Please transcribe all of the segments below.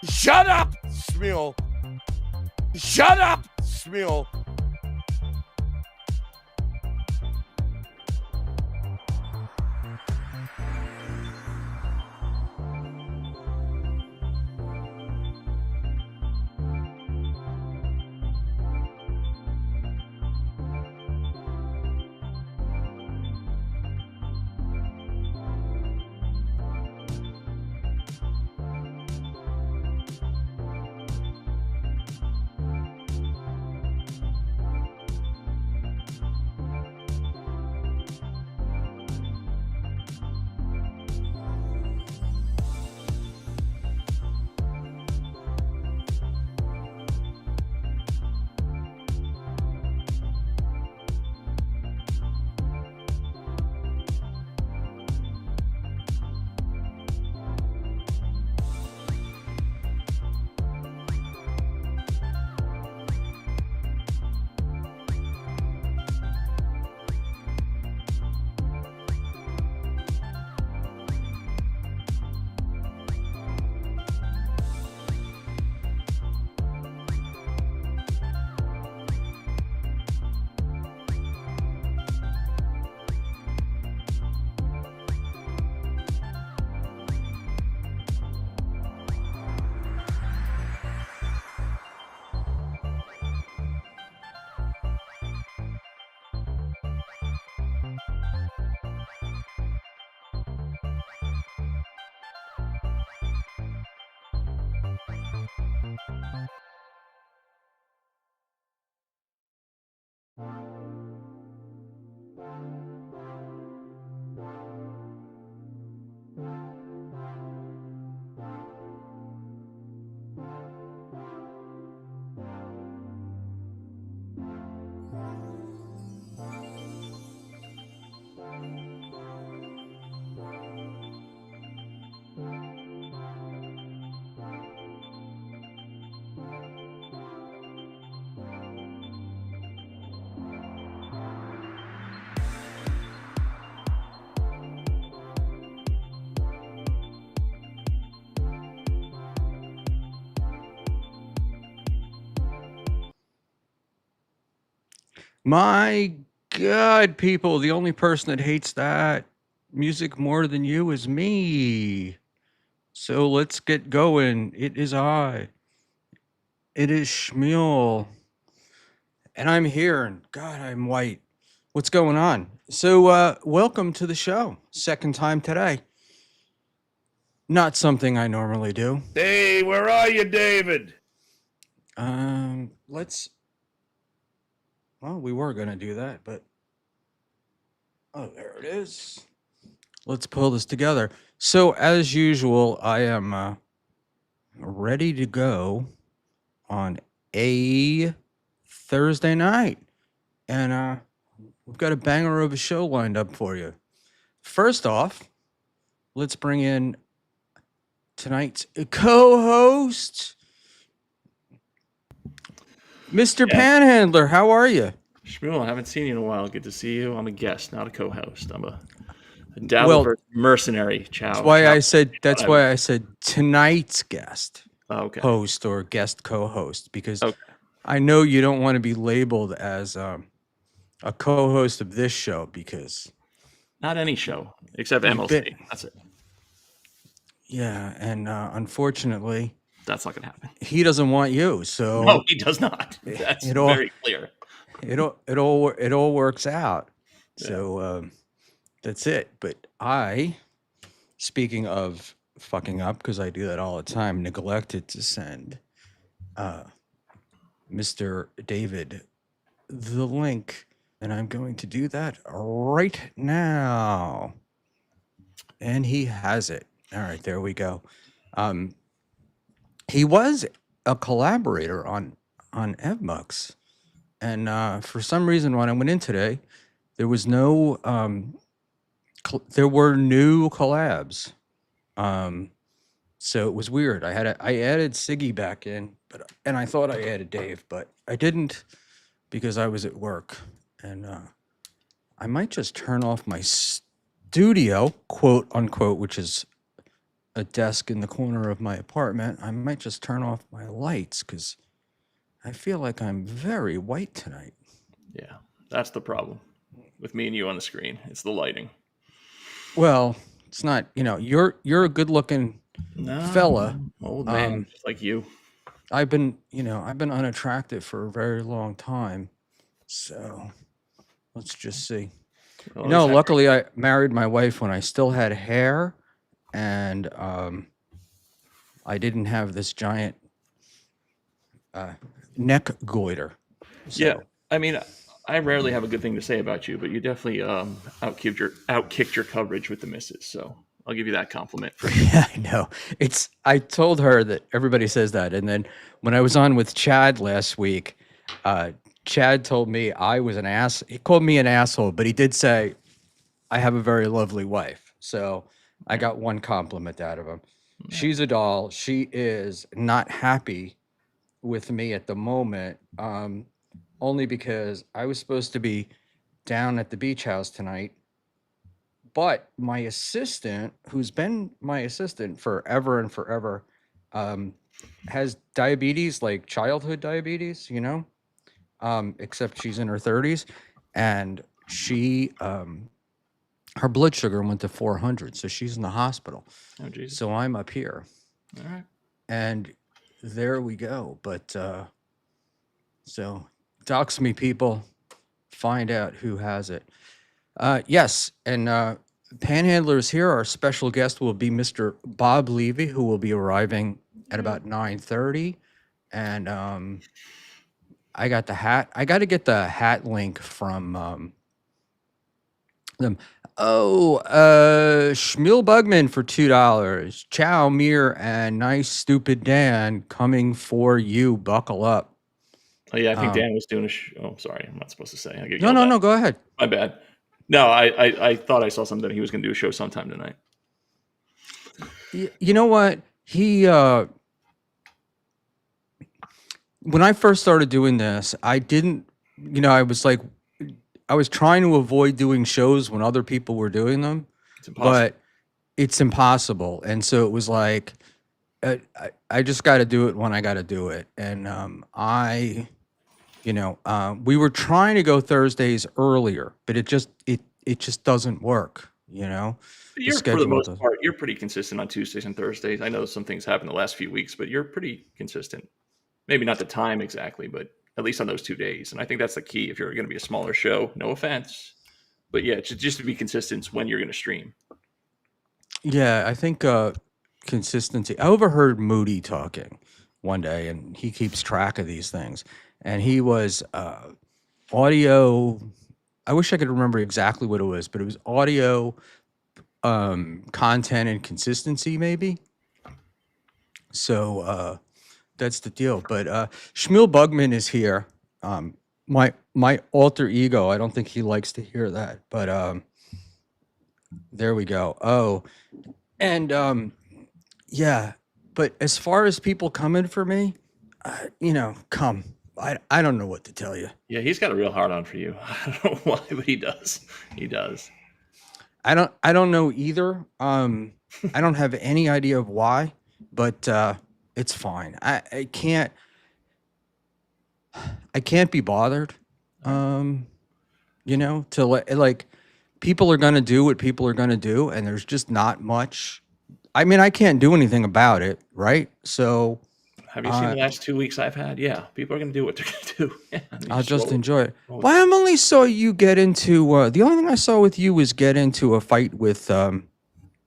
Shut up, Schmuel. Shut up, Schmuel. My God, people, the only person that hates that music more than you is me. So let's get going. It is I. It is Schmuel. And I'm here, and God, I'm white. What's going on? So, welcome to the show. Second time today. Not something I normally do. Hey, where are you, David? Well, we were going to do that, but oh, there it is. Let's pull this together. So, as usual, I am ready to go on a Thursday night. And we've got a banger of a show lined up for you. First off, let's bring in tonight's co-host, Mr. Panhandler. How are you? Schmuel, I haven't seen you in a while. Good to see you. I'm a guest, not a co-host. I'm a dabble mercenary. Ciao. That's why I said tonight's guest host or guest co-host, because I know you don't want to be labeled as a co-host of this show, because not any show except MLC. That's it. Yeah, and unfortunately, that's not gonna happen. He doesn't want you, so no, he does not. That's very clear. It all works out. Yeah. So that's it. But speaking of fucking up, because I do that all the time, neglected to send Mr. David the link, and I'm going to do that right now. And he has it. All right, there we go. He was a collaborator on EvMux, and for some reason, when I went in today, there was no there were new collabs. So it was weird. I added Siggy back in, and I thought I added Dave, but I didn't because I was at work. And I might just turn off my studio, quote unquote, which is a desk in the corner of my apartment. I might just turn off my lights because I feel like I'm very white tonight. Yeah, that's the problem with me and you on the screen. It's the lighting. Well, it's not. You're a good-looking No, fella. old man, just like you. I've been unattractive for a very long time. So let's just see. Well, at least Luckily I married my wife when I still had hair, and I didn't have this giant neck goiter. So, yeah, I mean, I rarely have a good thing to say about you, but you definitely outkicked your coverage with the misses. So I'll give you that compliment. Yeah, I know. I told her that everybody says that, and then when I was on with Chad last week, Chad told me I was an ass. He called me an asshole, but he did say I have a very lovely wife. So I got one compliment out of him. She's a doll. She is not happy with me at the moment, only because I was supposed to be down at the beach house tonight. But my assistant, who's been my assistant forever and forever, has diabetes, like childhood diabetes, except she's in her 30s. And she, her blood sugar went to 400. So she's in the hospital. Oh, Jesus. So I'm up here. All right. And there we go. But so dox me, people. Find out who has it. Yes. And Panhandler is here. Our special guest will be Mr. Bob Levy, who will be arriving at about 9:30. And I got the hat. I got to get the hat link from them. Oh, Schmuel Bugman for $2. Chow, Mir, and Nice Stupid Dan coming for you. Buckle up. Oh, yeah, I think Dan was doing oh, sorry. I'm not supposed to say. No, go ahead. My bad. No, I thought I saw something. He was going to do a show sometime tonight. You know what? He, when I first started doing this, I didn't, I was like, I was trying to avoid doing shows when other people were doing them, but it's impossible. And so it was like, I just got to do it when I got to do it. And we were trying to go Thursdays earlier, but it just doesn't work, You're, for the most part, you're pretty consistent on Tuesdays and Thursdays. I know some things happened the last few weeks, but you're pretty consistent. Maybe not the time exactly, but at least on those 2 days. And I think that's the key if you're going to be a smaller show. No offense. But yeah, just to be consistent when you're going to stream. Yeah, I think consistency. I overheard Moody talking one day, and he keeps track of these things. And he was audio. I wish I could remember exactly what it was, but it was audio, content, and consistency, maybe. So that's the deal. But Schmuel Bugman is here. My alter ego. I don't think he likes to hear that, but there we go. Oh, and yeah. But as far as people coming for me, come. I don't know what to tell you. Yeah, he's got a real hard on for you. I don't know why, but he does. He does. I don't know either. I don't have any idea of why, but it's fine. I can't be bothered. To like people are gonna do what people are gonna do, and there's just not much. I mean, I can't do anything about it, right? So have you seen the last 2 weeks I've had? Yeah, people are going to do what they're going to do. Yeah, I'll just enjoy it. Well, I only saw you get into the only thing I saw with you was get into a fight with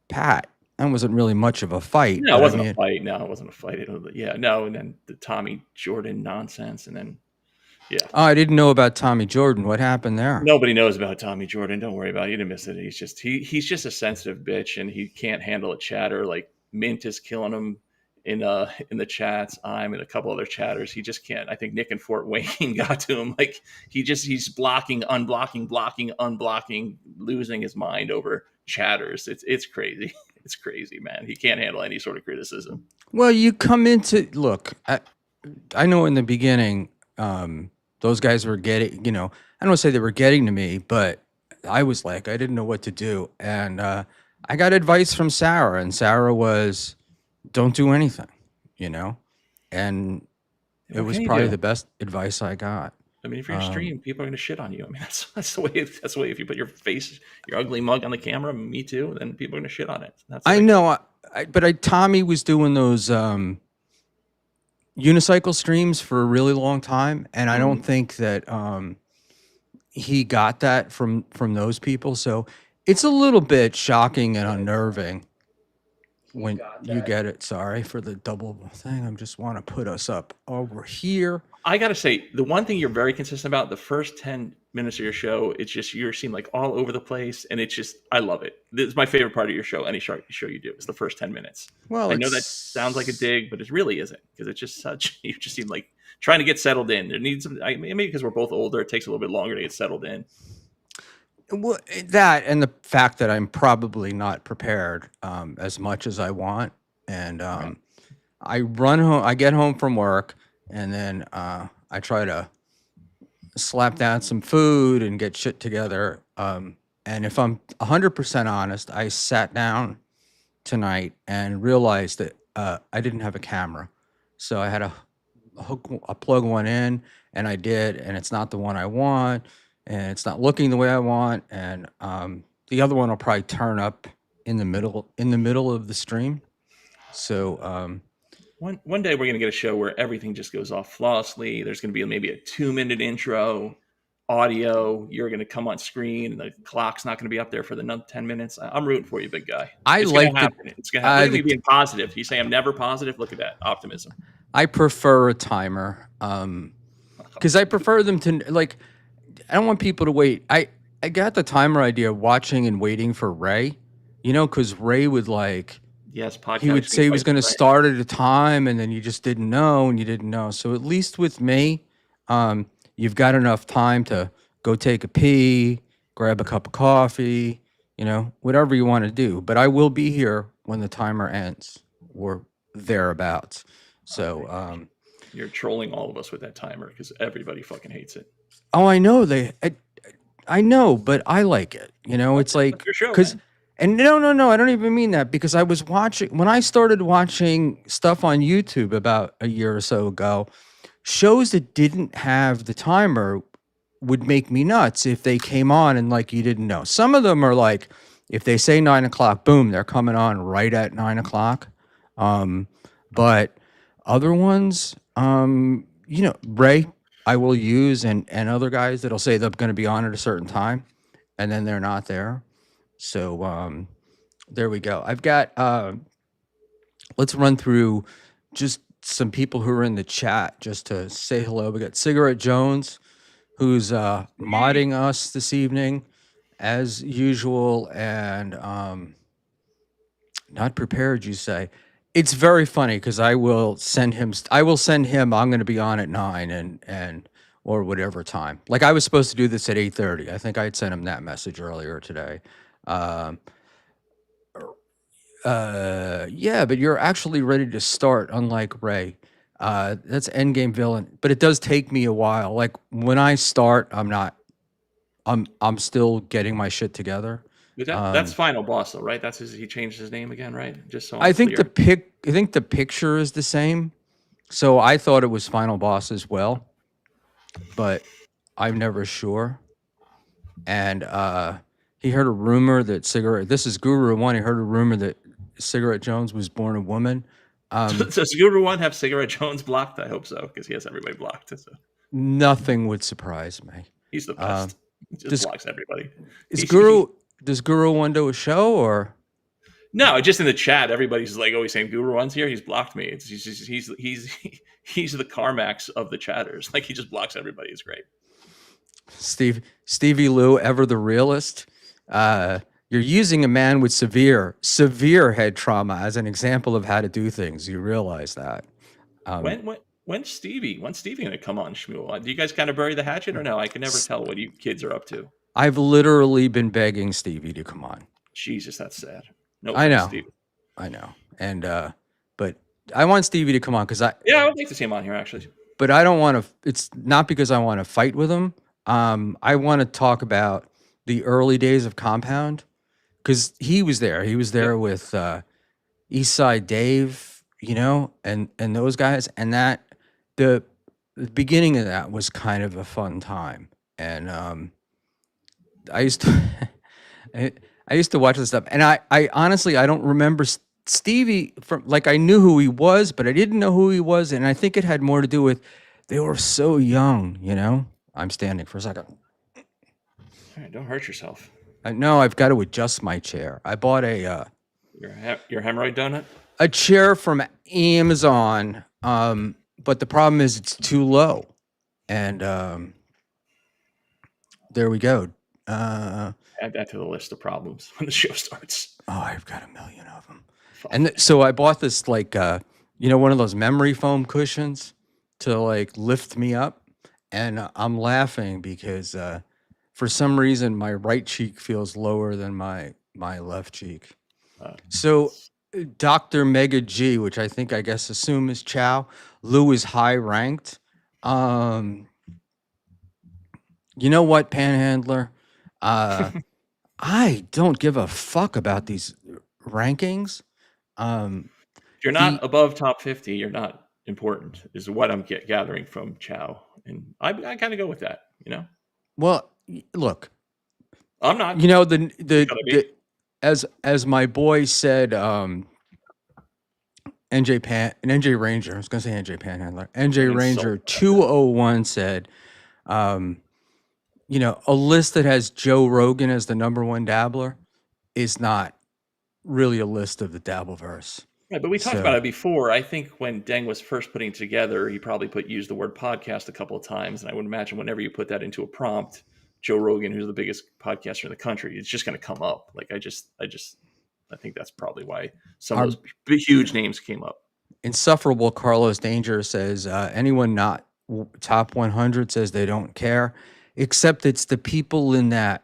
Pat. That wasn't really much of a fight. No, it wasn't a fight. No, it wasn't a fight. Yeah, no, and then the Tommy Jordan nonsense, and then yeah. Oh, I didn't know about Tommy Jordan. What happened there? Nobody knows about Tommy Jordan. Don't worry about it. You didn't miss it. He's just a sensitive bitch, and he can't handle a chatter. Like Mint is killing him in the chats. I'm and a couple other chatters. He just can't. I think Nick in Fort Wayne got to him. Like he's blocking, unblocking, losing his mind over chatters. It's crazy. It's crazy, man. He can't handle any sort of criticism. Well, you come into look. I know in the beginning, those guys were getting. I don't want to say they were getting to me, but I was like, I didn't know what to do, and I got advice from Sarah, and Sarah was, don't do anything, you know? And it What was can you probably do? the best advice I got. I mean, if you're streaming, people are going to shit on you. I mean, that's the way. That's the way. If you put your face, your ugly mug on the camera, me too, then people are going to shit on it. That's I like, know, but Tommy was doing those unicycle streams for a really long time, and I don't think that he got that from those people. So it's a little bit shocking and unnerving when you get it. Sorry for the double thing. I just want to put us up over here. I gotta say, the one thing you're very consistent about, the first 10 minutes of your show, it's just you seem like all over the place, and it's just I love it. This is my favorite part of your show. Any show you do is the first 10 minutes. Well, I know that sounds like a dig, but it really isn't, because it's just such. You just seem like trying to get settled in. There needs some. Maybe because we're both older, it takes a little bit longer to get settled in. Well, that and the fact that I'm probably not prepared as much as I want, and I run home. I get home from work, and then I try to slap down some food and get shit together. And if I'm 100% honest, I sat down tonight and realized that I didn't have a camera, so I had to plug one in, and I did, and it's not the one I want, and it's not looking the way I want, and the other one will probably turn up in the middle of the stream. So One day we're going to get a show where everything just goes off flawlessly. There's going to be maybe a 2-minute intro, audio. You're going to come on screen, and the clock's not going to be up there for the 10 minutes. I'm rooting for you, big guy. It's like going to happen. It's going to happen. Look at me being positive. You say I'm never positive. Look at that optimism. I prefer a timer because I prefer them to like. I don't want people to wait. I got the timer idea watching and waiting for Ray, because Ray would like. Yes, podcast. He would say he was going to start at a time, and then you just didn't know, and you didn't know. So at least with me, you've got enough time to go take a pee, grab a cup of coffee, whatever you want to do. But I will be here when the timer ends or thereabouts. So you're trolling all of us with that timer because everybody fucking hates it. Oh, I know I know, but I like it. It's like because. And no, I don't even mean that, because I was when I started watching stuff on YouTube about a year or so ago, shows that didn't have the timer would make me nuts if they came on and like you didn't know. Some of them are like, if they say 9 o'clock, boom, they're coming on right at 9 o'clock. But other ones, Ray, I will use, and other guys that'll say they're going to be on at a certain time, and then they're not there. So there we go. I've got let's run through just some people who are in the chat just to say hello. We got Cigarette Jones, who's modding us this evening as usual, and not prepared, you say. It's very funny because I will send him I'm going to be on at 9 and or whatever time. Like I was supposed to do this at 8:30. I think I had sent him that message earlier today. Yeah, but you're actually ready to start, unlike Ray. That's endgame villain, but it does take me a while. Like when I start, I'm still getting my shit together. That's Final Boss though, right? He changed his name again, right? Just so I think the picture is the same. So I thought it was Final Boss as well, but I'm never sure. And he heard a rumor that this is Guru One. He heard a rumor that Cigarette Jones was born a woman. Does Guru One have Cigarette Jones blocked? I hope so, because he has everybody blocked. So. Nothing would surprise me. He's the best. He just blocks everybody. Does Guru One do a show or? No, just in the chat, everybody's like always saying Guru One's here. He's blocked me. He's the Carmax of the chatters. Like he just blocks everybody. It's great. Stevie Lou, ever the realist. You're using a man with severe head trauma as an example of how to do things. You realize that. When's Stevie gonna come on, Schmuel? Do you guys kind of bury the hatchet or no? I can never tell what you kids are up to. I've literally been begging Stevie to come on. Jesus, that's sad. No, I know. Stevie. I know. And but I want Stevie to come on because I would like to see him on here actually. But I don't want to. It's not because I want to fight with him. I want to talk about the early days of Compound because he was there. He was there with Eastside Dave, and those guys, and the the beginning of that was kind of a fun time, and I used to I, I used to watch this stuff, and I honestly I don't remember Stevie from, like, I knew who he was, but I didn't know who he was, and I think it had more to do with they were so young. I'm standing for a second. All right, don't hurt yourself. I know I've got to adjust my chair. I bought Your hemorrhoid donut. a chair from Amazon, but the problem is it's too low, and there we go. Add that to the list of problems when the show starts. Oh, I've got a million of them. And so I bought this, like, one of those memory foam cushions to, like, lift me up. And I'm laughing because for some reason my right cheek feels lower than my left cheek. So Dr. Mega G, which I guess assume is Chow, Lou is high ranked. You know what, Panhandler? I don't give a fuck about these rankings. If you're not above top 50, you're not important, is what I'm gathering from Chow. And I kind of go with that, Well, look, I'm not. As my boy said, NJ Ranger, I was gonna say NJ Panhandler, NJ Ranger 201 said, a list that has Joe Rogan as the #1 dabbler is not really a list of the Dabbleverse. Right, but we talked about it before. I think when Deng was first putting together, he probably used the word podcast a couple of times, and I would imagine whenever you put that into a prompt, Joe Rogan, who's the biggest podcaster in the country, it's just going to come up. Like I think that's probably why some of those big, huge names came up. Insufferable Carlos Danger says anyone not top 100 says they don't care, except it's the people in that.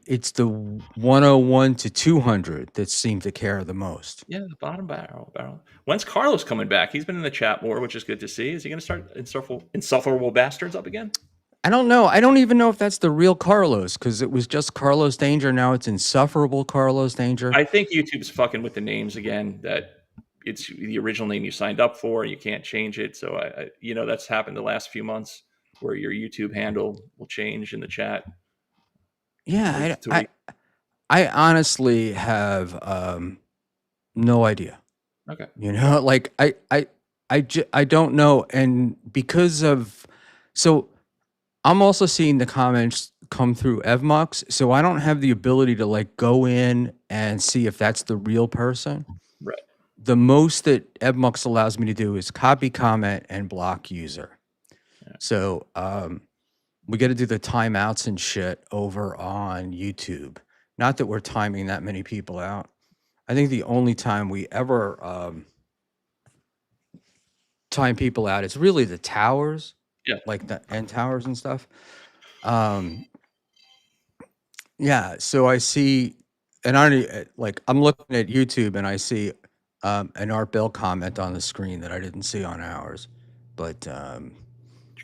It's the 101 to 200 that seem to care the most. Yeah, the bottom barrel. When's Carlos coming back? He's been in the chat more, which is good to see. Is he going to start Insufferable Bastards up again? I don't know. I don't even know if that's the real Carlos, because it was just Carlos Danger. Now it's Insufferable Carlos Danger. I think YouTube's fucking with the names again, that it's the original name you signed up for. You can't change it. So, that's happened the last few months where your YouTube handle will change in the chat. Yeah, I honestly have no idea. Okay. Like I don't know, and because of so I'm also seeing the comments come through Evmux, so I don't have the ability to, like, go in and see if that's the real person. Right. The most that Evmux allows me to do is copy comment and block user. Yeah. So we got to do the timeouts and shit over on YouTube. Not that we're timing that many people out. I think the only time we ever time people out is really the towers. Yeah. Like the end towers and stuff. Yeah. So I see, and I'm looking at YouTube and I see an Art Bell comment on the screen that I didn't see on ours. But you're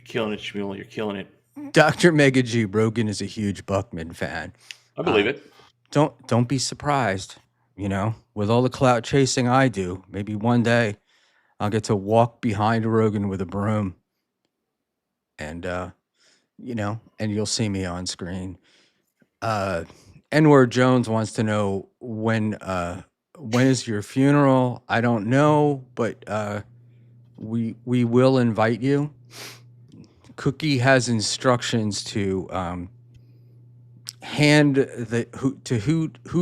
killing it, Schmuel. You're killing it. Dr. Mega G, Rogan is a huge Buckman fan. I believe it. Don't be surprised, with all the clout chasing I do, maybe one day I'll get to walk behind Rogan with a broom, and and you'll see me on screen. N-Word Jones wants to know when is your funeral? I don't know, but we will invite you. Cookie has instructions to who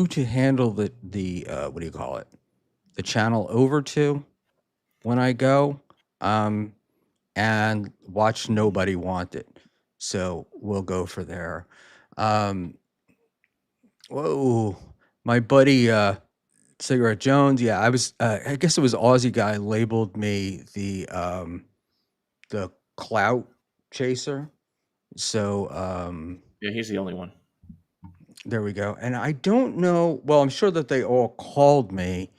to handle the what do you call it? The channel over to when I go, and watch Nobody Wanted. So we'll go for there. Whoa, my buddy Cigarette Jones. Yeah, I guess it was Aussie guy labeled me the clout chaser. So yeah, he's the only one. There we go. And I don't know, well, I'm sure that they all called me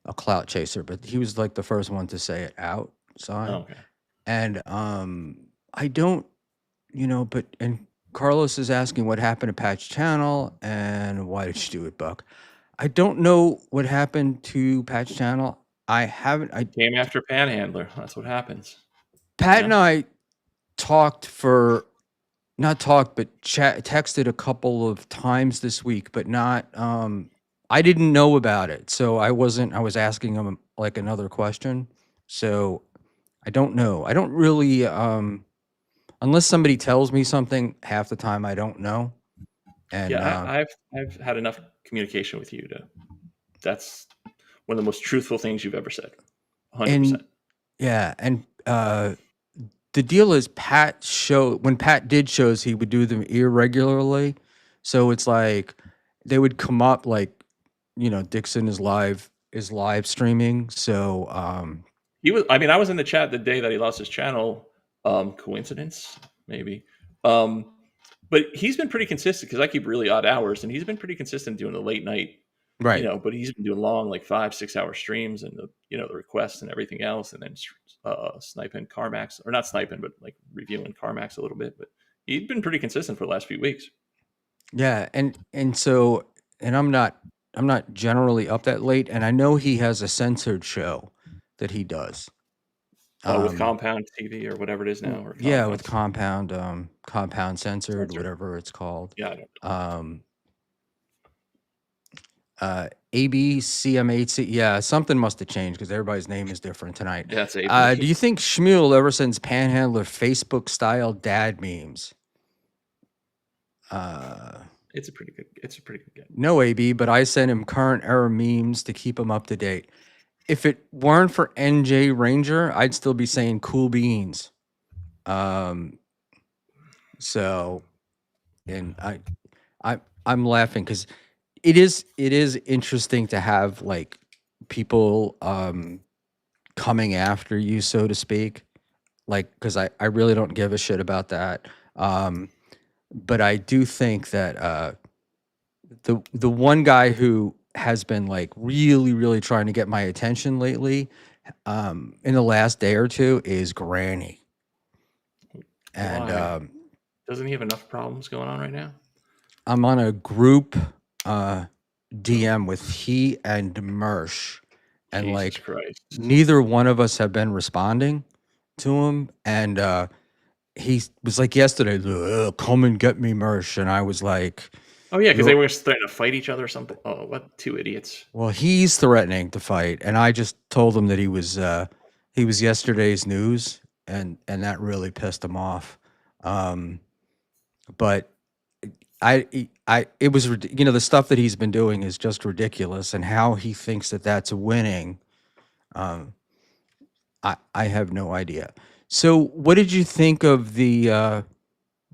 a clout chaser, but he was like the first one to say it outside. Oh, okay. And I don't, but and Carlos is asking what happened to Patch Channel and why did you do it, Buck? I don't know what happened to Patch Channel. I haven't. Came after Panhandler. That's what happens. Pat and I talked for not talked, but texted a couple of times this week, but not. I didn't know about it, so I wasn't. I was asking him like another question, so I don't know. I don't really. Unless somebody tells me something, half the time I don't know. And yeah, I've had enough communication with you to. That's one of the most truthful things you've ever said. 100%. Yeah, and the deal is when Pat did shows, he would do them irregularly. So it's like they would come up like, Dixon is live streaming. So I was in the chat the day that he lost his channel. Coincidence, maybe. But he's been pretty consistent because I keep really odd hours, and he's been pretty consistent doing the late night. right. But he's been doing long, like 5-6 hour streams, and the requests and everything else, and then sniping Carmax, or not sniping, but like reviewing Carmax a little bit. But he's been pretty consistent for the last few weeks. Yeah, and I'm not generally up that late, and I know he has a censored show that he does. With Compound TV or whatever it is now. Or yeah, with Compound Censored, whatever it's called. Yeah, I don't ABCM8C. Yeah, something must have changed because everybody's name is different tonight. Yeah, it's AB. Do you think Schmuel ever sends Panhandler Facebook style dad memes? It's a pretty good game. No, AB, but I send him current era memes to keep him up to date. If it weren't for NJ Ranger, I'd still be saying cool beans. So, and I'm laughing because it is interesting to have like people coming after you, so to speak. Like, because I really don't give a shit about that. But I do think that the one guy who has been like really, really trying to get my attention lately in the last day or two is Granny. And Why? Doesn't he have enough problems going on right now? I'm on a group DM with he and Mersh, and Jesus like Christ. neither one of us have been responding to him. And he was like yesterday, come and get me, Mersh. And I was like, oh yeah, because they were threatening to fight each other or something. Oh, what two idiots! well, he's threatening to fight, and I just told him that he was yesterday's news, and that really pissed him off. But it was, the stuff that he's been doing is just ridiculous, and how he thinks that that's winning. I have no idea. So, what did you think of the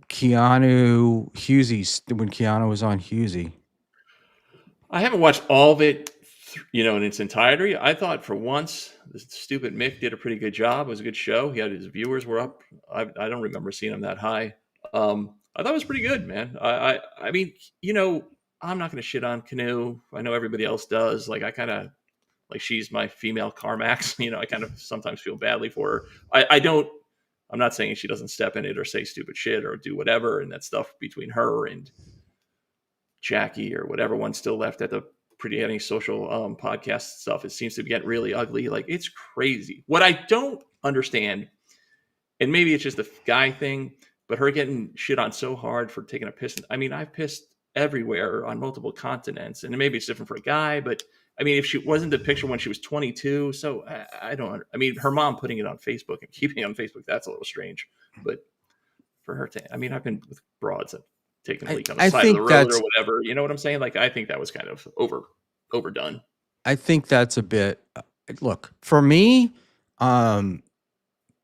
Keanu Husey when Keanu was on Husey? I haven't watched all of it, in its entirety. I thought for once the stupid Mick did a pretty good job. It was a good show. His viewers were up. I don't remember seeing him that high. I thought it was pretty good, man. I mean, I'm not going to shit on Canoe. I know everybody else does. Like, I kind of like she's my female Carmax. I kind of sometimes feel badly for her. I'm not saying she doesn't step in it or say stupid shit or do whatever, and that stuff between her and Jackie or whatever one's still left at the Pretty Any Social podcast stuff. It seems to get really ugly. Like, it's crazy. What I don't understand, and maybe it's just a guy thing, but her getting shit on so hard for taking a piss. I mean, I've pissed everywhere on multiple continents, and maybe it's different for a guy, but I mean, if she wasn't the picture when she was 22, so I don't. I mean, her mom putting it on Facebook and keeping it on Facebook, that's a little strange. But for her to, I mean, I've been with broads that taken a leak on the side of the road or whatever. You know what I'm saying? Like, I think that was kind of overdone. I think that's a bit. Look, for me, I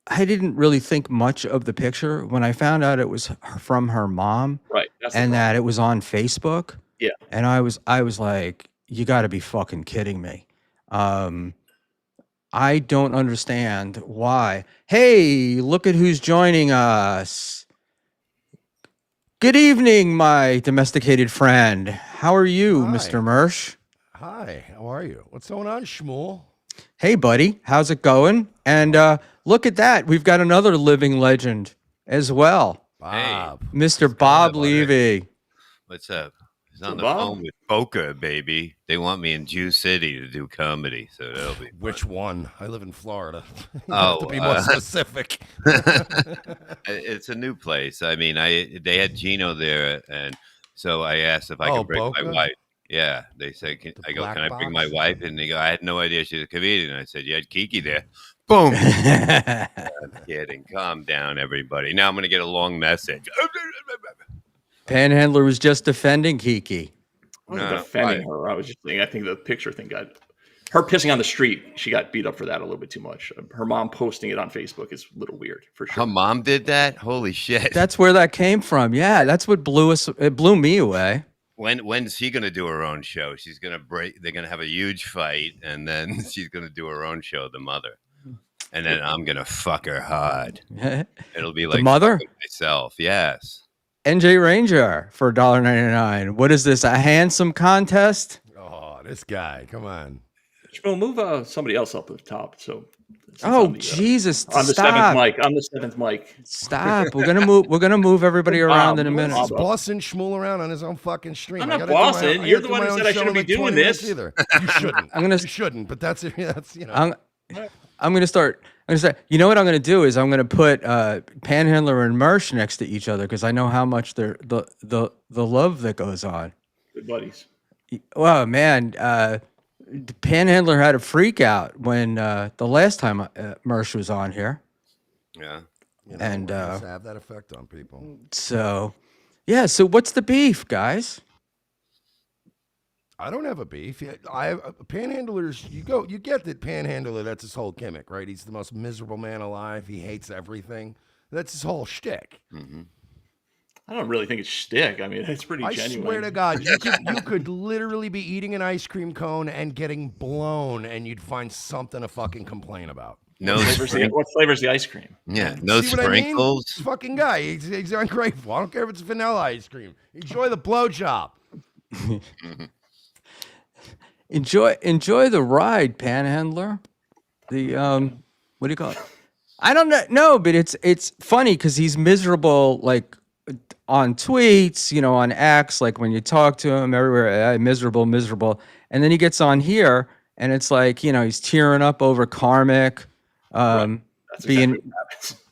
didn't really think much of the picture when I found out it was from her mom, right? And that it was on Facebook. Yeah, and I was like, you got to be fucking kidding me. I don't understand why. Hey, look at who's joining us. Good evening, my domesticated friend. How are you, Hi. Mr. Mersh? Hi, how are you? What's going on, Schmuel? Hey, buddy. How's it going? And look at that. We've got another living legend as well. Bob. Mr. What's Bob going on, buddy? Levy. What's up? He's So, on the Bob? phone with Boca, baby. They want me in Jew City to do comedy, so that'll be fun. Which one? I live in Florida. You Oh, have to be more specific. It's a new place. I mean, they had Gino there, and so I asked if I Oh, could bring my Boca? wife. Yeah, they said, The I go, black can I bring my box? wife? And they go, I had no idea she was a comedian. I said, you had Kiki there. Boom. Kidding. Calm down, everybody. Now I'm going to get a long message. Panhandler was just defending Kiki. I wasn't No, defending her. I was just saying, I think the picture thing got her pissing on the street. She got beat up for that a little bit too much. Her mom posting it on Facebook is a little weird for sure. Her mom did that? Holy shit. That's where that came from. Yeah, that's what it blew me away. When's she gonna do her own show? She's gonna break. They're gonna have a huge fight, and then she's gonna do her own show, the mother, and then I'm gonna fuck her hard. It'll be like mother? fucking myself. Yes. NJ Ranger for $1.99. What is this? A handsome contest? Oh, this guy. Come on. Schmuel, move somebody else up at the top. So it's Oh on the, Jesus! on the Stop! seventh mic. On the seventh mic. Stop! We're gonna move everybody around in a minute. He's bossing Schmuel around on his own fucking stream. I'm I not gotta do my bossing. own- You're gotta the do one my who own said I show shouldn't in be like 20 doing minutes this. Either. You shouldn't. You shouldn't. But that's you know. I'm gonna start. You know what I'm gonna do is I'm gonna put Panhandler and Mersh next to each other because I know how much the love that goes on. Good buddies. Well, man, Panhandler had a freak out when the last time Mersh was on here. Yeah. You know, And, it does have that effect on people. So, yeah. So what's the beef, guys? I don't have a beef. Panhandlers, you get that Panhandler, that's his whole gimmick, right? He's the most miserable man alive. He hates everything. That's his whole shtick. Mm-hmm. I don't really think it's shtick. I mean, it's pretty I genuine. swear to God, you could literally be eating an ice cream cone and getting blown, and you'd find something to fucking complain about. No What flavor's the ice cream? Yeah. No See what I mean? sprinkles. This fucking guy, he's ungrateful. I don't care if it's vanilla ice cream. Enjoy the blowjob. Enjoy the ride, Panhandler. The what do you call it? I don't know. No, but it's funny because he's miserable, like on tweets, you know, on X, like when you talk to him everywhere, miserable, and then he gets on here, and it's like, you know, he's tearing up over Karmic, That's being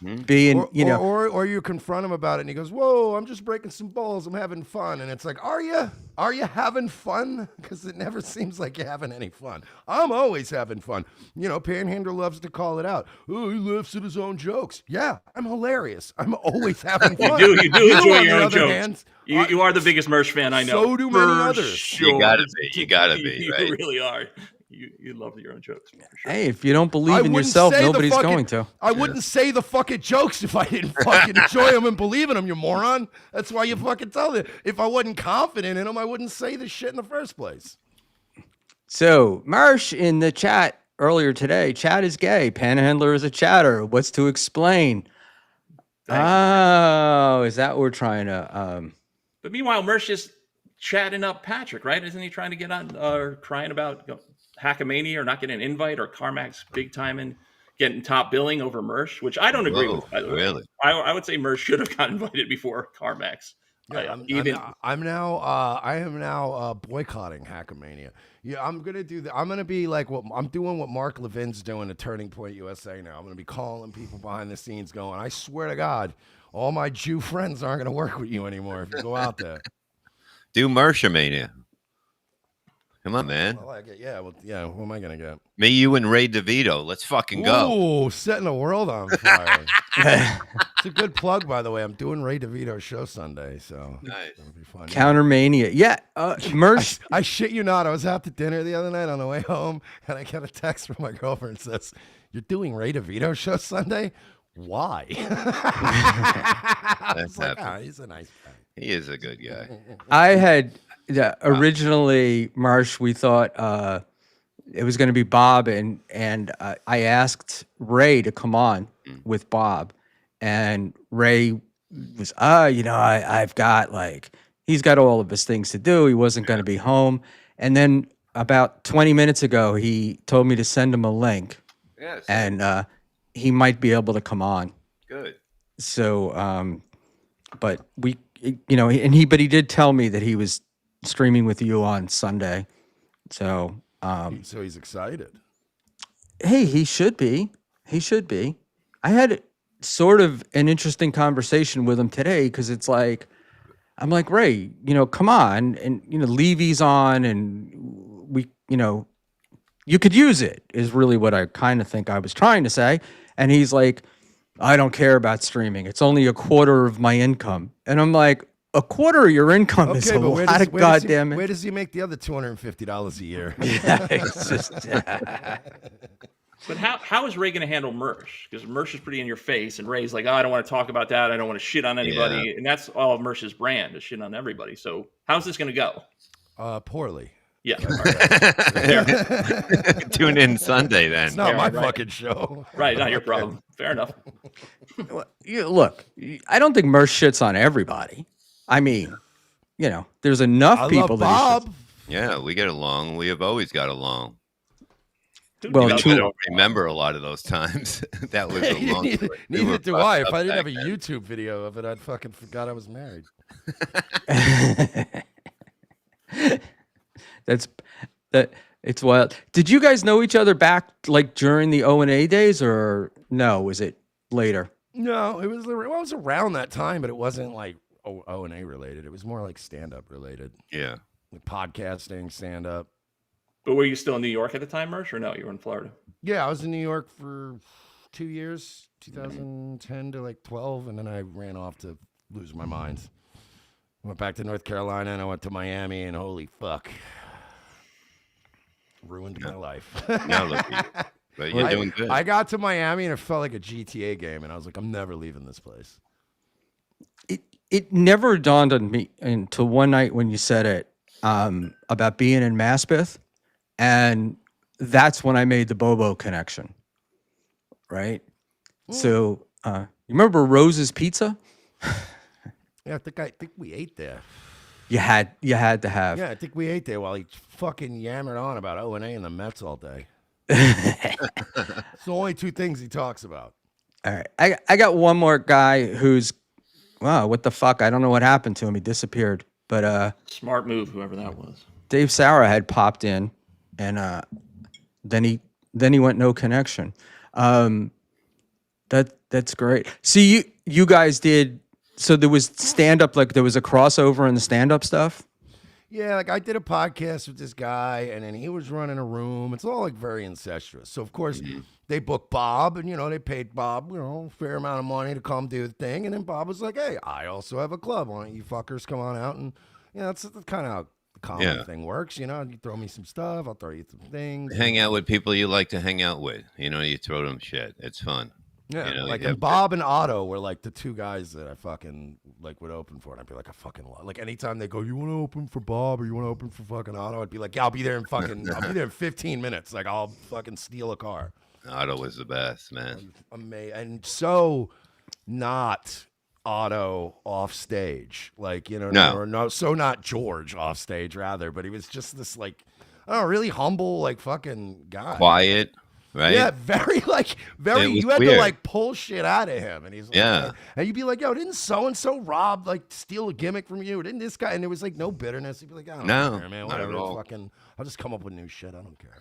exactly what happens. Or you confront him about it, and he goes, "Whoa, I'm just breaking some balls. I'm having fun." And it's like, "Are you? Are you having fun?" Because it never seems like you're having any fun. I'm always having fun. You know, Panhandler loves to call it out. Oh, he laughs at his own jokes. Yeah, I'm hilarious. I'm always having fun. You do enjoy on your the own other jokes. hand, You are the biggest Mersh fan I know. So do many For others. Sure. You gotta be. You gotta be. You Right? really are. You love your own jokes. For sure. hey, if you don't I believe in wouldn't yourself, say the nobody's fucking- going to. I wouldn't say the fucking jokes if I didn't fucking enjoy them and believe in them, you moron. That's why you fucking tell it. If I wasn't confident in them, I wouldn't say this shit in the first place. So, Mersh in the chat earlier today, chat is gay. Panhandler is a chatter. What's to explain? Oh, is that what we're trying to? But meanwhile, Mersh is chatting up Patrick, right? Isn't he trying to get on or crying about Hackamania or not getting an invite or Carmack's big time and getting top billing over Mersh, which I don't agree with, by the way. Really? I would say Mersh should have got invited before Carmack's. Yeah, I am now boycotting Hackamania. Yeah, I'm gonna do that. I'm gonna be like what I'm doing. What Mark Levin's doing at Turning Point USA now. I'm gonna be calling people behind the scenes, going, "I swear to God, all my Jew friends aren't gonna work with you anymore if you go out there." Do Mershamania. Come on, man. Well, Who am I gonna get? Me, you, and Ray DeVito. Let's fucking go. Ooh, setting the world on fire. It's a good plug, by the way. I'm doing Ray DeVito's show Sunday, so Nice. it'll be fun. Countermania. Yeah, Mersh. I shit you not. I was out to dinner the other night on the way home, and I get a text from my girlfriend that says, "You're doing Ray DeVito's show Sunday? Why?" I was like, he's a nice guy. He is a good guy. I had originally, Marsh, we thought it was going to be Bob, and I asked Ray to come on with Bob, and Ray was, I've got he's got all of his things to do. He wasn't going to be home, and then about 20 minutes ago, he told me to send him a link, Yes. and he might be able to come on. Good. So but we, and but he did tell me that he was streaming with you on Sunday. So, So he's excited. hey, he should be. He should be. I had sort of an interesting conversation with him today because it's like, I'm like, Ray, come on. And, Levy's on and we, you could use it is really what I kind of think I was trying to say. And he's like, I don't care about streaming. It's only a quarter of my income. And I'm like, a quarter of your income is a lot of goddamn it. Where does he make the other $250 a year? Yeah, it's just. But how is Ray going to handle Mersh? Because Mersh is pretty in your face, and Ray's like, oh, I don't want to talk about that. I don't want to shit on anybody. Yeah. And that's all of Mersh's brand, is shit on everybody. So how's this going to go? Poorly. Yeah. Tune in Sunday then. It's not my fucking show. Right, not your problem. Fair enough. Look, I don't think Mersh shits on everybody. I mean, there's enough people that Bob. Yeah, we get along. We have always got along. Well, I don't remember a lot of those times. That was a long Neither do I. If I didn't have a YouTube video of it, I'd fucking forgot I was married. It's wild. Did you guys know each other back like during the O&A days, or no? Was it later? No, it was around that time, but it wasn't like O&A related. It was more like stand-up related. Yeah, like podcasting, stand-up. But were you still in New York at the time, Mersh, or no? You were in Florida. Yeah, I was in New York for 2 years, 2010 to like 12, and then I ran off to lose my mind. Went back to North Carolina, and I went to Miami, and holy fuck, ruined my life. No, but you're doing good. I got to Miami, and it felt like a GTA game, and I was like, I'm never leaving this place. It never dawned on me until one night when you said it about being in Maspeth. And that's when I made the Bobo connection, right? Ooh. So you remember Rose's Pizza? Yeah, I think we ate there. You had to have. Yeah, I think we ate there while he fucking yammered on about O&A and the Mets all day. It's the only two things he talks about. All right, I got one more guy who's, wow, what the fuck? I don't know what happened to him. He disappeared. But smart move, whoever that was. Dave Sauer had popped in. And then he went no connection. That's great. See, you guys did. So there was stand up, like there was a crossover in the stand up stuff. Yeah, like I did a podcast with this guy, and then he was running a room. It's all like very incestuous. So of course they booked Bob, and they paid Bob a fair amount of money to come do the thing. And then Bob was like, "Hey, I also have a club. Why don't you fuckers come on out?" And that's kind of how common thing works, you throw me some stuff, I'll throw you some things. Hang out with people you like to hang out with. You throw them shit. It's fun. Yeah, and Bob and Otto were like the two guys that I fucking like would open for, and I'd be like, I fucking love. Like anytime they go, you want to open for Bob or you want to open for fucking Otto? I'd be like, yeah, I'll be there in 15 minutes. Like I'll fucking steal a car. Otto was the best, man. Amazing, and so not Otto off stage, like so not George off stage rather, but he was just this like really humble like fucking guy, quiet, right? Yeah, very you had to like pull shit out of him, and he's like, and you'd be like, yo, didn't so and so Rob like steal a gimmick from you? Didn't this guy? And there was like no bitterness. He'd be like, I don't care, man, whatever. Fucking, I'll just come up with new shit. I don't care.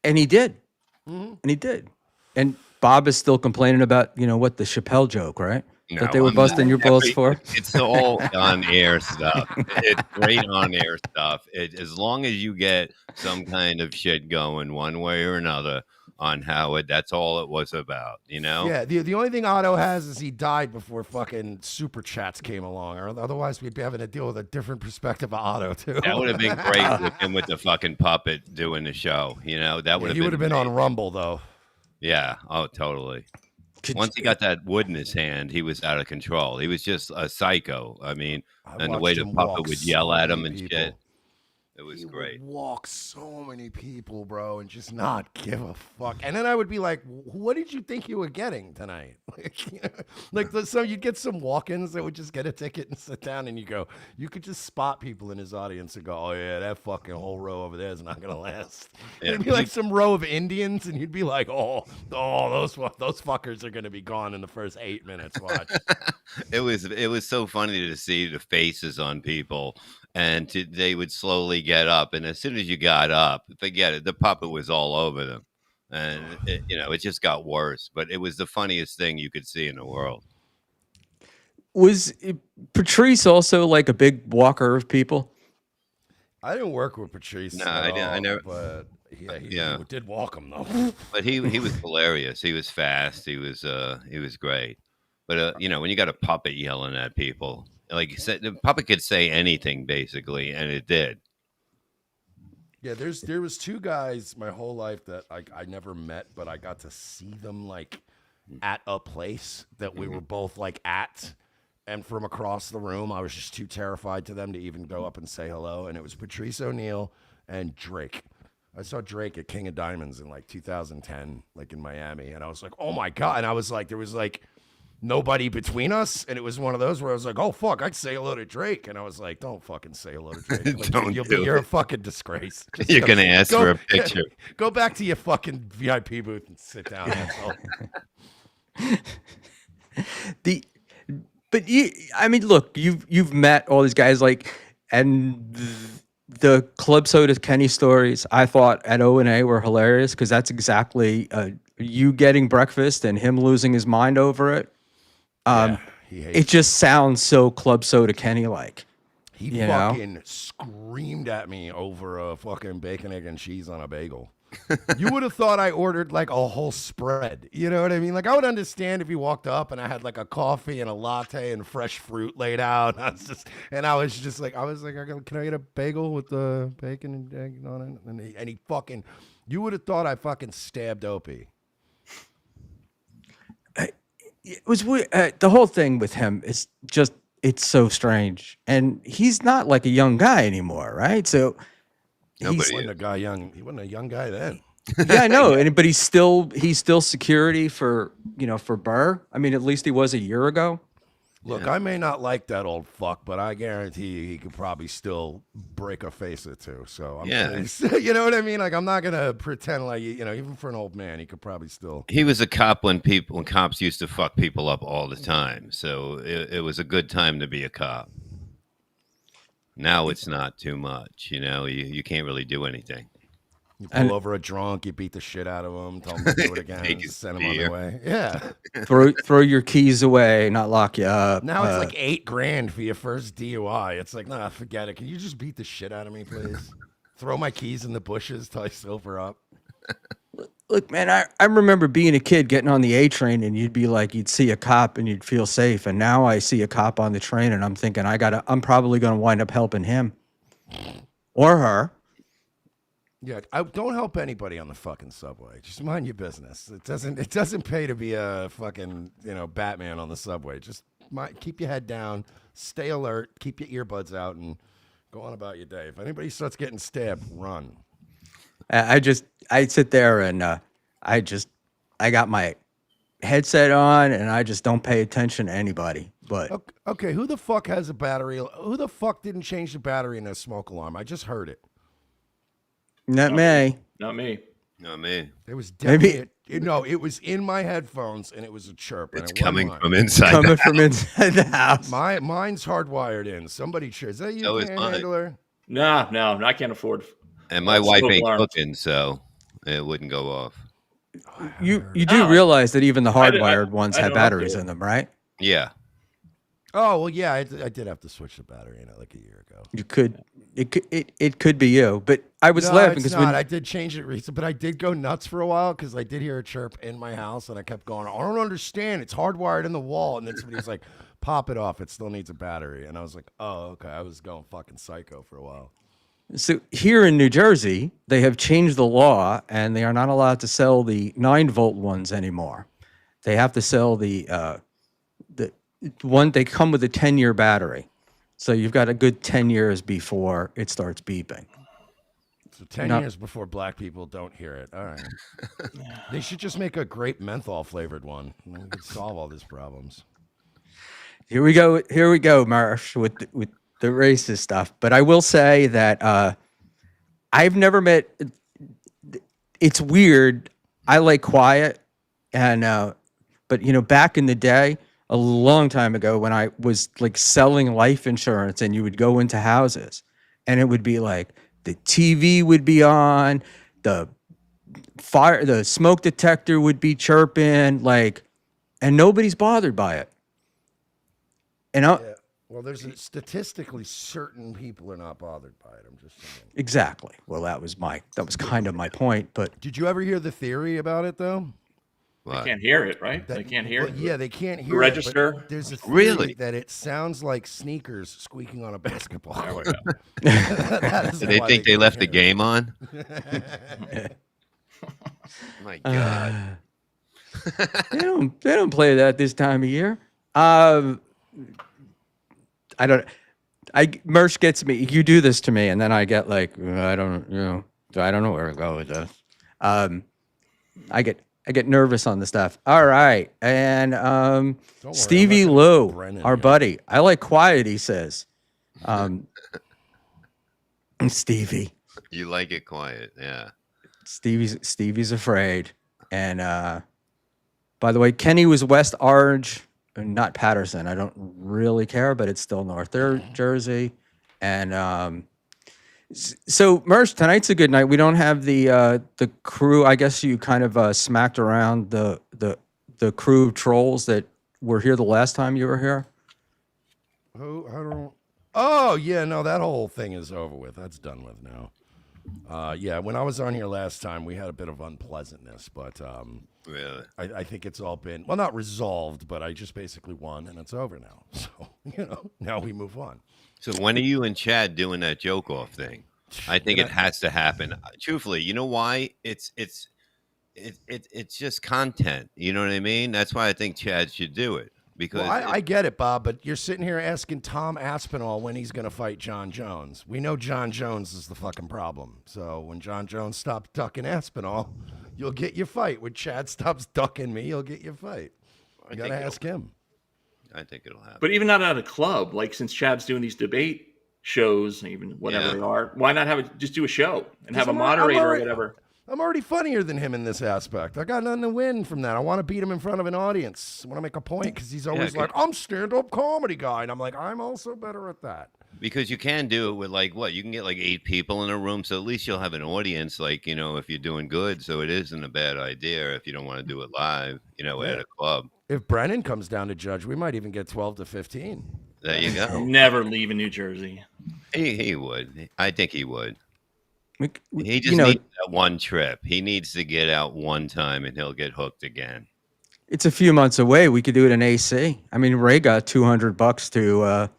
and he did, and he did, and Bob is still complaining about, what, the Chappelle joke, right? No, that they were busting your balls for? It's all on-air stuff. It's great on-air stuff. As long as you get some kind of shit going one way or another on how that's all it was about, Yeah, the only thing Otto has is he died before fucking Super Chats came along. Or otherwise, we'd be having to deal with a different perspective of Otto, too. That would have been great with him with the fucking puppet doing the show, That would have He would have been on Rumble, though. Yeah. Oh, totally. Once he got that wood in his hand, he was out of control. He was just a psycho. I mean, and the way the puppet would yell at him and shit. It was He great. would walk so many people, bro, and just not give a fuck. And then I would be like, "What did you think you were getting tonight?" Like, so you'd get some walk-ins that would just get a ticket and sit down, and you could just spot people in his audience and go, "Oh yeah, that fucking whole row over there is not gonna last." Yeah, It'd be like some row of Indians, and you'd be like, "Oh, those fuckers are gonna be gone in the first 8 minutes." Watch. It was so funny to see the faces on people, and they would slowly get up, and as soon as you got up, forget it. The puppet was all over them, and it just got worse. But it was the funniest thing you could see in the world. Was Patrice also like a big walker of people? I didn't work with Patrice. No, at I didn't. I all, never. But he Yeah, did walk him though. but he was hilarious. He was fast. He was great. But when you got a puppet yelling at people, like you said, the puppet could say anything basically, and it did. Yeah, there was two guys my whole life that I never met, but I got to see them like at a place that we were both like at, and from across the room, I was just too terrified to them to even go up and say hello. And it was Patrice O'Neal and Drake. I saw Drake at King of Diamonds in like 2010, like in Miami, and I was like, oh my god! And I was like, there was like nobody between us, and it was one of those where I was like, oh fuck, I'd say hello to Drake, and I was like, don't fucking say hello to Drake. Like, Don't do you're a it. fucking disgrace. Just You're gonna ask for a picture. Go back to your fucking VIP booth and sit down. Asshole. But I mean, look, you've met all these guys, like, and the Club Soda Kenny stories, I thought at O&A were hilarious because that's exactly you getting breakfast and him losing his mind over it. He hates It just sounds so Club Soda Kenny like. He You know? fucking screamed at me over a fucking bacon, egg, and cheese on a bagel. You would have thought I ordered like a whole spread. You know what I mean? Like, I would understand if you walked up and I had like a coffee and a latte and fresh fruit laid out. I was just like, can I get a bagel with the bacon and egg on it? And he fucking, you would have thought I fucking stabbed Opie. It was weird. The whole thing with him is just, it's so strange. And he's not like a young guy anymore, right? So Nobody He wasn't a guy young. He wasn't a young guy then. yeah, I know. But he's still security for Burr. I mean, at least he was a year ago. Look, I may not like that old fuck, but I guarantee you he could probably still break a face or two. So you know what I mean? Like, I'm not gonna pretend like even for an old man, he could probably still. He was a cop when cops used to fuck people up all the time. So it was a good time to be a cop. Now it's not too much. You can't really do anything. You pull over a drunk, you beat the shit out of him, tell him to do it again, Take and his send him on beer. their way. Yeah. Throw your keys away, not lock you up. Now it's like $8,000 for your first DUI. It's like, nah, forget it. Can you just beat the shit out of me, please? Throw my keys in the bushes till I sober up. Look, man, I remember being a kid getting on the A train and you'd see a cop and you'd feel safe. And now I see a cop on the train and I'm thinking I'm probably going to wind up helping him or her. Yeah, I don't help anybody on the fucking subway. Just mind your business. It doesn't pay to be a fucking Batman on the subway. Just keep your head down, stay alert, keep your earbuds out, and go on about your day. If anybody starts getting stabbed, run. I sit there and I got my headset on and I just don't pay attention to anybody. But Okay, who the fuck has a battery? Who the fuck didn't change the battery in a smoke alarm? I just heard it. not me. Not me. No, man. It was Maybe- definitely it was in my headphones and it was a chirp. and It's it wasn't coming mine. from inside. Coming from inside the house. Mine's hardwired in. Somebody is that you, So is mine. Panhandler? No, I can't afford. And my wife smoke ain't alarm. cooking, so it wouldn't go off. You do realize that even the hardwired ones I have don't have batteries to. in them, right? Yeah. Oh well, yeah, I did have to switch the battery in it like a year ago. It could be you, but I was No, laughing it's because not. I did change it recently, but I did go nuts for a while because I did hear a chirp in my house, and I kept going, I don't understand. It's hardwired in the wall, and then somebody was like, "Pop it off. It still needs a battery." And I was like, "Oh, okay." I was going fucking psycho for a while. so here in New Jersey, they have changed the law and they are not allowed to sell the 9-volt ones anymore. They have to sell the one. They come with a 10-year battery, so you've got a good 10 years before it starts beeping. So 10 No. years before black people don't hear it. All right. They should just make a grape menthol flavored one. And then we could solve all these problems. Here we go, Mersh, with the racist stuff. But I will say that I've never met. It's weird. I like quiet, and but back in the day, a long time ago, when I was like selling life insurance, and you would go into houses, and it would be like the TV would be on, the smoke detector would be chirping, like, and nobody's bothered by it. And Yeah. Well, there's statistically certain people are not bothered by it. I'm just saying. exactly. Well, that was kind of my point. But Did you ever hear the theory about it though? They can't hear it, right? They can't hear it. Yeah, they can't hear register. it. But there's a theory Really? that it sounds like sneakers squeaking on a basketball There we court. go. That is Do they why think they can't left the hear it. game on? My God. they don't play that this time of year. Mersh gets me. You do this to me, and then I get like, I don't know where to go with this. I get nervous on the stuff. All right, and worry, Stevie I'm not gonna Lou, put Brennan our here. buddy. I like quiet. He says, Stevie. You like it quiet, yeah. Stevie's afraid, and by the way, Kenny was West Orange. Not Patterson. I don't really care, but it's still North Jersey. And so Mersh, tonight's a good night. We don't have the crew. I guess you kind of smacked around the crew of trolls that were here the last time you were here. Who? I don't. Oh yeah, no, that whole thing is over with. That's done with now. Yeah, when I was on here last time, we had a bit of unpleasantness, but Really? I think it's all been, well, not resolved, but I just basically won, and it's over now. So, now we move on. So when are you and Chad doing that joke off thing? I think it has to happen. Truthfully, you know why? It's just content. You know what I mean? That's why I think Chad should do it. Because Well, I get it, Bob, but you're sitting here asking Tom Aspinall when he's going to fight John Jones. We know John Jones is the fucking problem. So when John Jones stops ducking Aspinall, you'll get your fight. When Chad stops ducking me, you'll get your fight. You got to ask him. I think it'll happen. But even not at a club, like since Chad's doing these debate shows, even whatever they are, why not just do a show and have a moderator or whatever? I'm already funnier than him in this aspect. I got nothing to win from that. I want to beat him in front of an audience. I want to make a point because he's always like, I'm stand-up comedy guy. And I'm like, I'm also better at that. Because you can do it with like what? You can get like 8 people in a room, so at least you'll have an audience, like, if you're doing good. So it isn't a bad idea if you don't want to do it live, at a club. If Brennan comes down to judge, we might even get 12 to 15. There you go. Never leaving New Jersey. He would. I think he would. He just You know, needs that one trip. He needs to get out one time and he'll get hooked again. it's a few months away. We could do it in AC. I mean, Ray got $200 to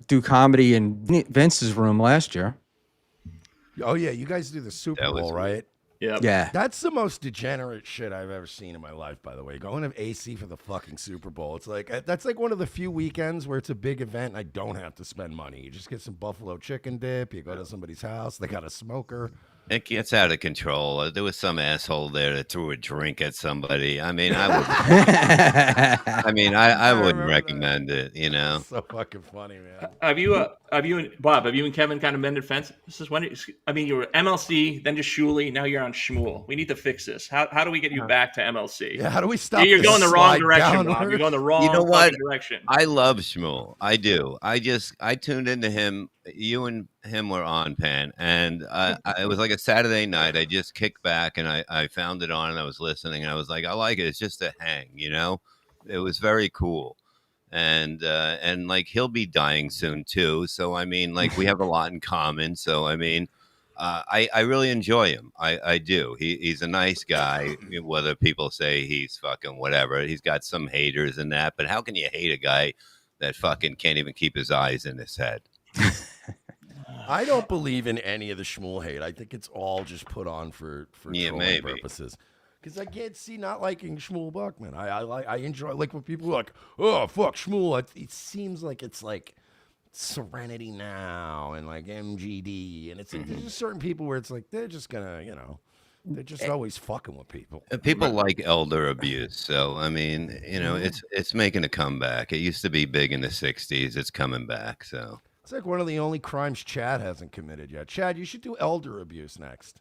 do comedy in Vince's room last year. Oh, yeah. You guys do the Super That was Bowl, right? Yeah. Yeah. That's the most degenerate shit I've ever seen in my life, by the way. Going to AC for the fucking Super Bowl. It's like, that's like one of the few weekends where it's a big event and I don't have to spend money. You just get some buffalo chicken dip. You go to somebody's house. They got a smoker. It gets out of control. There was some asshole there that threw a drink at somebody. I mean, I would. I wouldn't recommend it. So fucking funny, man. Have you and Kevin kind of mended fences? You were MLC, then just Schmuel. Now you're on Schmuel. We need to fix this. How do we get you back to MLC? Yeah, how do we stop? You're this going the wrong slide direction, Bob. downward? You're going the wrong direction. I love Schmuel. I do. I tuned into him. You and him were on, Pan, and it was like a Saturday night. I just kicked back and I found it on and I was listening and I was like, I like it. It's just a hang, It was very cool. And like he'll be dying soon too. So I mean, like we have a lot in common. So I mean, I really enjoy him. I do. He's a nice guy. Whether people say he's fucking whatever, he's got some haters and that. But how can you hate a guy that fucking can't even keep his eyes in his head? I don't believe in any of the Schmuel hate. I think it's all just put on for trolling purposes. Because I can't see not liking Schmuel Buckman. I enjoy, like when people are like, oh fuck Schmuel. It seems like it's like Serenity Now and like MGD, and it's like, there's just certain people where it's like they're just gonna, they're just always fucking with people. People like elder abuse, so I mean, it's making a comeback. It used to be big in the '60s. It's coming back. So It's like one of the only crimes Chad hasn't committed yet. Chad, you should do elder abuse next.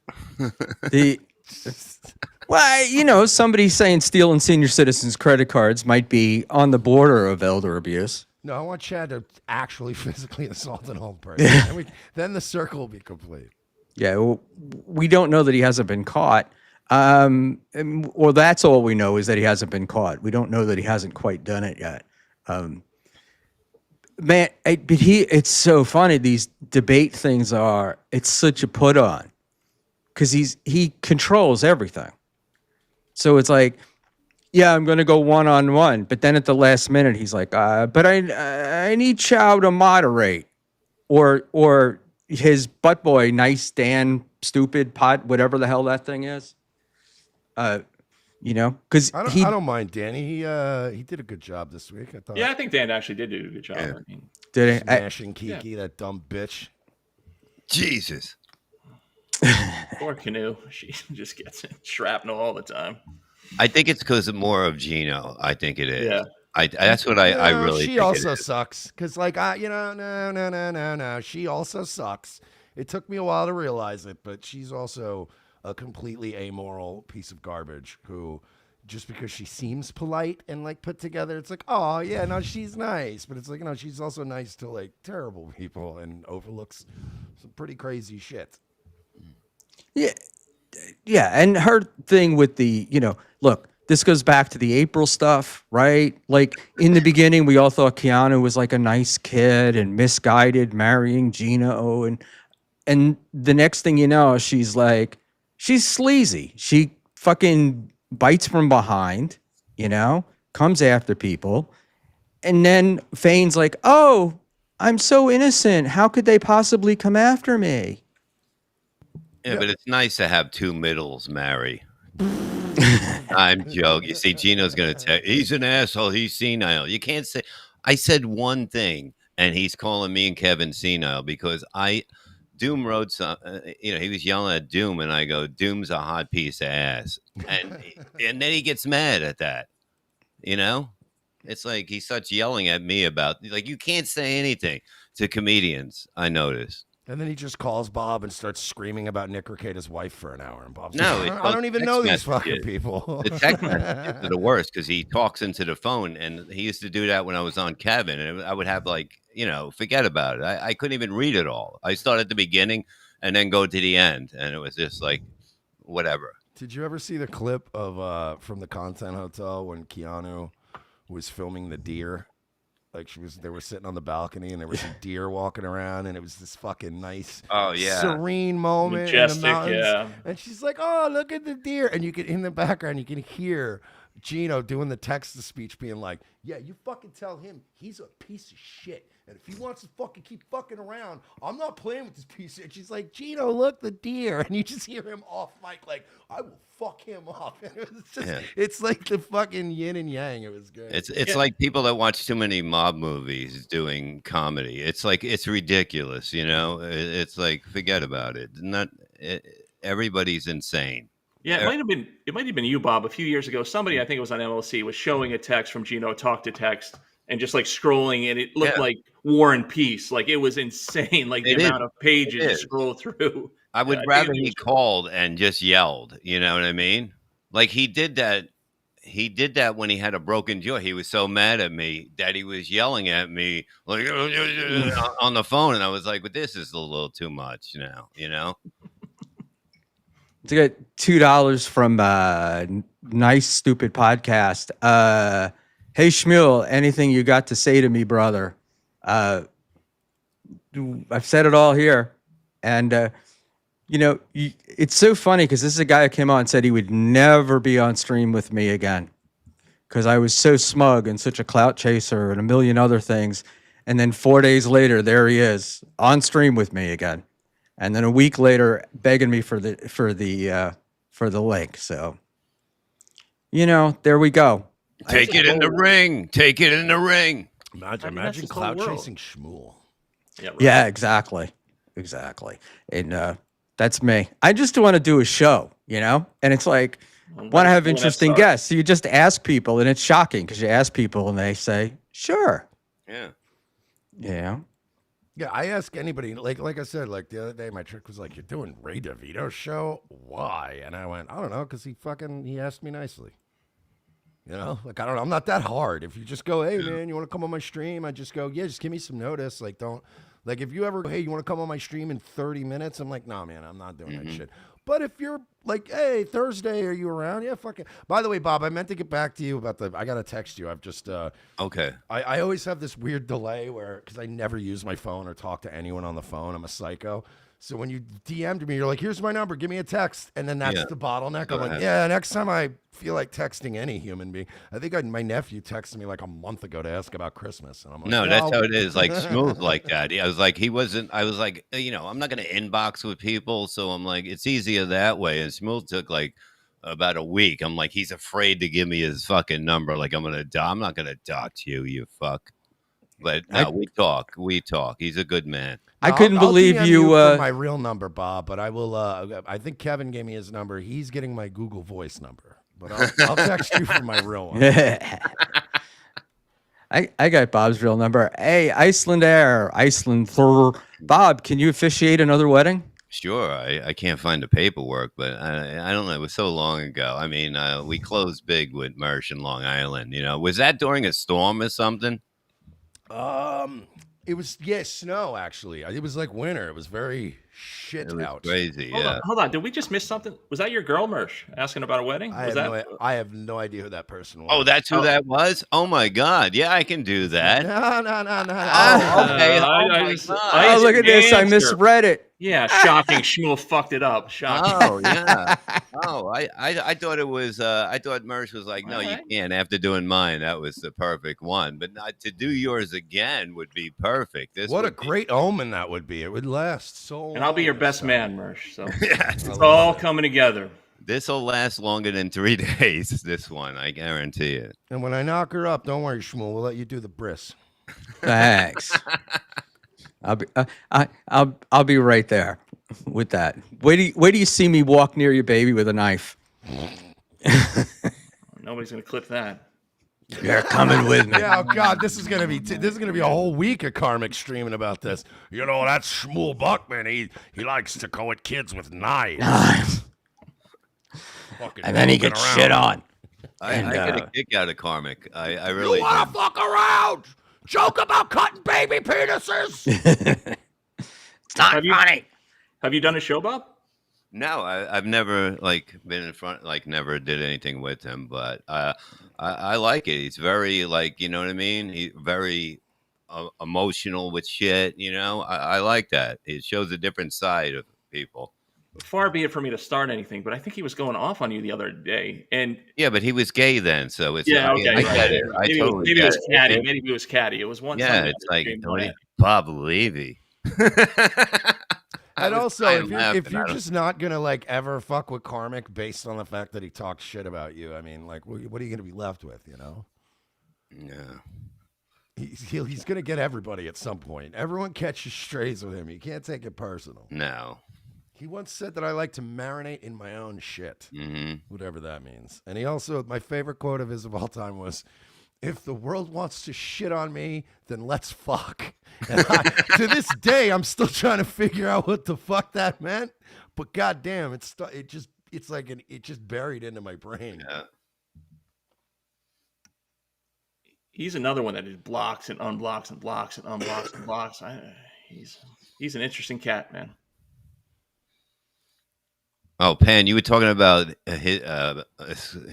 Well, somebody saying stealing senior citizens' credit cards might be on the border of elder abuse. No, I want Chad to actually physically assault an old person. Then the circle will be complete. Yeah, well, we don't know that he hasn't been caught. Or that's all we know is that he hasn't been caught. We don't know that he hasn't quite done it yet. Man, it's so funny. These debate things it's such a put on because he controls everything. So it's like, yeah, I'm going to go one-on-one. But then at the last minute, he's like, but I need Chow to moderate. Or his butt boy, nice Dan, stupid pot, whatever the hell that thing is. Because I don't mind Danny. He did a good job this week, I thought. Yeah, I think Dan actually did do a good job. Yeah. I mean, did it? Smashing Kiki, that dumb bitch. Jesus. poor Canoe. She just gets shrapnel all the time. I think it's because of more of Gino. I think it is. Yeah. That's what I really. She think also it is. sucks because, like, no. She also sucks. It took me a while to realize it, but she's also a completely amoral piece of garbage who, just because she seems polite and like put together, it's like, oh yeah, no, she's nice, but it's like, she's also nice to like terrible people and overlooks some pretty crazy shit. Yeah, and her thing with the, look, this goes back to the April stuff, right? Like, in the beginning, we all thought Keanu was like a nice kid and misguided, marrying Gino, and the next thing you know, she's sleazy. She fucking bites from behind, comes after people, and then feigns like, oh, I'm so innocent. How could they possibly come after me? Yeah, but it's nice to have two middles marry. I'm joking. You see, Gino's going to tell he's an asshole. He's senile. You can't say. I said one thing, and he's calling me and Kevin senile because Doom wrote some. He was yelling at Doom, and I go, Doom's a hot piece of ass, and then he gets mad at that. It's like he starts yelling at me about like you can't say anything to comedians. I noticed. And then he just calls Bob and starts screaming about Nick Recatta's wife for an hour. And Bob's No, like, I don't even know these fucking messages. people. The text messages are the worst because he talks into the phone, and he used to do that when I was on Kevin, and I would have forget about it. I couldn't even read it all. I start at the beginning and then go to the end, and it was just like whatever. Did you ever see the clip of from the Content Hotel when Keanu was filming the deer? Like they were sitting on the balcony and there was a deer walking around and it was this fucking nice, serene moment Majestic, in the mountains. yeah. And she's like, "Oh, look at the deer!" And you can in the background you can hear Gino doing the text-to-speech, being like, "Yeah, you fucking tell him he's a piece of shit, and if he wants to fucking keep fucking around, I'm not playing with this piece of shit." She's like, "Gino, look, the deer," and you just hear him off mic like, "I will fuck him up." And it's like the fucking yin and yang. It was good. It's like people that watch too many mob movies doing comedy. It's like it's ridiculous, It's like forget about it. Everybody's insane. Yeah, it might have been you, Bob. A few years ago, somebody, I think it was on MLC, was showing a text from Gino, talk to text, and just like scrolling, and it looked like War and Peace. Like it was insane. Like the amount of pages you scroll through. I would rather he called and just yelled. You know what I mean? Like he did that. He did that when he had a broken jaw. He was so mad at me that he was yelling at me like on the phone, and I was like, "But this is a little too much now." To get $2 from Nice Stupid Podcast. Hey Schmuel, anything you got to say to me, brother? I've said it all here, and it's so funny because this is a guy who came on and said he would never be on stream with me again because I was so smug and such a clout chaser and a million other things, and then 4 days later, there he is on stream with me again. And then a week later, begging me for the link. So, there we go. Take it in the ring. Take it in the ring. Imagine clout chasing Schmuel. Yeah, right. Yeah, exactly. And that's me. I just want to do a show, and it's like, Well, want to have when that interesting starts. guests. So you just ask people, and it's shocking because you ask people and they say, sure. Yeah. Yeah. Yeah, I ask anybody, like I said, like the other day, my trick was like, "You're doing Ray DeVito show? Why?" And I went, "I don't know, because he asked me nicely. Like I don't know, I'm not that hard. If you just go, hey man, you want to come on my stream? I just go, yeah, just give me some notice. Like don't, like if you ever, hey, you want to come on my stream in 30 minutes? I'm like, nah, man, I'm not doing that shit. But if you're like, hey, Thursday, are you around? Yeah, fuck it. By the way, Bob, I meant to get back to you about I gotta text you. I've just Okay. I always have this weird delay because I never use my phone or talk to anyone on the phone. I'm a psycho. So when you DM'd me, you're like, here's my number, give me a text. And then that's the bottleneck. Go I'm like, ahead. yeah, next time I feel like texting any human being. I think my nephew texted me like a month ago to ask about Christmas. And I'm like, No, that's how it is. Like Schmuel like that. I was like, I was like, I'm not going to inbox with people. So I'm like, it's easier that way. And Schmuel took like about a week. I'm like, he's afraid to give me his fucking number. Like I'm not going to dox you, you fuck. But no, we talk. He's a good man. I couldn't I'll believe DM you. for my real number, Bob, but I will. I think Kevin gave me his number. He's getting my Google Voice number, but I'll text you for my real one. I got Bob's real number. Hey, Iceland Air, Iceland. Bob, can you officiate another wedding? Sure. I can't find the paperwork, but I don't know. It was so long ago. I mean, we closed big with Mersh in Long Island. Was that during a storm or something? It was snow actually. It was like winter. It was very shit It was out. crazy. Hold on. Did we just miss something? Was that your girl, Mersh, asking about a wedding? I have no idea who that person was. Oh, that's who that was? Oh my God. Yeah, I can do that. No. Oh, okay. Oh my God. Oh, look at this. I misread it. Yeah, shocking. Shmuel fucked it up. Shocking. Oh yeah. Oh, I thought it was. I thought Mersh was like, no, you can't. After doing mine, that was the perfect one. But not to do yours again would be perfect. What a great omen that would be. It would last so long. And I'll be your best man, Mersh. So Yes. it's all coming together. This will last longer than 3 days. This one, I guarantee it. And when I knock her up, don't worry, Schmuel. We'll let you do the bris. Thanks. I'll be right there with that. Wait do you see me walk near your baby with a knife? Nobody's gonna clip that. You're coming with me. Yeah, oh God, this is gonna be a whole week of Karmic streaming about this. That's Schmuel Buckman. He likes to go at kids with knives. And then he gets shit on. I get a kick out of Karmic. I really You wanna fuck around? Joke about cutting baby penises? It's not funny. Have you done a show, Bob? No, I've never been in front, never did anything with him, but I like it. He's very you know what I mean? He's very emotional with shit. I like that. It shows a different side of people. Far be it for me to start anything, but I think he was going off on you the other day, and yeah, but he was gay then, so it's yeah, okay. I get it. Maybe it was catty. Maybe it was catty. It was one. Yeah, it's like Bob Levy. And also, if you're just not gonna ever fuck with Karmic based on the fact that he talks shit about you, I mean, what are you gonna be left with? Yeah. He's gonna get everybody at some point. Everyone catches strays with him. You can't take it personal. No. He once said that I like to marinate in my own shit, whatever that means. And he also, my favorite quote of his of all time was, "If the world wants to shit on me, then let's fuck." And to this day, I'm still trying to figure out what the fuck that meant. But goddamn, it just buried into my brain. Yeah. He's another one that just blocks and unblocks and blocks and unblocks and blocks. He's an interesting cat, man. Oh, Pan, you were talking about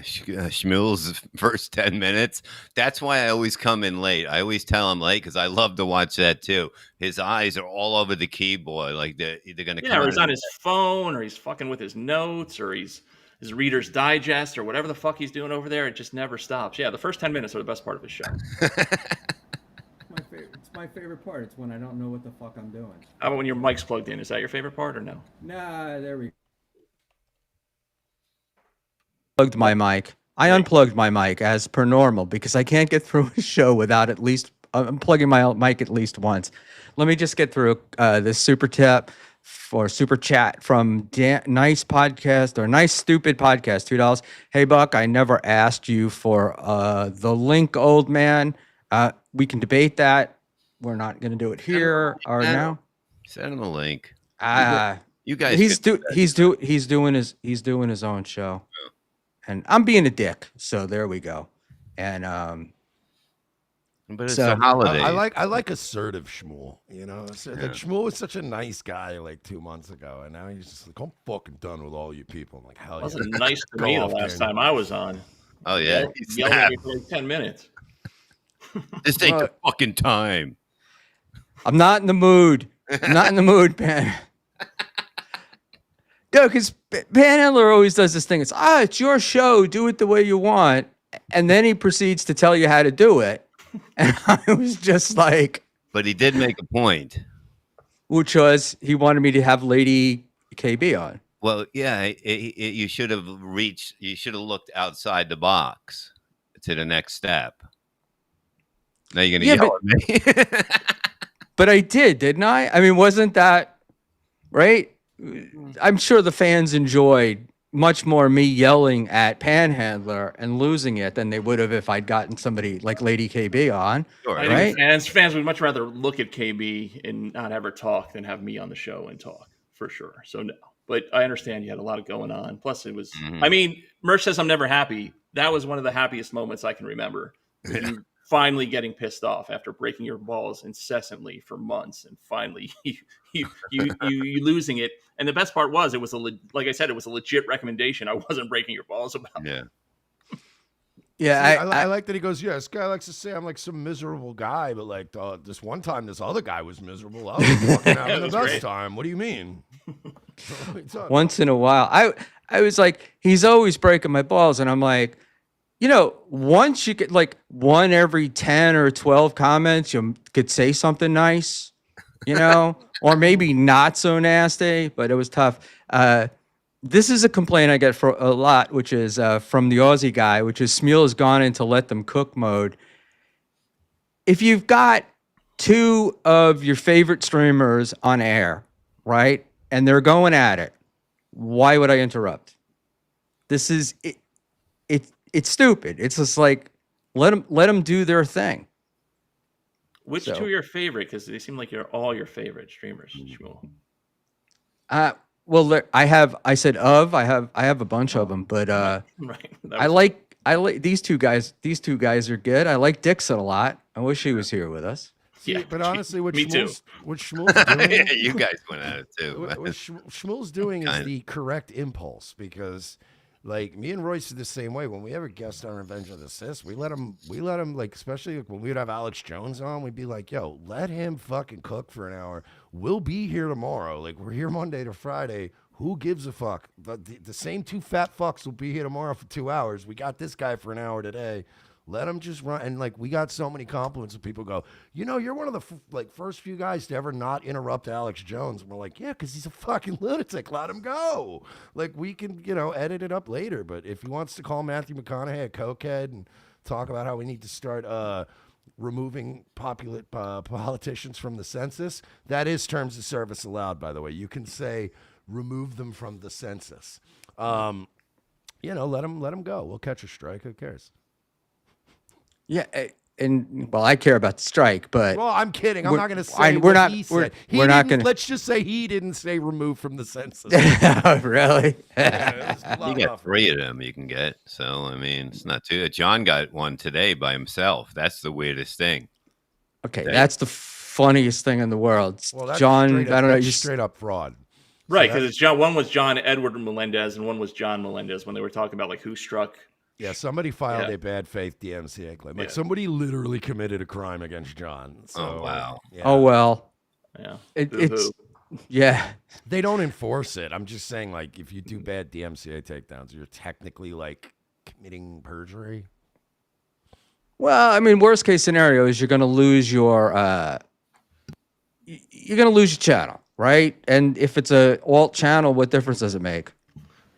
Schmuel's first 10 minutes. That's why I always come in late. I always tell him late because I love to watch that too. His eyes are all over the keyboard, they're going to. Yeah, or he's on his phone, or he's fucking with his notes, or he's his Reader's Digest, or whatever the fuck he's doing over there. It just never stops. Yeah, the first 10 minutes are the best part of his show. It's my favorite part. It's when I don't know what the fuck I'm doing. How about when your mic's plugged in? Is that your favorite part or no? Nah, there we go. I unplugged my mic as per normal because I can't get through a show without at least I'm plugging my mic at least once. Let me just get through this super tip or super chat from Nice Podcast or Nice Stupid Podcast, $2. Hey Buck, I never asked you for the link, old man. We can debate that. We're not going to do it here or now. Send him a link. You guys, he's doing his own show, and I'm being a dick. So there we go. And but it's a holiday. I like assertive Schmuel. You know, that Schmuel was such a nice guy like 2 months ago, and now he's just like, I'm fucking done with all you people. I'm like, hell yeah. Wasn't nice to me the last time I was on. Oh yeah, yelled at me for like 10 minutes. This ain't the fucking time. I'm not in the mood. I'm not in the mood, man. No, because Panhandler always does this thing. It's your show. Do it the way you want. And then he proceeds to tell you how to do it. And I was just like... But he did make a point. Which was he wanted me to have Lady KB on. Well, yeah, you should have looked outside the box to the next step. Now you're going to yell at me. But I didn't I? I mean, wasn't that right? I'm sure the fans enjoyed much more me yelling at Panhandler and losing it than they would have if I'd gotten somebody like Lady KB on. Sure, right? Fans would much rather look at KB and not have her talk than have me on the show and talk, for sure. So no. But I understand you had a lot going on. Plus it was, I mean, Mersh says I'm never happy. That was one of the happiest moments I can remember. You finally getting pissed off after breaking your balls incessantly for months, and finally you losing it. And the best part was, it was like I said, it was a legit recommendation. I wasn't breaking your balls about it. Yeah, I like that he goes, yeah, this guy likes to say I'm like some miserable guy, but like this one time this other guy was miserable. I was fucking having the best time. What do you mean? Once in a while. I was like, he's always breaking my balls, and I'm like, you know, once you get like one every 10 or 12 comments, you could say something nice, you know, or maybe not so nasty, but it was tough. This is a complaint I get for a lot, which is from the Aussie guy, which is Schmuel has gone into let them cook mode. If you've got two of your favorite streamers on air, right, and they're going at it, why would I interrupt? This is it. It's stupid. It's just like let them do their thing. Which two are your favorite? Because they seem like you're all your favorite streamers, Schmuel. Well, I have a bunch of them, but right. I like these two guys. These two guys are good. I like Dixon a lot. I wish he was here with us. Yeah, but honestly, what Me Schmuel's doing, yeah, you guys went at it too. What Schmuel's doing is the correct impulse, because like me and Royce are the same way. When we ever guest on Revenge of the Sis, we let him like, especially when we would have Alex Jones on, we'd be like, yo, let him fucking cook for an hour. We'll be here tomorrow. Like, we're here Monday to Friday. Who gives a fuck? The same two fat fucks will be here tomorrow for 2 hours. We got this guy for an hour today. Let him just run. And like, we got so many compliments of people go, you know, you're one of the first few guys to ever not interrupt Alex Jones. And we're like, yeah, because he's a fucking lunatic. Let him go. Like, we can, you know, edit it up later. But if he wants to call Matthew McConaughey a cokehead and talk about how we need to start removing politicians from the census, that is terms of service allowed, by the way. You can say remove them from the census. You know, let him go. We'll catch a strike. Who cares? Yeah, and well, I care about the strike, but well, I'm kidding. I'm not going to say we're not. He said. We're not going to. Let's just say he didn't say remove from the census. Really? You got 3 of them you can get. So I mean, it's not too. John got one today by himself. That's the weirdest thing. Okay, that's the funniest thing in the world. Well, that's John, I don't know, you straight up fraud. Right, because it's John. One was John Edward Melendez, and one was John Melendez when they were talking about like who struck. Yeah, somebody filed a bad faith DMCA claim. Like somebody literally committed a crime against John. So, oh wow. Yeah. Oh well. Yeah. It's yeah. They don't enforce it. I'm just saying, like, if you do bad DMCA takedowns, you're technically like committing perjury. Well, I mean, worst case scenario is you're going to lose your channel, right? And if it's a alt channel, what difference does it make?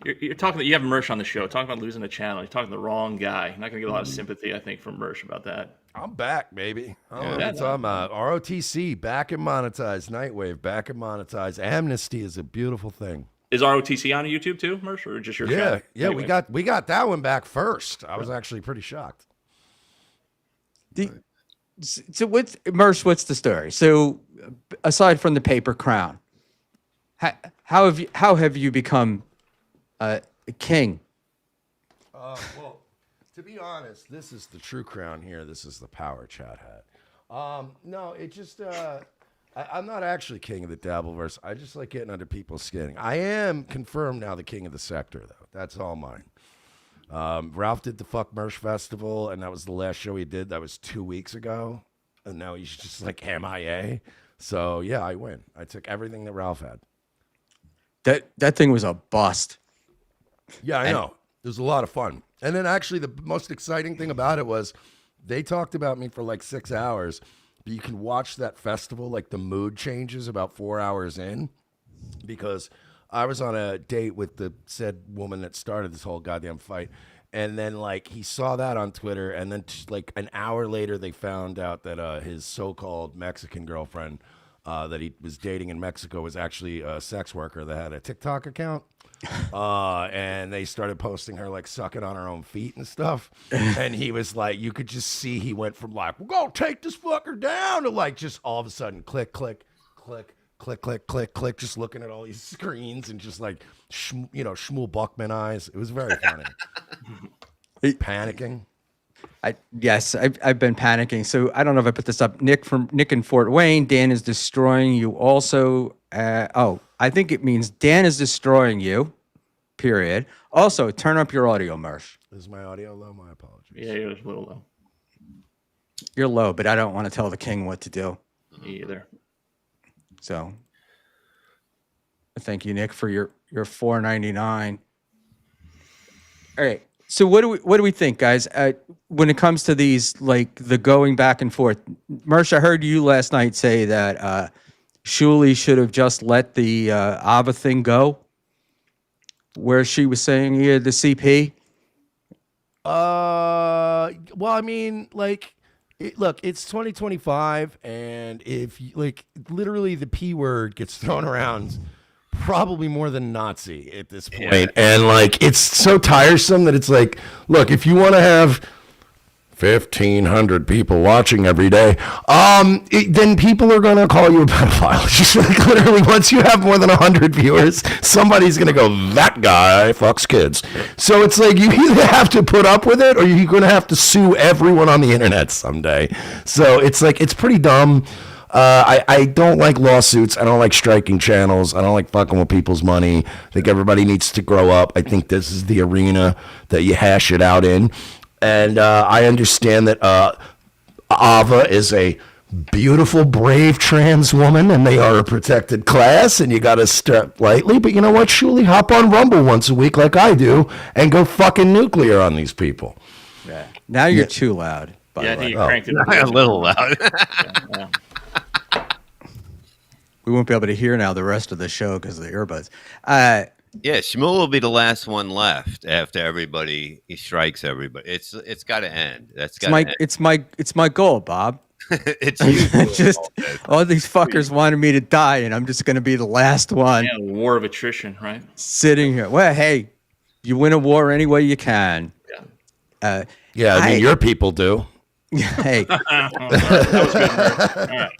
You're talking that you have Mersh on the show. Talking about losing a channel. You're talking to the wrong guy. You're not going to get a lot of sympathy, I think, from Mersh about that. I'm back, baby. I don't know what Yeah, you're talking about. ROTC, back and monetized. Nightwave, back and monetized. Amnesty is a beautiful thing. Is ROTC on YouTube too, Mersh, or just your channel? Yeah, Anyway. we got that one back first. I was actually pretty shocked. So what's Mersh? What's the story? So aside from the paper crown, how have you become a king? Well, to be honest, this is the true crown here. This is the power chat hat. No, it just I'm not actually king of the Dabbleverse. I just like getting under people's skin. I am confirmed now the king of the sector, though. That's all mine. Ralph did the Fuck Mersh Festival, and that was the last show he did. That was 2 weeks ago, and now he's just like MIA. So yeah, I win. I took everything that Ralph had. That thing was a bust. Yeah, I know. It was a lot of fun. And then actually the most exciting thing about it was they talked about me for like 6 hours, but you can watch that festival, like the mood changes about 4 hours in, because I was on a date with the said woman that started this whole goddamn fight. And then like he saw that on Twitter, and then like an hour later they found out that his so-called Mexican girlfriend that he was dating in Mexico was actually a sex worker that had a TikTok account. And they started posting her like sucking on her own feet and stuff. And he was like, you could just see he went from like, we're gonna take this fucker down, to like just all of a sudden click, click, click, click, click, click, click, just looking at all these screens and just like, Schmuel Buckman eyes. It was very funny. Panicking. Yes, I've been panicking. So I don't know if I put this up. Nick in Fort Wayne. Dan is destroying you. Also, I think it means Dan is destroying you. Period. Also, turn up your audio, Mersh. Is my audio low? My apologies. Yeah, you're a little low. You're low, but I don't want to tell the king what to do. Me either. So, thank you, Nick, for your $4.99. All right. So what do we think, guys? When it comes to these, like the going back and forth, Mersh, I heard you last night say that Schmuel should have just let the Ava thing go, where she was saying he had the CP. Well, I mean, like, look, it's 2025, and if like literally the P word gets thrown around probably more than Nazi at this point. Yeah. And like it's so tiresome that it's like, look, if you want to have 1,500 people watching every day, then people are going to call you a pedophile. Just like literally, once you have more than 100 viewers, somebody's going to go, that guy fucks kids. So it's like you either have to put up with it or you're going to have to sue everyone on the internet someday. So it's like, it's pretty dumb. I don't like lawsuits. I don't like striking channels. I don't like fucking with people's money. I think everybody needs to grow up. I think this is the arena that you hash it out in. And I understand that Ava is a beautiful, brave trans woman, and they are a protected class, and you got to step lightly. But you know what, Schmuel? Hop on Rumble once a week like I do and go fucking nuclear on these people. Yeah. Now you're too loud. By Yeah, I the way. think you cranked it A little loud. Yeah. We won't be able to hear now the rest of the show because of the earbuds. Yeah, Schmuel will be the last one left after he strikes everybody. It's got to end. That's got to end. It's my goal, Bob. It's you. Just all these fuckers wanted me to die, and I'm just going to be the last one Yeah, war of attrition, right? sitting here. Well, hey, you win a war any way you can. Yeah. Yeah, I mean, your people do. Hey, That was good. Mersh. All right.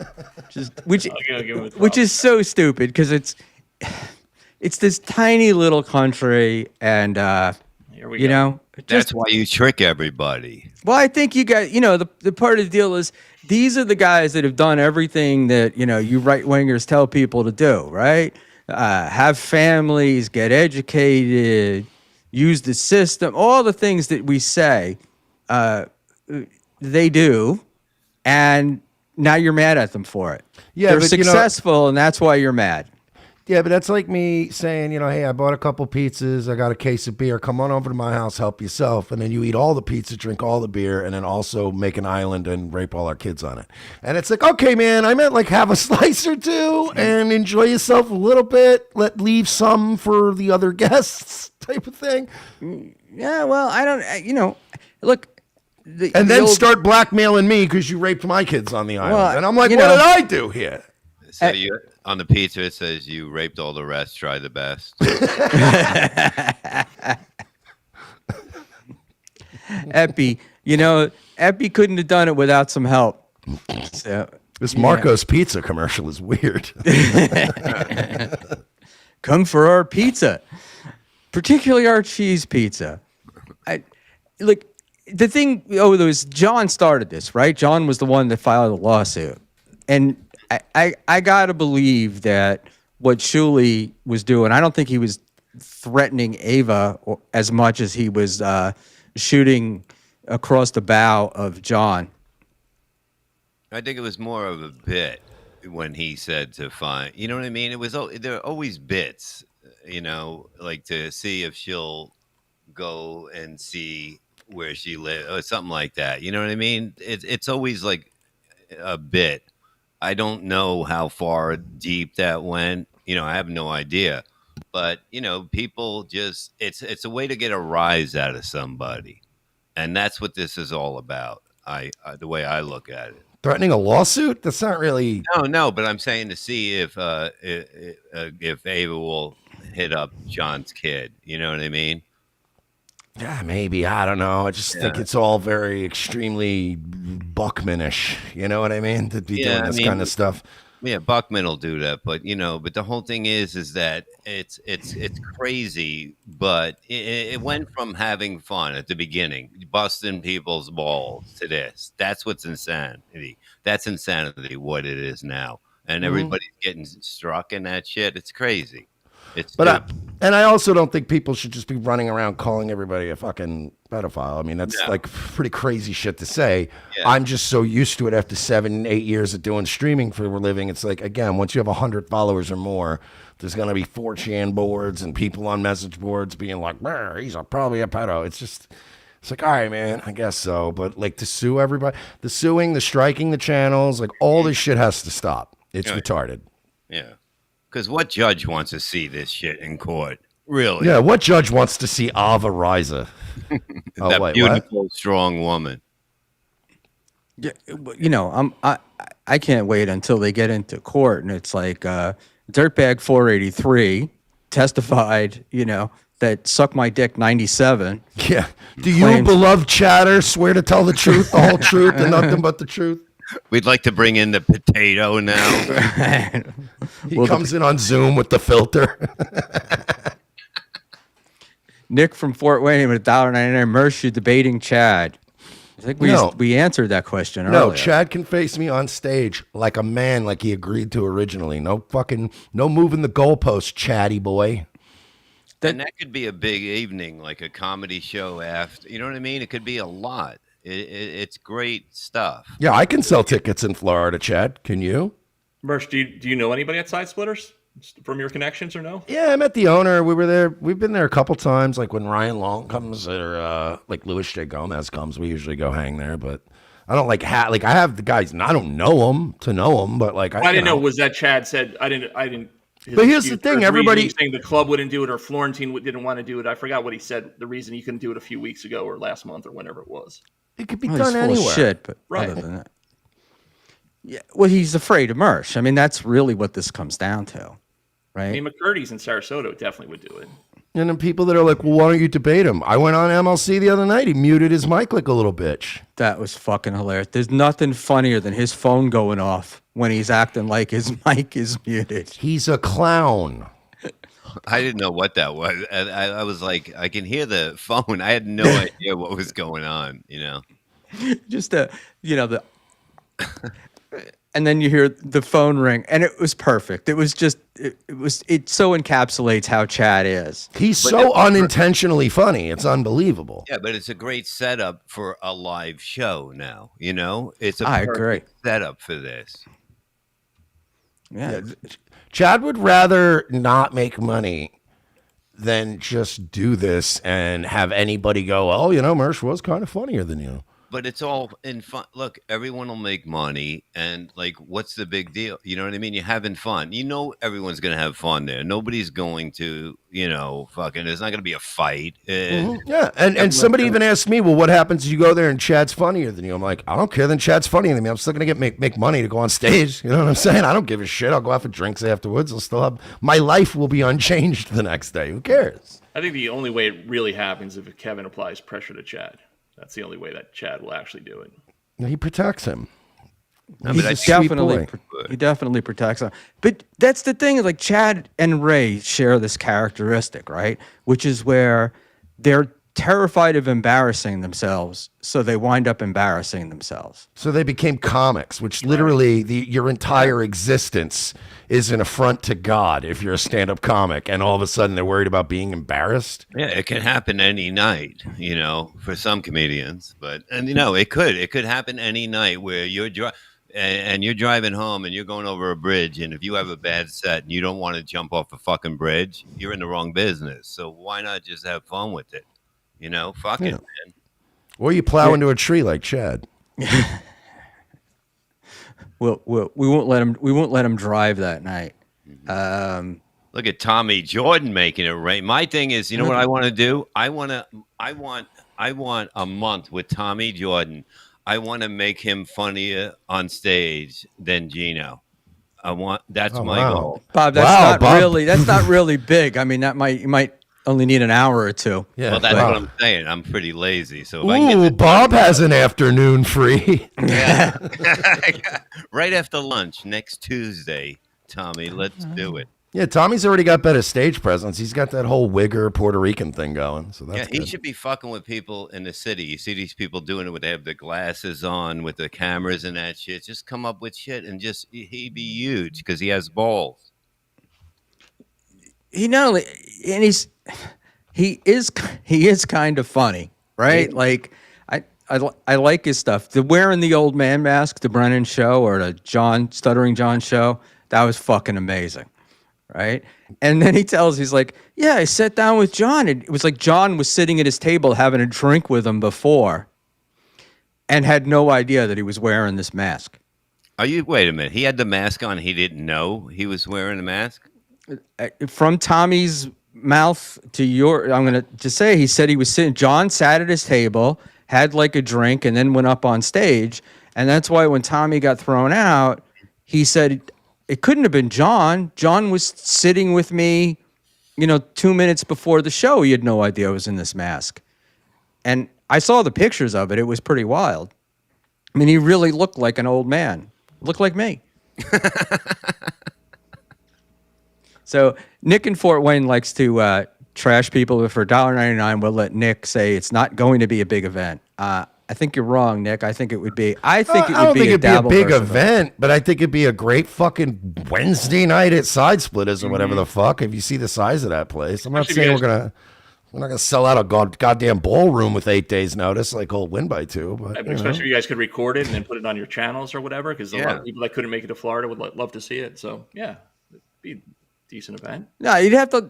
just I'll give him a which thought. is so stupid because it's this tiny little country, and Here we you go. know, That's why you trick everybody. well, I think you got, the part of the deal is these are the guys that have done everything that, you right wingers tell people to do, right? Have families, get educated, use the system, all the things that we say they do. And now you're mad at them for it. Yeah, They're but, successful, and that's why you're mad. Yeah, but that's like me saying, hey, I bought a couple pizzas, I got a case of beer, come on over to my house, help yourself. And then you eat all the pizza, drink all the beer, and then also make an island and rape all our kids on it. And it's like, okay, man, I meant like have a slice or two and enjoy yourself a little bit, leave some for the other guests type of thing. Yeah, well, I don't, look. And then start blackmailing me because you raped my kids on the island. Well, and I'm like, what did I do here? So you on the pizza it says you raped all the rest, try the best. Epi, Epi couldn't have done it without some help. So, this Marco's Pizza commercial is weird. Come for our pizza, particularly our cheese pizza. The thing. Oh, there was John started this, right? John was the one that filed the lawsuit, and I gotta believe that what Schmuel was doing. I don't think he was threatening Ava as much as he was shooting across the bow of John. I think it was more of a bit when he said to find. You know what I mean? It was there are always bits. Like to see if she'll go and see where she lives or something like that. You know what I mean? It's always like a bit. I don't know how far deep that went. I have no idea. But, people just it's a way to get a rise out of somebody. And that's what this is all about. The way I look at it. Threatening a lawsuit? That's not really. No, but I'm saying to see if Ava will hit up John's kid. You know what I mean? Yeah, maybe. I don't know. I just think it's all very extremely Buckmanish. You know what I mean? To be doing this kind of stuff. Yeah, Buckman will do that, but but the whole thing is that it's crazy. But it went from having fun at the beginning, busting people's balls, to this. That's what's insanity. That's insanity. What it is now, and everybody's getting struck in that shit. It's crazy. And I also don't think people should just be running around calling everybody a fucking pedophile. I mean, that's like pretty crazy shit to say. Yeah. I'm just so used to it after 7-8 years of doing streaming for a living. It's like, again, once you have 100 followers or more, there's going to be 4chan boards and people on message boards being like, he's probably a pedo. It's like, all right, man, I guess so. But like to sue everybody, the suing, the striking the channels, like all this shit has to stop. It's retarded. Yeah. Because what judge wants to see this shit in court? Really? Yeah, what judge wants to see Ava Riza? That beautiful, strong woman. Yeah, I can't wait until they get into court and it's like Dirtbag 483 testified, that suck my dick 97. Yeah. Do you, beloved chatter, swear to tell the truth, the whole truth, and nothing but the truth? We'd like to bring in the potato now. He comes in on Zoom with the filter. Nick from Fort Wayne with $1.99. Mersh, you debating Chad? I think we answered that question earlier. No, Chad can face me on stage like a man, like he agreed to originally. No moving the goalpost, chatty boy. And that could be a big evening, like a comedy show after. You know what I mean? It could be a lot. It's great stuff. Yeah, I can sell tickets in Florida, Chad. Can you? Mersh, do you know anybody at Side Splitters from your connections or no? Yeah, I met the owner. We were there. We've been there a couple times. Like when Ryan Long comes or like Luis J. Gomez comes, we usually go hang there. But I don't like I have the guys, and I don't know them to know them. But like I didn't know. Was that Chad said? I didn't. But here's the thing: everybody saying the club wouldn't do it or Florentine didn't want to do it. I forgot what he said. The reason he couldn't do it a few weeks ago or last month or whenever it was. It could be done anywhere. Shit, but other than that, yeah. Well, he's afraid of Mersh. I mean, that's really what this comes down to, right? I mean, McCurdy's in Sarasota definitely would do it. And then people that are like, well, why don't you debate him? I went on MLC the other night. He muted his mic like a little bitch. That was fucking hilarious. There's nothing funnier than his phone going off when he's acting like his mic is muted. He's a clown. I didn't know what that was. I was like, I can hear the phone. I had no idea what was going on, Just and then you hear the phone ring, and it was perfect. It was just, it so encapsulates how Chad is. He's so unintentionally funny. It's unbelievable. Yeah, but it's a great setup for a live show now, It's a perfect setup for this. Yeah. Chad would rather not make money than just do this and have anybody go, oh, Mersh was kind of funnier than you. But it's all in fun. Look, everyone will make money, and like, what's the big deal? You know what I mean? You're having fun. Everyone's gonna have fun there. Nobody's going to, fucking. There's not gonna be a fight. Yeah, and somebody even asked me, well, what happens if you go there and Chad's funnier than you? I'm like, I don't care. Then Chad's funnier than me. I'm still gonna make money to go on stage. You know what I'm saying? I don't give a shit. I'll go out for drinks afterwards. I'll still have my life will be unchanged the next day. Who cares? I think the only way it really happens is if Kevin applies pressure to Chad. That's the only way that Chad will actually do it. He protects him. He definitely protects him. But that's the thing. Like Chad and Ray share this characteristic, right? Which is where they're terrified of embarrassing themselves, so they wind up embarrassing themselves. So they became comics, which literally your entire existence is an affront to God if you're a stand-up comic, and all of a sudden they're worried about being embarrassed. Yeah, it can happen any night, for some comedians, it could happen any night where you're driving home and you're going over a bridge, and if you have a bad set and you don't want to jump off a fucking bridge, you're in the wrong business. So why not just have fun with it? Fuck it, man. Or you plow into a tree like Chad. We won't let him drive that night. Look at Tommy Jordan making it rain. My thing is, what I want to do? I want a month with Tommy Jordan. I want to make him funnier on stage than Gino. That's my goal. Bob, that's not really big. I mean, you might only need an hour or two. Yeah, well, that's what I'm saying. I'm pretty lazy, so if I can get Bob has an afternoon free. Yeah, right after lunch next Tuesday, Tommy. Let's do it. Yeah, Tommy's already got better stage presence. He's got that whole wigger Puerto Rican thing going. So that's he should be fucking with people in the city. You see these people doing it they have the glasses on with the cameras and that shit. Just come up with shit and he'd be huge because he has balls. He not only and he is kind of funny, right? Like I like his stuff. The wearing the old man mask, the Brennan show or the Stuttering John show, that was fucking amazing, right? And then he's like, yeah, I sat down with John. And it was like John was sitting at his table having a drink with him before, and had no idea that he was wearing this mask. Wait a minute. He had the mask on. He didn't know he was wearing the mask? From Tommy's mouth to I'm going to just say, he said he was sitting, John sat at his table, had like a drink, and then went up on stage. And that's why when Tommy got thrown out, he said, it couldn't have been John. John was sitting with me, 2 minutes before the show. He had no idea I was in this mask. And I saw the pictures of it. It was pretty wild. I mean, he really looked like an old man. Looked like me. So Nick in Fort Wayne likes to trash people. For $1.99, we'll let Nick say it's not going to be a big event. I think you're wrong, Nick. I think it would be. I don't think it'd be a big event, but I think it'd be a great fucking Wednesday night at Side Splitters or whatever the fuck. If you see the size of that place, I'm not saying we're not gonna sell out a goddamn ballroom with 8 days notice like old Win by Two. But especially if you guys could record it and then put it on your channels or whatever, because a lot of people that couldn't make it to Florida would love to see it. So yeah, it'd be a decent event. No, you'd have to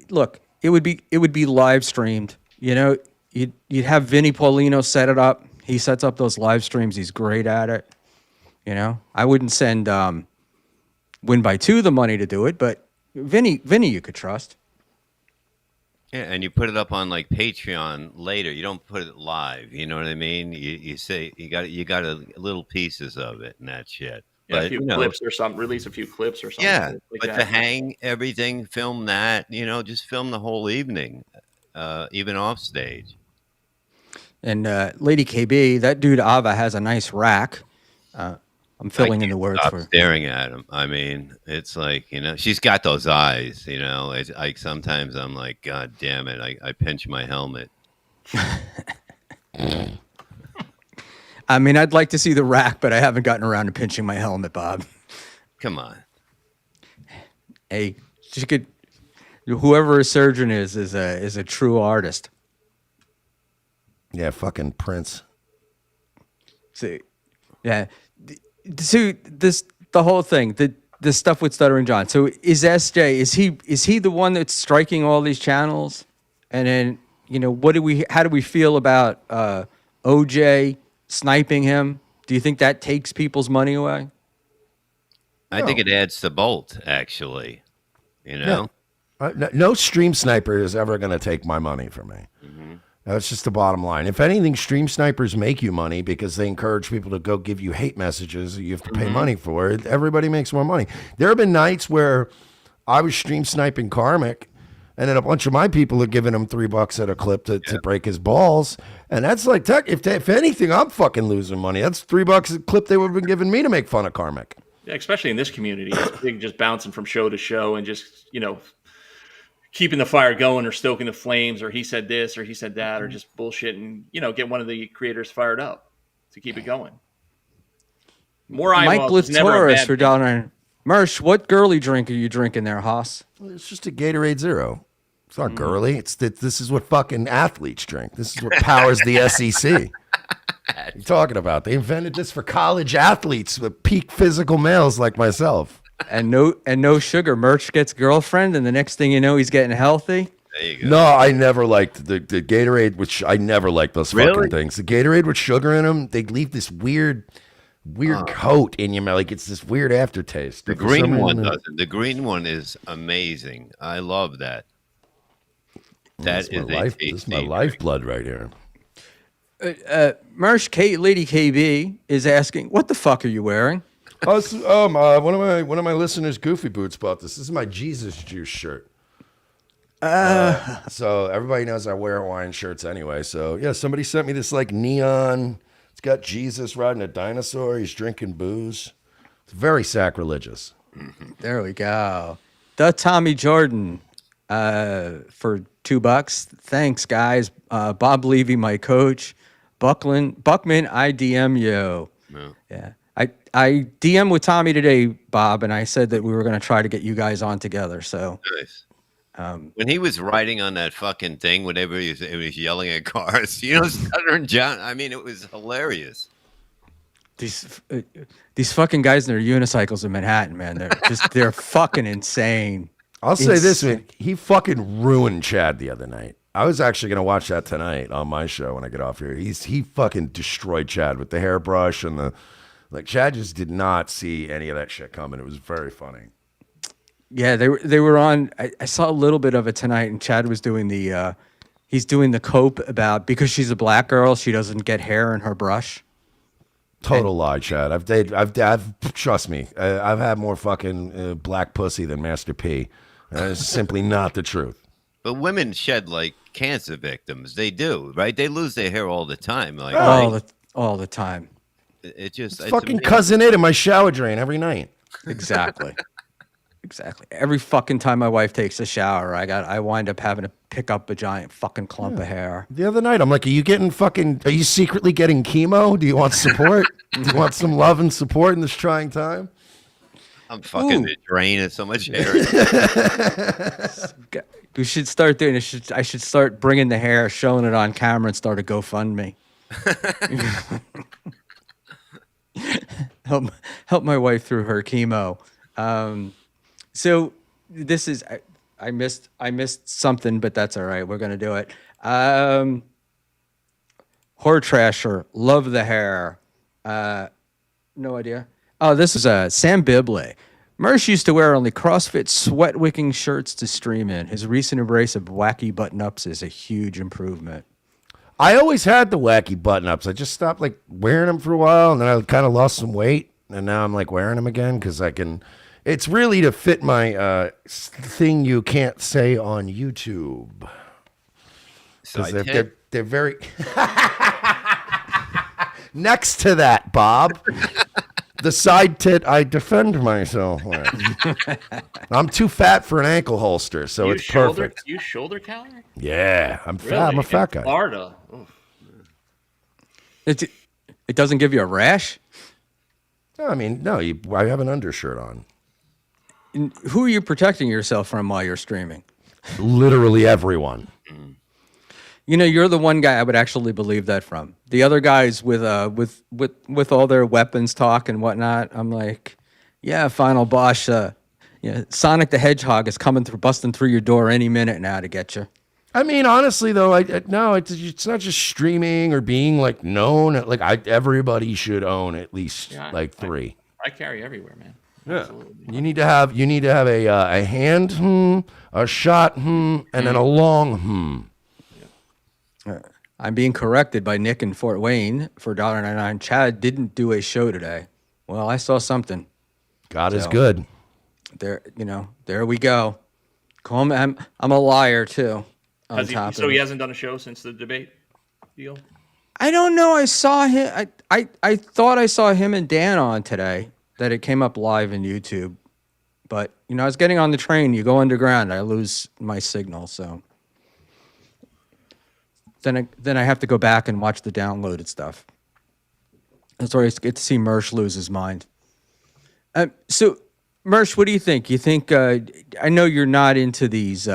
look. It would be live streamed. You'd have Vinny Paulino set it up. He sets up those live streams. He's great at it. I wouldn't send Win by Two the money to do it, but Vinny you could trust. Yeah, and you put it up on like Patreon later. You don't put it live. You know what I mean? You say you got little pieces of it and that shit. Yeah, but, a few clips or something. Release a few clips or something. Yeah, like but to hang everything, film that. Just film the whole evening, even off stage. And Lady KB, that dude Ava has a nice rack. I'm filling in the words for staring at him. I mean, it's like, she's got those eyes, it's like sometimes I'm like, God damn it. I pinch my helmet. I mean, I'd like to see the rack, but I haven't gotten around to pinching my helmet, Bob. Come on. Hey, she could, whoever a surgeon is a true artist. Yeah, fucking Prince. See, yeah. So the whole thing, the stuff with Stuttering John. So is SJ, is he the one that's striking all these channels? And then, how do we feel about OJ sniping him? Do you think that takes people's money away? I think it adds to both, actually. No stream sniper is ever going to take my money from me. That's just the bottom line. If anything, stream snipers make you money because they encourage people to go give you hate messages that you have to pay money for. Everybody makes more money. There have been nights where I was stream sniping Karmic, and then a bunch of my people are giving him $3 at a clip to break his balls. And that's like, if anything, I'm fucking losing money. That's $3 a clip they would have been giving me to make fun of Karmic. Yeah, especially in this community, it's big, just bouncing from show to show and just, keeping the fire going or stoking the flames, or he said this or he said that, or just bullshit, and get one of the creators fired up to keep it going. More Mike eyeballs is never a Blitztaurus bad for thing. down there. Mersh, what girly drink are you drinking there, Haas? It's just a Gatorade Zero. It's not girly. This is what fucking athletes drink. This is what powers the SEC. What are you talking about? They invented this for college athletes with peak physical males like myself. And no sugar. Merch gets girlfriend, and the next thing you know, he's getting healthy. There you go. No, I never liked the Gatorade, which I never liked those fucking things. The Gatorade with sugar in them, they leave this weird coat in your mouth. Like it's this weird aftertaste. The green one doesn't. The green one is amazing. I love that. That is this is my lifeblood right here. Mersh, Lady KB is asking, what the fuck are you wearing? One of my listeners, Goofy Boots, bought this. This is my Jesus Juice shirt. So everybody knows I wear Hawaiian shirts anyway. So yeah, somebody sent me this like neon. It's got Jesus riding a dinosaur. He's drinking booze. It's very sacrilegious. There we go. The Tommy Jordan for $2. Thanks, guys. Bob Levy, my coach. Buckman, I DM you. No. Yeah. I DM with Tommy today, Bob, and I said that we were going to try to get you guys on together. So Nice. When he was riding on that fucking thing, whenever he was yelling at cars, Stuttering John, I mean, it was hilarious. These fucking guys in their unicycles in Manhattan, man, they're fucking insane. I'll say this, man. He fucking ruined Chad the other night. I was actually going to watch that tonight on my show when I get off here. He fucking destroyed Chad with the hairbrush and Chad just did not see any of that shit coming. It was very funny. Yeah, they were on. I saw a little bit of it tonight, and Chad was doing he's doing the cope about because she's a black girl, she doesn't get hair in her brush. Total lie, Chad. I've trust me. I've had more fucking black pussy than Master P. It's simply not the truth. But women shed like cancer victims. They do, right? They lose their hair all the time. Like all the time. It's fucking cousin it in my shower drain every night. Exactly. Exactly. Every fucking time my wife takes a shower, I wind up having to pick up a giant fucking clump of hair. The other night, I'm like, are you secretly getting chemo? Do you want support? Do you want some love and support in this trying time? I'm fucking the drain of so much hair. We should start doing it. I should start bringing the hair, showing it on camera, and start a GoFundMe. help my wife through her chemo. So this is I missed something, but that's all right. We're gonna do it. Whore Trasher, love the hair. No idea. Oh, this is Sam Bibley. Mersh used to wear only CrossFit sweat-wicking shirts to stream in. His recent embrace of wacky button-ups is a huge improvement. I always had the wacky button-ups. I just stopped wearing them for a while, and then I kind of lost some weight, and now I'm wearing them again because I can. It's really to fit my thing you can't say on YouTube. Because they're very next to that, Bob. The side tit I defend myself with. I'm too fat for an ankle holster, so it's perfect. You shoulder counter? Yeah, I'm fat. Really? I'm a fat guy. Florida. It doesn't give you a rash? No, I mean, no. I have an undershirt on. Who are you protecting yourself from while you're streaming? Literally everyone. You're the one guy I would actually believe that from. The other guys with all their weapons talk and whatnot, I'm like, Yeah, Final Boss. Sonic the Hedgehog is busting through your door any minute now to get you. I mean, honestly, though, no, it's not just streaming or being like known. Like everybody should own at least like 3. I carry everywhere, man. Yeah. Absolutely. You need to have a hand, a shot, and then a long. I'm being corrected by Nick in Fort Wayne for $1.99. Chad didn't do a show today. Well, I saw something. God is good. There we go. Call me. I'm a liar too. So he hasn't done a show since the debate deal? I don't know. I saw him. I thought I saw him and Dan on today. That it came up live in YouTube. But I was getting on the train. You go underground, I lose my signal. So then I have to go back and watch the downloaded stuff. That's where I get to see Mersh lose his mind. So, Mersh, what do you think? You think I know you're not into these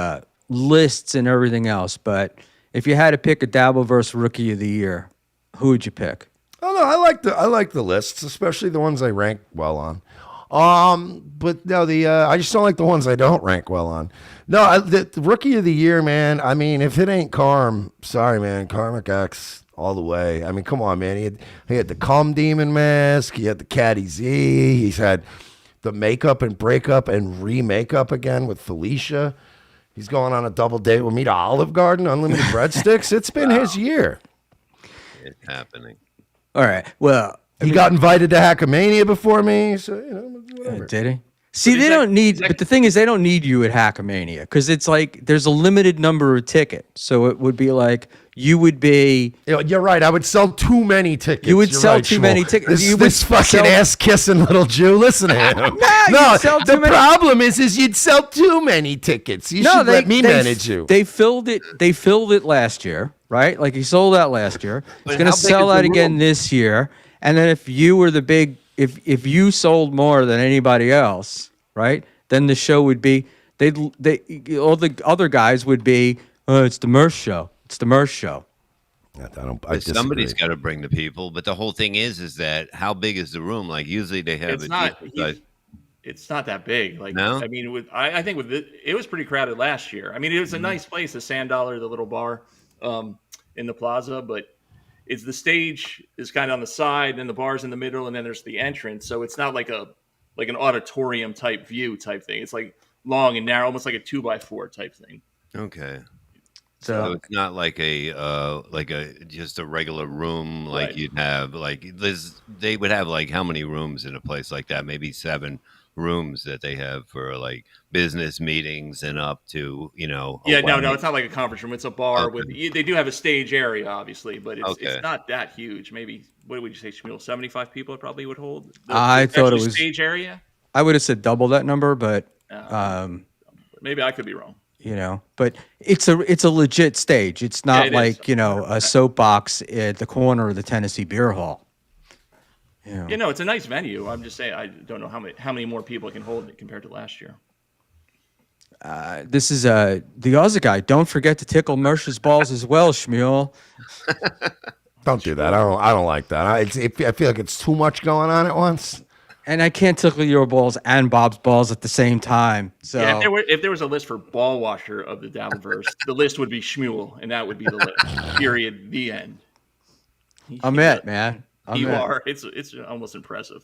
lists and everything else, but if you had to pick a Dabbleverse Rookie of the Year, who would you pick? Oh no, I like the lists, especially the ones I rank well on. But no, I just don't like the ones I don't rank well on. No, the Rookie of the Year, man. I mean, if it ain't Carm, sorry, man, Karmic X all the way. I mean, come on, man. He had the Calm Demon mask. He had the Caddy Z. He's had the makeup and breakup and remake-up again with Felicia. He's going on a double date with me to Olive Garden, unlimited breadsticks. It's been his year. It's happening. All right. Well, He got invited to Hackamania before me, so whatever. Did he? See, they don't need, but the thing is, they don't need you at Hackamania because it's like there's a limited number of tickets. So it would be like you would be. You're right. I would sell too many tickets. You would You're sell right, too Schmuel. many tickets. This fucking ass kissing little Jew. Listen to him. No, the problem is you'd sell too many tickets. You should let me manage you. They filled it. They filled it last year, right? Like he sold out last year. He's going to how big sell is the out again room? this year. And then if you were the big, if you sold more than anybody else, right? Then the show would be all the other guys would be. It's the Mersh show. It's the Mersh show. Somebody's got to bring the people, but the whole thing is that how big is the room? Like usually they have It's not that big. Like No? I mean, I think it was pretty crowded last year. I mean, it was a nice place, the Sand Dollar, the little bar in the plaza, but it's the stage is kind of on the side, and the bar's in the middle, and then there's the entrance. So it's not like an auditorium type view type thing. It's like long and narrow, almost like a 2x4 type thing. Okay. So it's not like just a regular room like Right. you'd have they would have like how many rooms in a place like that? Maybe 7 rooms that they have for like business meetings and up to No, it's not like a conference room. It's a bar with. They do have a stage area, obviously, but it's not that huge. Maybe what would you say, Schmuel? 75 people it probably would hold. I thought it was stage area. I would have said double that number, but Maybe I could be wrong. But it's a legit stage. It's not like a soapbox at the corner of the Tennessee Beer Hall. It's a nice venue. I'm just saying I don't know how many more people it can hold compared to last year. This is the other guy. Don't forget to tickle Mersh's balls as well, Schmuel. Don't do that. I don't like that. I feel like it's too much going on at once. And I can't tickle your balls and Bob's balls at the same time. So yeah, if there was a list for ball washer of the Dabbleverse, the list would be Schmuel, and that would be the list. Period. The end. I'm it, man. You are. It's almost impressive.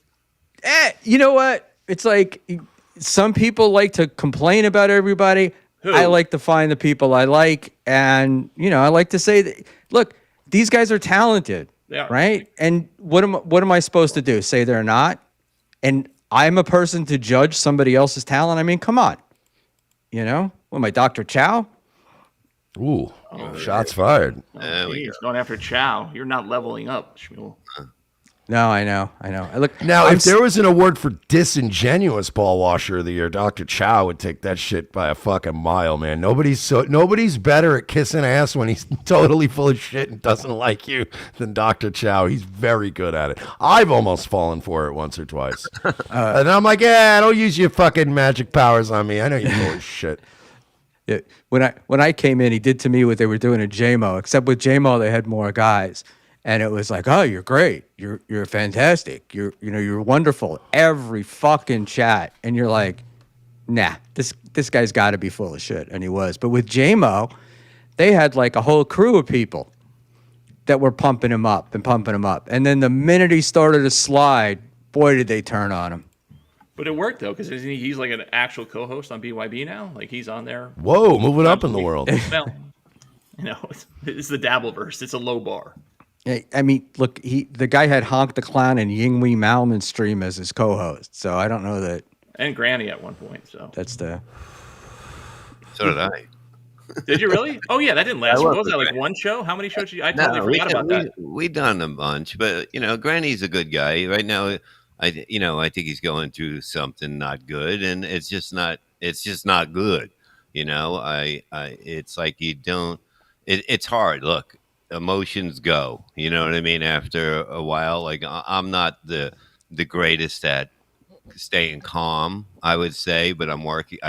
You know what? It's like some people like to complain about everybody. Who? I like to find the people I like, and I like to say that. Look, these guys are talented, right? And what am I supposed to do? Say they're not? And I'm a person to judge somebody else's talent. I mean, come on. What am I, Dr. Chow? Ooh, shots fired. He's going after Chow. You're not leveling up, Schmuel. No, I know. Look now, if there was an award for disingenuous ball washer of the year, Dr. Chow would take that shit by a fucking mile, man. Nobody's better at kissing ass when he's totally full of shit and doesn't like you than Dr. Chow. He's very good at it. I've almost fallen for it once or twice, and I'm like, don't use your fucking magic powers on me. I know you're full of shit. Yeah, when I came in, he did to me what they were doing at JMO, except with JMO they had more guys. And it was like, oh, you're great. You're fantastic. You're wonderful. Every fucking chat. And you're like, nah, this guy's got to be full of shit. And he was. But with J-Mo, they had like a whole crew of people that were pumping him up. And then the minute he started to slide, boy, did they turn on him. But it worked, though, because he's like an actual co-host on BYB now. Like, he's on there. Whoa, moving up in the world. Well, it's the Dabbleverse. It's a low bar. I mean, look, the guy had Honk the Clown and Ying Wei Malman's stream as his co-host. So I don't know that. And Granny at one point. So that's the. So did I. Did you really? Oh yeah, that didn't last. What was that, like one show? How many shows did you? I totally forgot about that. We done a bunch, but Granny's a good guy. Right now, I think he's going through something not good, and it's just not good. It's like you don't. It's hard. Look, emotions go. You know what I mean? After a while, like I'm not the greatest at staying calm, I would say, but I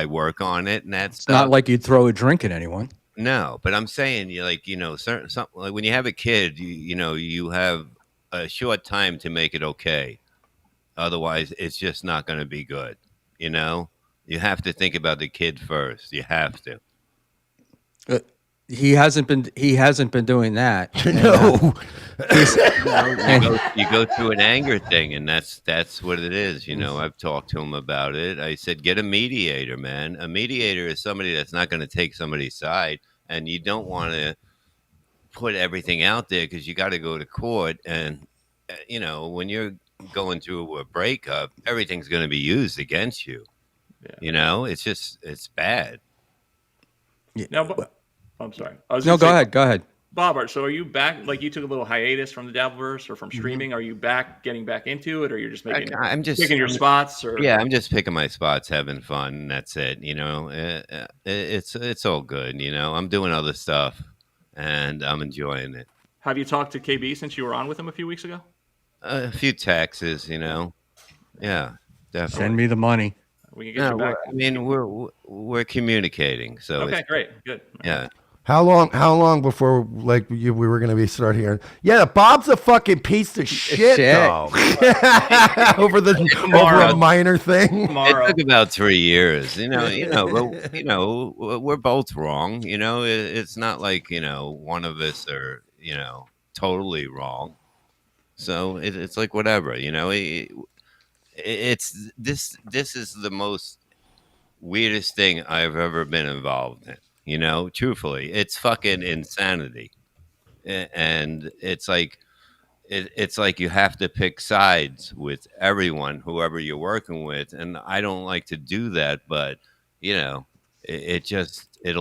work on it, and that's not like you'd throw a drink at anyone. No, but I'm saying, something like when you have a kid, you have a short time to make it okay. Otherwise, it's just not going to be good. You have to think about the kid first. You have to. He hasn't been doing that. No. You go through an anger thing, and that's what it is. I've talked to him about it. I said, get a mediator, man. A mediator is somebody that's not going to take somebody's side, and you don't want to put everything out there because you got to go to court. And when you're going through a breakup, everything's going to be used against you. Yeah. It's bad. Yeah. No, I'm sorry. Go ahead. Bob, so are you back? Like, you took a little hiatus from the Dabbleverse or from streaming. Are you getting back into it, or you're just picking your spots? Or yeah, I'm just picking my spots, having fun. And that's it. It's all good. I'm doing other stuff, and I'm enjoying it. Have you talked to KB since you were on with him a few weeks ago? A few taxes, Yeah, definitely. Send me the money. We can get you back. I mean, we're communicating. So okay, great, good. Yeah. How long before we were going to be start hearing? Yeah, Bob's a fucking piece of shit. Though. over a minor thing. Tomorrow. It took about 3 years. We're both wrong. It's not like one of us are totally wrong. So it's like whatever. It's this is the most weirdest thing I've ever been involved in. Truthfully, it's fucking insanity. And it's like you have to pick sides with everyone, whoever you're working with. And I don't like to do that, but it'll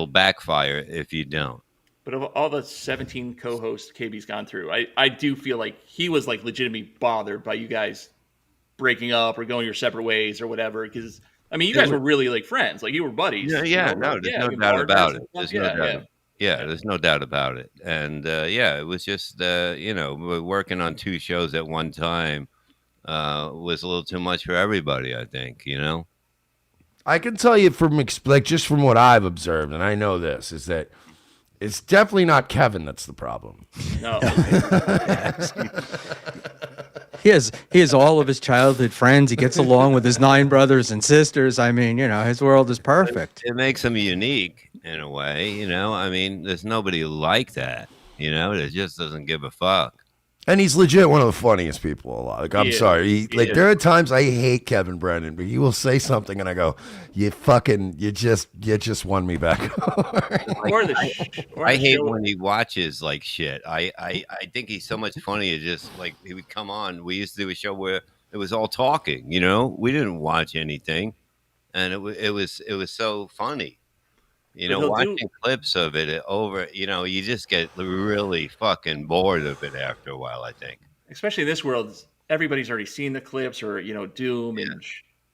backfire if you don't. But of all the 17 co-hosts KB's gone through, I do feel like he was like legitimately bothered by you guys breaking up or going your separate ways or whatever, because I mean, you guys were really like friends, like you were buddies. There's no doubt about it. There's no doubt about it. And it was just working on 2 shows at one time was a little too much for everybody, I think. I can tell you just from what I've observed, and I know this, is that it's definitely not Kevin that's the problem. No. He has all of his childhood friends. He gets along with his 9 brothers and sisters. I mean, his world is perfect. It makes him unique in a way, I mean, there's nobody like that, that just doesn't give a fuck. And he's legit one of the funniest people alive. Like, I'm sorry. There are times I hate Kevin Brennan, but he will say something and I go, you just won me back. I hate when he watches like shit. I think he's so much funnier. Just like he would come on. We used to do a show where it was all talking, we didn't watch anything. And it was so funny. Watching clips of it over, you just get really fucking bored of it after a while, I think. Especially in this world, everybody's already seen the clips, or, Doom and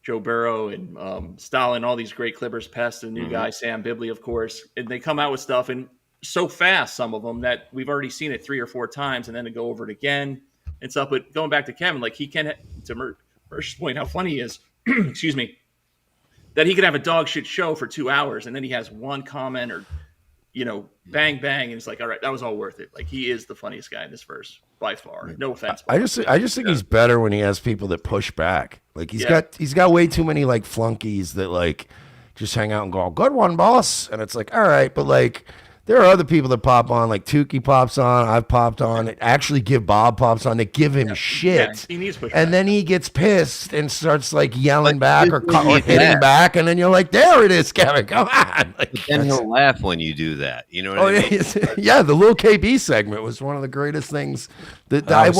Joe Burrow and Stalin, all these great clippers, Pest, the new guy, Sam Bibley, of course. And they come out with stuff and so fast, some of them, that we've already seen it 3 or 4 times and then to go over it again and stuff. But going back to Kevin, like he can, to Mersh's point, how funny he is, excuse me, that he could have a dog shit show for 2 hours and then he has one comment or bang bang, and it's like, all right, that was all worth it. Like, he is the funniest guy in this verse by far. No offense. I just think he's better when he has people that push back. Like he's got way too many like flunkies that like just hang out and go, good one, boss. And it's like, all right, but like there are other people that pop on, like Tukey pops on, I've popped on, actually give Bob pops on, that give him shit. He needs pushback. And then he gets pissed and starts like yelling back or hitting back, and then you're like, there it is, Kevin, come on. Like, but then he'll laugh when you do that. You know what I mean? Yeah, the little KB segment was one of the greatest things that I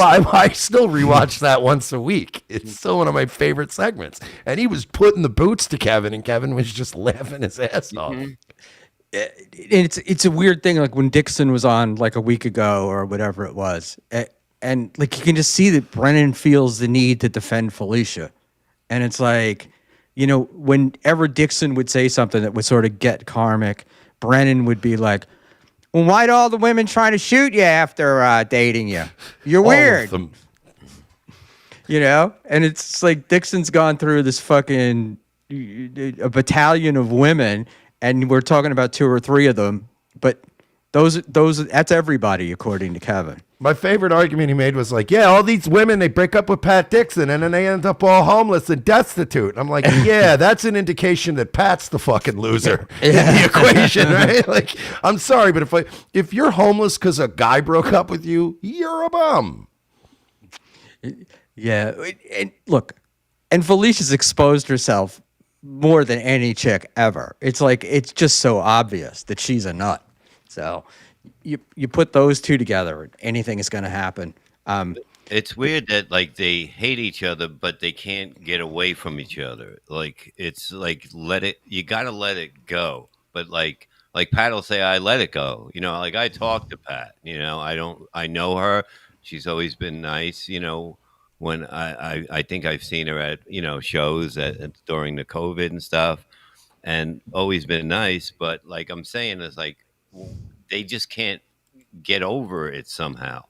still rewatch that once a week. It's still one of my favorite segments. And he was putting the boots to Kevin, and Kevin was just laughing his ass off. It's a weird thing, like when Dixon was on like a week ago or whatever it was, and like you can just see that Brennan feels the need to defend Felicia, and it's like, whenever Dixon would say something that would sort of get karmic, Brennan would be like, well, why do all the women try to shoot you after dating you? You're weird. And it's like Dixon's gone through this fucking a battalion of women, and we're talking about 2 or 3 of them, but those that's everybody, according to Kevin. My favorite argument he made was like, yeah, all these women, they break up with Pat Dixon, and then they end up all homeless and destitute. And I'm like, yeah, that's an indication that Pat's the fucking loser in the equation, right? Like, I'm sorry, but if you're homeless because a guy broke up with you, you're a bum. Yeah, and look, and Felicia's exposed herself more than any chick ever. It's like, it's just so obvious that she's a nut. So you put those two together, anything is going to happen. It's weird that like they hate each other, but they can't get away from each other. Like it's like you got to let it go. But like Pat will say, I let it go. Like I talk to Pat. I know her. She's always been nice. When I think I've seen her at shows during the COVID and stuff, and always been nice. But like I'm saying, is like they just can't get over it somehow.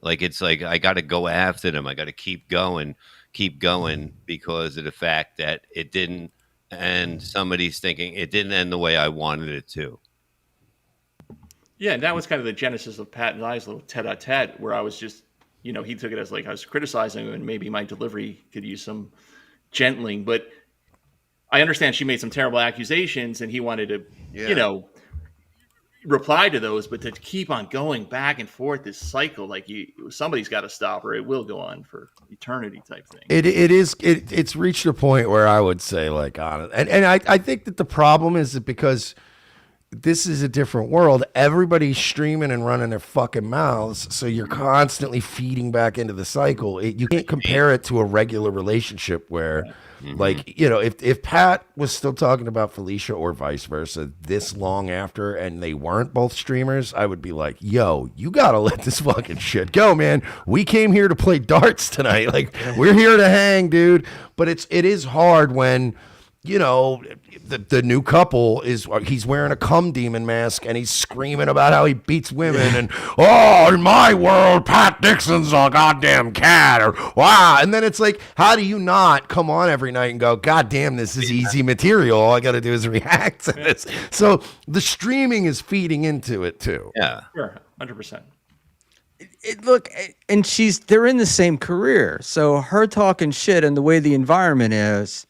Like it's like I got to go after them. I got to keep going because of the fact that it didn't, and somebody's thinking it didn't end the way I wanted it to. Yeah, and that was kind of the genesis of Pat and I's little tete-a-tete, where I was just. He took it as like I was criticizing him, and maybe my delivery could use some gentling. But I understand she made some terrible accusations, and he wanted to, reply to those. But to keep on going back and forth this cycle, like somebody's got to stop, or it will go on for eternity type thing. It's reached a point where I would say like honest, and I think that the problem is that because this is a different world. Everybody's streaming and running their fucking mouths, so you're constantly feeding back into the cycle. You can't compare it to a regular relationship where, like, if Pat was still talking about Felicia or vice versa this long after, and they weren't both streamers, I would be like, yo, you gotta let this fucking shit go, man. We came here to play darts tonight. Like, we're here to hang, dude. But it is hard when the new couple he's wearing a cum demon mask and he's screaming about how he beats women and in my world Pat Dixon's a goddamn cat or wow, and then it's like, how do you not come on every night and go, god damn, this is easy material, all I gotta do is react to this. So the streaming is feeding into it too. Yeah, sure, 100%. Look, and they're in the same career, so her talking shit and the way the environment is,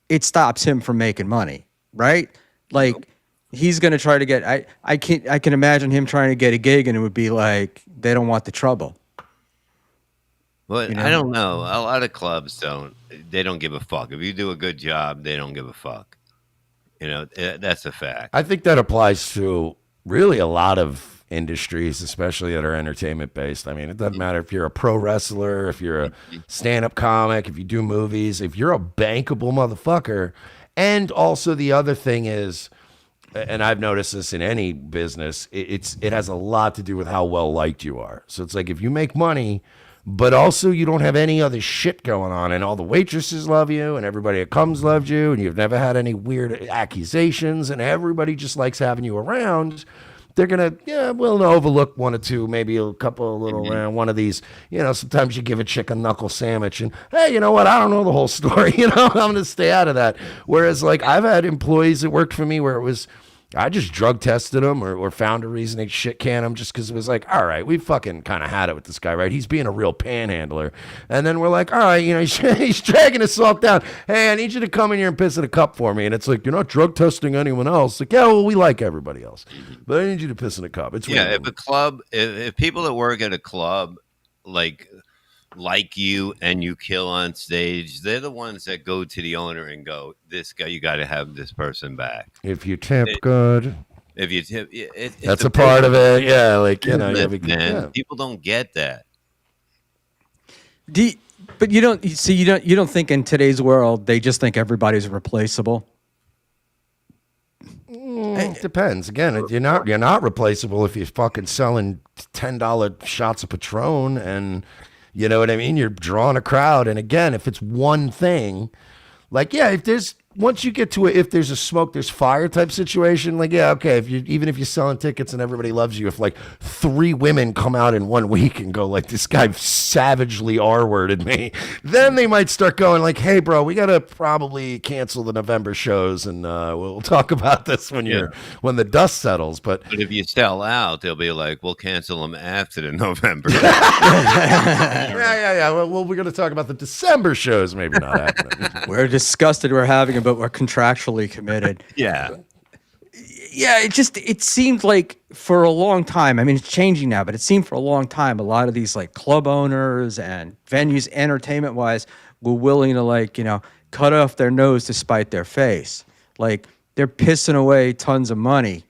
it stops him from making money, right? Like he's going to try to get, I can imagine him trying to get a gig and it would be like, they don't want the trouble. But I don't know. A lot of clubs they don't give a fuck. If you do a good job, they don't give a fuck. That's a fact. I think that applies to really a lot of industries, especially that are entertainment based. I mean, it doesn't matter if you're a pro wrestler, if you're a stand-up comic, if you do movies, if you're a bankable motherfucker. And also the other thing is, and I've noticed this in any business, it has a lot to do with how well liked you are. So it's like if you make money, but also you don't have any other shit going on, and all the waitresses love you, and everybody that comes loves you, and you've never had any weird accusations, and everybody just likes having you around, they're going to, we'll overlook one or two, maybe a couple of little, one of these, sometimes you give a chick a knuckle sandwich and, hey, you know what? I don't know the whole story. I'm going to stay out of that. Whereas like I've had employees that worked for me where it was, I just drug tested him or found a reason to shit can him just because it was like, all right, we fucking kind of had it with this guy, right? He's being a real panhandler. And then we're like, all right, he's dragging assault down. Hey, I need you to come in here and piss in a cup for me. And it's like, you're not drug testing anyone else. Like, yeah, well, we like everybody else. But I need you to piss in a cup. It's yeah, if people that work at a club like you and you kill on stage, they're the ones that go to the owner and go, this guy, you got to have this person back. If you tip good. If you tip, that's a part of it. Yeah, like, man, people don't get that. But you don't think in today's world they just think everybody's replaceable? It depends. Again, you're not replaceable if you're fucking selling $10 shots of Patron and you know what I mean? You're drawing a crowd. And again, if it's one thing, like, yeah, once you get to if there's a smoke, there's fire type situation, like, yeah, okay, even if you're selling tickets and everybody loves you, if like 3 women come out in 1 week and go like, this guy savagely R-worded me, then they might start going like, hey, bro, we got to probably cancel the November shows and we'll talk about this when the dust settles. But if you sell out, they'll be like, we'll cancel them after the November. yeah. Well, we're going to talk about the December shows, maybe not happening. We're disgusted we're having them, but we're contractually committed. Yeah. It seemed like for a long time, I mean, it's changing now, but it seemed for a long time, a lot of these like club owners and venues, entertainment wise, were willing to like, cut off their nose to spite their face. Like they're pissing away tons of money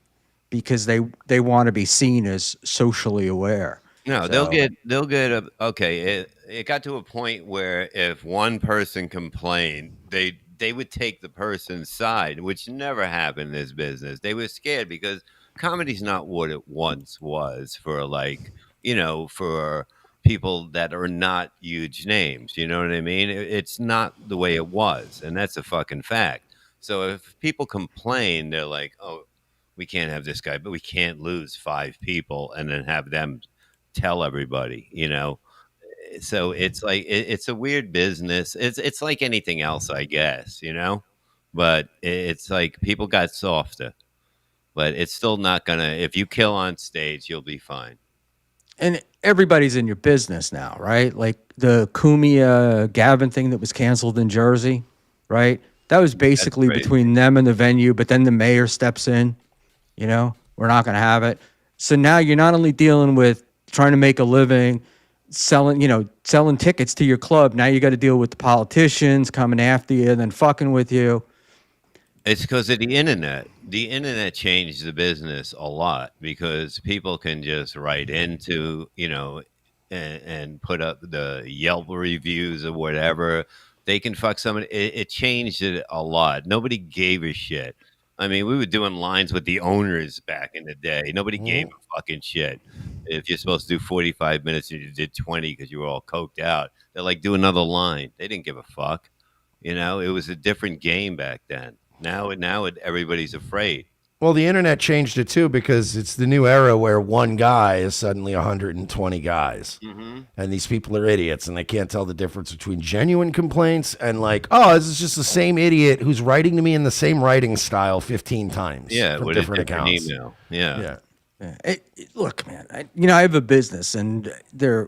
because they want to be seen as socially aware. No, so they'll get okay. It got to a point where if one person complained, they would take the person's side, which never happened in this business. They were scared because comedy's not what it once was for for people that are not huge names. You know what I mean? It's not the way it was, and that's a fucking fact. So if people complain, they're like, oh, we can't have this guy, but we can't lose 5 people and then have them tell everybody, So it's like it's a weird business. It's like anything else, I guess, but it's like people got softer, but it's still not gonna. If you kill on stage, you'll be fine. And everybody's in your business now, right? Like the Cumia Gavin thing that was canceled in Jersey, right? That was basically between them and the venue, but then the mayor steps in. We're not gonna have it. So now you're not only dealing with trying to make a living, selling tickets to your club. Now you got to deal with the politicians coming after you and then fucking with you. It's because of the internet. The internet changed the business a lot because people can just write into, and put up the Yelp reviews or whatever. They can fuck somebody. It changed it a lot. Nobody gave a shit. I mean, we were doing lines with the owners back in the day. Nobody gave a fucking shit. If you're supposed to do 45 minutes and you did 20 because you were all coked out, they're like, do another line. They didn't give a fuck. It was a different game back then. Now everybody's afraid. Well, the internet changed it too because it's the new era where one guy is suddenly 120 guys. Mm-hmm. And these people are idiots and they can't tell the difference between genuine complaints and like, oh, this is just the same idiot who's writing to me in the same writing style 15 times. Yeah, from with different a different accounts. email. Yeah. Look, man, I have a business and there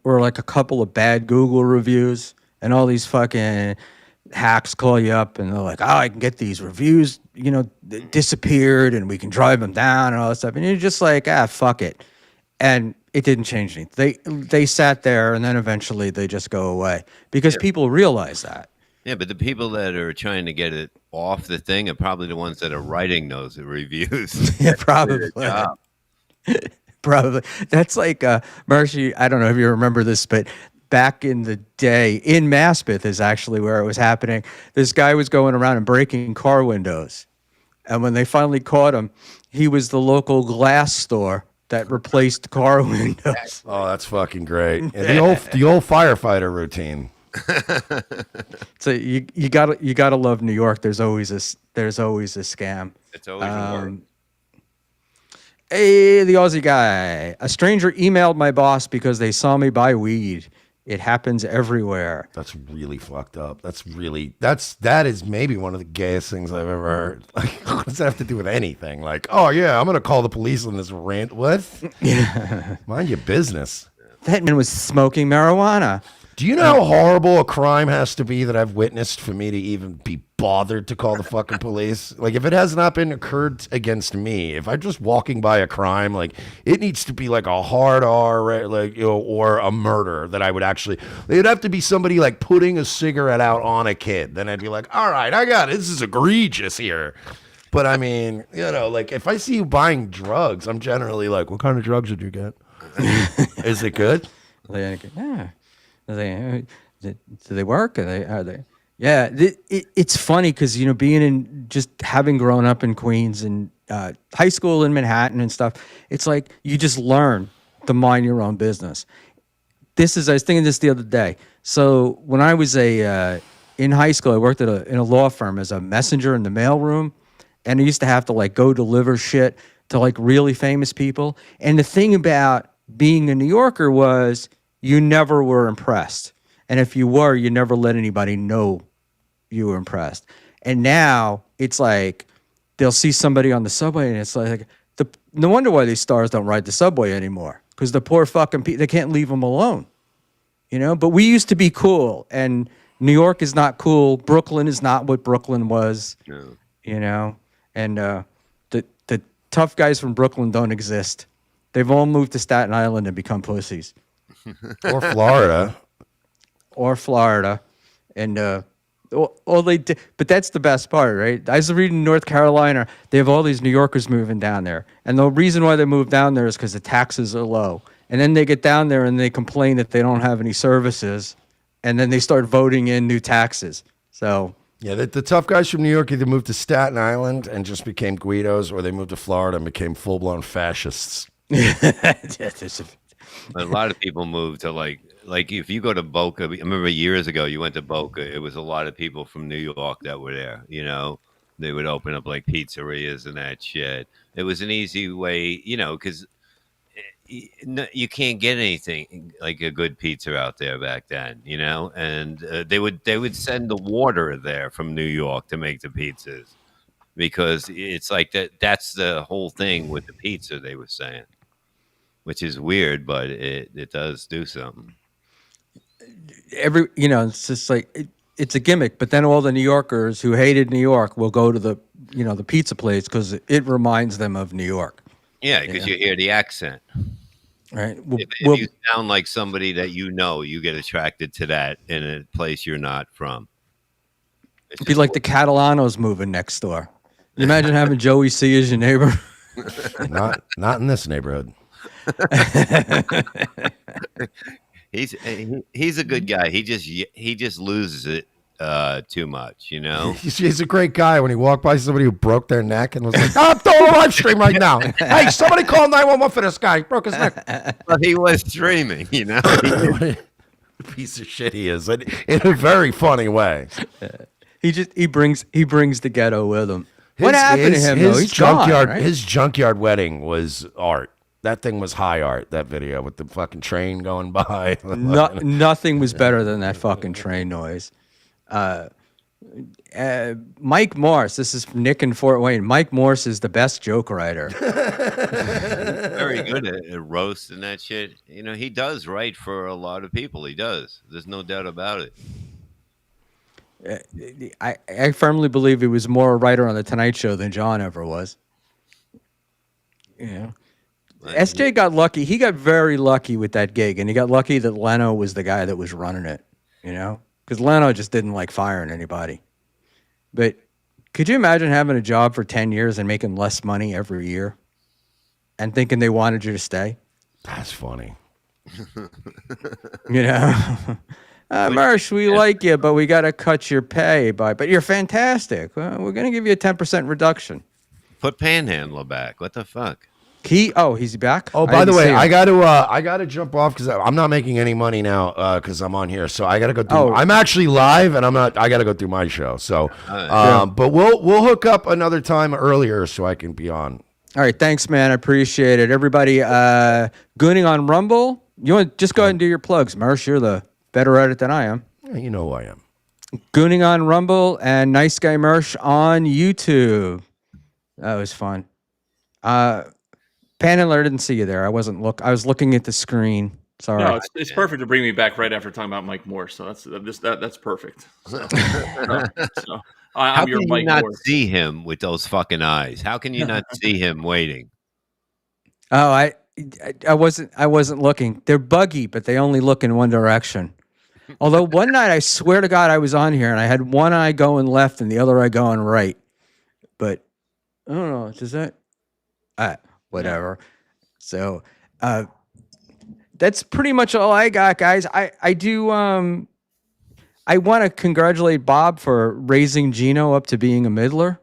were like a couple of bad Google reviews and all these fucking hacks call you up and they're like, oh, I can get these reviews, disappeared and we can drive them down and all that stuff. And you're just like, fuck it. And it didn't change anything. They sat there and then eventually they just go away because people realize that. Yeah, but the people that are trying to get it off the thing are probably the ones that are writing those reviews. Yeah, probably. Probably. That's like Mersh, I don't know if you remember this, but back in the day, in Maspeth is actually where it was happening. This guy was going around and breaking car windows. And when they finally caught him, he was the local glass store that replaced car windows. Oh, that's fucking great. Yeah, the old firefighter routine. So you gotta love New York. There's always a scam. It's always a work. Hey, the Aussie guy. A stranger emailed my boss because they saw me buy weed. It happens everywhere. That's really fucked up. That is maybe one of the gayest things I've ever heard. Like, what does that have to do with anything? Like, oh yeah, I'm gonna call the police on this rant. What? Mind your business. That man was smoking marijuana. Do you know how horrible a crime has to be that I've witnessed for me to even be bothered to call the fucking police? Like, if it has not been occurred against me, if I'm just walking by a crime, like, it needs to be like a hard R, right? Like, you know, or a murder that I would actually. It'd have to be somebody like putting a cigarette out on a kid. Then I'd be like, all right, I got it. This is egregious here. But I mean, you know, like if I see you buying drugs, I'm generally like, what kind of drugs did you get? Is it good? Yeah. Do they work? Are they? Yeah, it's funny because, you know, being in, just having grown up in Queens and high school in Manhattan and stuff, it's like you just learn to mind your own business. I was thinking this the other day. So when I was in high school, I worked in a law firm as a messenger in the mailroom, and I used to have to like go deliver shit to like really famous people. And the thing about being a New Yorker was you never were impressed. And if you were, you never let anybody know you were impressed. And now it's like they'll see somebody on the subway and it's like, no wonder why these stars don't ride the subway anymore, because the poor fucking people, they can't leave them alone. You know, but we used to be cool, and New York is not cool. Brooklyn is not what Brooklyn was, you know, and the tough guys from Brooklyn don't exist. They've all moved to Staten Island and become pussies. Or Florida. And all they did, but that's the best part, right? I was reading North Carolina, they have all these New Yorkers moving down there, and the reason why they move down there is because the taxes are low. And then they get down there and they complain that they don't have any services, and then they start voting in new taxes. So yeah, the tough guys from New York either moved to Staten Island and just became Guidos, or they moved to Florida and became full-blown fascists. A lot of people move to like if you go to Boca, I remember years ago you went to Boca, it was a lot of people from New York that were there, you know. They would open up like pizzerias and that shit. It was an easy way, you know, because you can't get anything like a good pizza out there back then, you know. And they would send the water there from New York to make the pizzas, because it's like that's the whole thing with the pizza, they were saying. Which is weird, but it does do something. You know, it's just like it's a gimmick. But then all the New Yorkers who hated New York will go to the pizza place because it reminds them of New York. Yeah, because you hear the accent. Right. If you sound like somebody that you know, you get attracted to that in a place you're not from. It'd be like the Catalanos moving next door. You imagine having Joey C as your neighbor? Not in this neighborhood. He's a good guy. He just loses it too much, you know. He's a great guy. When he walked by somebody who broke their neck and was like, "I'm doing a live stream right now. Hey, somebody call 911 for this guy. He broke his neck." Well, he was streaming, you know. Piece of shit he is, in a very funny way. He brings the ghetto with him. What happened to him? He's junkyard. gone, right? His junkyard wedding was art. That thing was high art, that video with the fucking train going by. Nothing was better than that fucking train noise. Mike Morse, this is from Nick in Fort Wayne. Mike Morse is the best joke writer. Very good at roast and that shit. You know, he does write for a lot of people. He does. There's no doubt about it. I firmly believe he was more a writer on The Tonight Show than John ever was. Yeah. SJ got lucky. He got very lucky with that gig, and he got lucky that Leno was the guy that was running it, you know? Because Leno just didn't like firing anybody. But could you imagine having a job for 10 years and making less money every year and thinking they wanted you to stay? That's funny. You know? Mersh, we like you, but we got to cut your pay. But you're fantastic. We're going to give you a 10% reduction. Put Panhandler back. What the fuck? He's back. Oh, by the way, I gotta jump off because I'm not making any money now because I'm on here. So I gotta go do. I'm actually live, and I gotta go do my show. So, but we'll hook up another time earlier so I can be on. All right, thanks, man. I appreciate it. Everybody, gooning on Rumble. You want just go ahead and do your plugs, Mersh. You're the better at it than I am. Yeah, you know who I am. Gooning on Rumble and Nice Guy Mersh on YouTube. That was fun. Panhandler, I didn't see you there. I was looking at the screen. Sorry. No, it's perfect to bring me back right after talking about Mike Moore. So that's perfect. So How I'm your can you Mike not Moore. see him with those fucking eyes? How can you not see him waiting? Oh, I wasn't looking. They're buggy, but they only look in one direction. Although one night, I swear to God, I was on here and I had one eye going left and the other eye going right. But I don't know. Does that? Whatever. So, that's pretty much all I got, guys. I do. I want to congratulate Bob for raising Gino up to being a middler.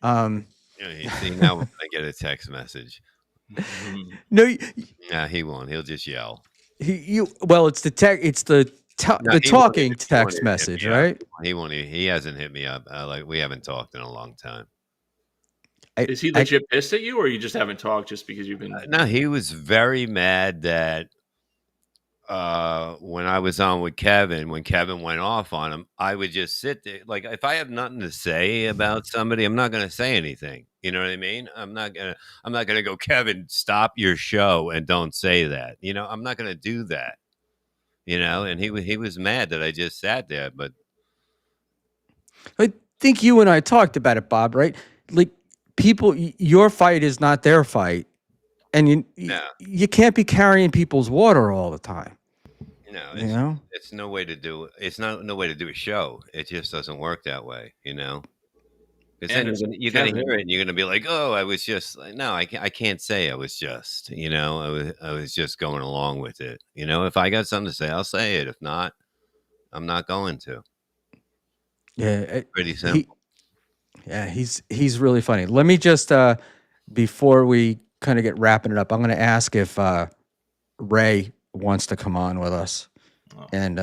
You see, now I get a text message. No, Nah, he won't. He'll just yell. Well, it's the talking text message, right? He won't. He hasn't hit me up. Like we haven't talked in a long time. Is he legit pissed at you, or you just haven't talked just because you've been? No, he was very mad that when I was on with Kevin, when Kevin went off on him, I would just sit there. Like if I have nothing to say about somebody, I'm not going to say anything. You know what I mean? I'm not gonna go, Kevin, stop your show and don't say that. You know, I'm not gonna do that. You know, and he was mad that I just sat there. But I think you and I talked about it, Bob. Right? Like people, your fight is not their fight, and you can't be carrying people's water all the time. No, it's no way to do. It's not no way to do a show. It just doesn't work that way. You know. Because then you're gonna hear it and you're gonna be like, "Oh, I was just no, I can't say I was just, you know, I was just going along with it. You know, if I got something to say, I'll say it. If not, I'm not going to." Yeah, pretty simple. He's really funny. Let me just before we kind of get wrapping it up, I'm going to ask if Ray wants to come on with us. And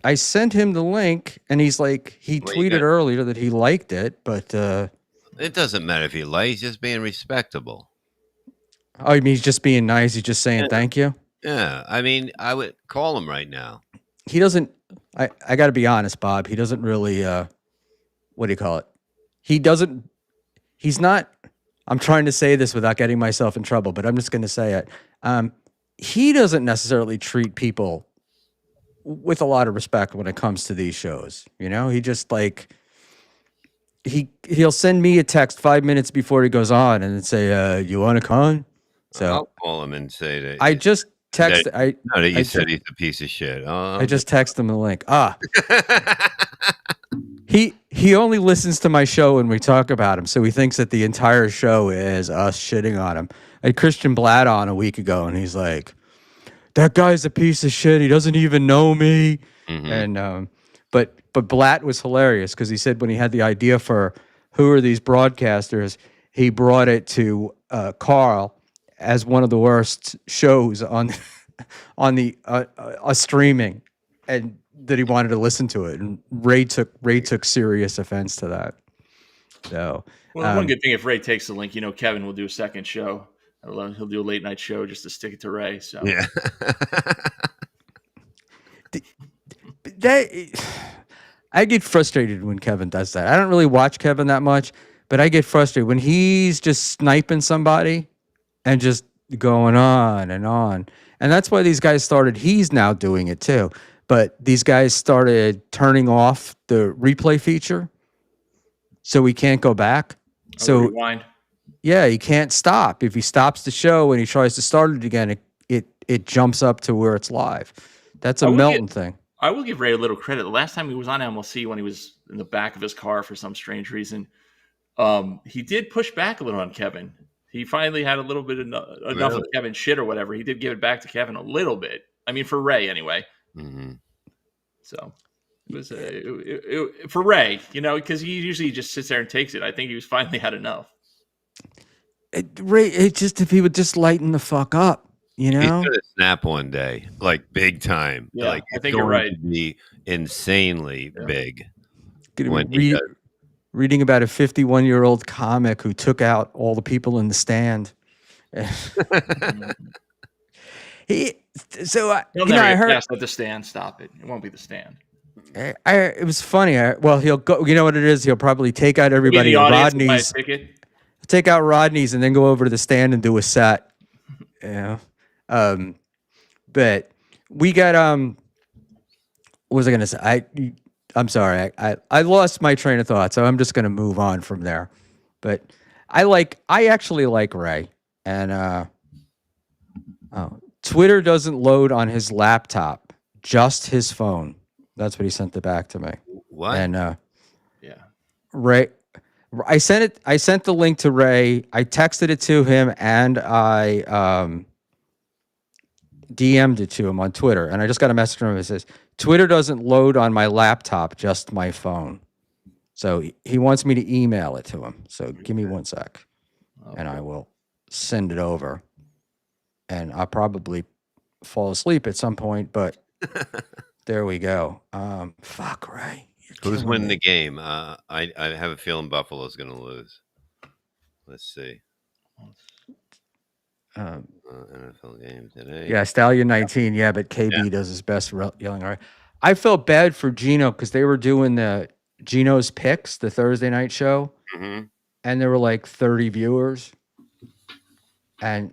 I sent him the link, and he's like, he tweeted earlier that he liked it, but it doesn't matter if he likes. He's just being respectable. Oh, you mean he's just being nice? He's just saying thank you? Yeah, I mean, I would call him right now. He doesn't. I got to be honest, Bob. He doesn't really. What do you call it? He doesn't. He's not. I'm trying to say this without getting myself in trouble, but I'm just going to say it. He doesn't necessarily treat people with a lot of respect when it comes to these shows. You know, he just like he'll send me a text 5 minutes before he goes on and say, "You want to come?" So I'll call him and say that. I just text. You said he's a piece of shit. I just text him the link. He only listens to my show when we talk about him, so he thinks that the entire show is us shitting on him. I had Christian Blatt on a week ago, and he's like, "That guy's a piece of shit. He doesn't even know me." Mm-hmm. And but Blatt was hilarious because he said when he had the idea for who are these broadcasters, he brought it to Carl as one of the worst shows on the streaming, and that he wanted to listen to it. And Ray took serious offense to that. So, one good thing, if Ray takes the link, you know, Kevin will do a second show. He'll do a late night show just to stick it to Ray. So yeah. I get frustrated when Kevin does that. I don't really watch Kevin that much, but I get frustrated when he's just sniping somebody and just going on and on. And that's why these guys started. He's now doing it too. But these guys started turning off the replay feature, so we can't go back. So rewind. Yeah, he can't stop. If he stops the show and he tries to start it again, it jumps up to where it's live. That's a Melton thing. I will give Ray a little credit. The last time he was on MLC, when he was in the back of his car for some strange reason, he did push back a little on Kevin. He finally had a little bit enough of Kevin's shit or whatever. He did give it back to Kevin a little bit. I mean, for Ray anyway. Mm-hmm. So it was for Ray, you know, because he usually just sits there and takes it. I think he was finally had enough. Ray, if he would just lighten the fuck up, you know. He's gonna snap one day, like big time. Yeah, like I think you're right. To be insanely big. Reading about a 51-year-old comic who took out all the people in the stand. He'll you know, never I get heard cast at the stand. Stop it. It won't be the stand. it was funny. Well, he'll go. You know what it is? He'll probably take out Maybe everybody the at audience will buy a Rodney's, ticket. take out Rodney's, and then go over to the stand and do a set. Yeah. But we got what was I gonna say? I'm sorry. I lost my train of thought, so I'm just gonna move on from there. But I actually like Ray, and Twitter doesn't load on his laptop, just his phone. That's what he sent it back to me. What? And Yeah. Ray, I sent the link to Ray. I texted it to him, and I DM'd it to him on Twitter. And I just got a message from him that says, Twitter doesn't load on my laptop, just my phone. So he wants me to email it to him. So give me 1 sec, and I will send it over. And I'll probably fall asleep at some point, but there we go. Fuck, Ray. You're Who's killing winning me. the game? I have a feeling Buffalo's going to lose. Let's see. NFL game today. Yeah, Stallion 19. Yeah, but KB does his best yelling. All right. I felt bad for Gino because they were doing the Gino's Picks, the Thursday night show, Mm-hmm. and there were like 30 viewers. And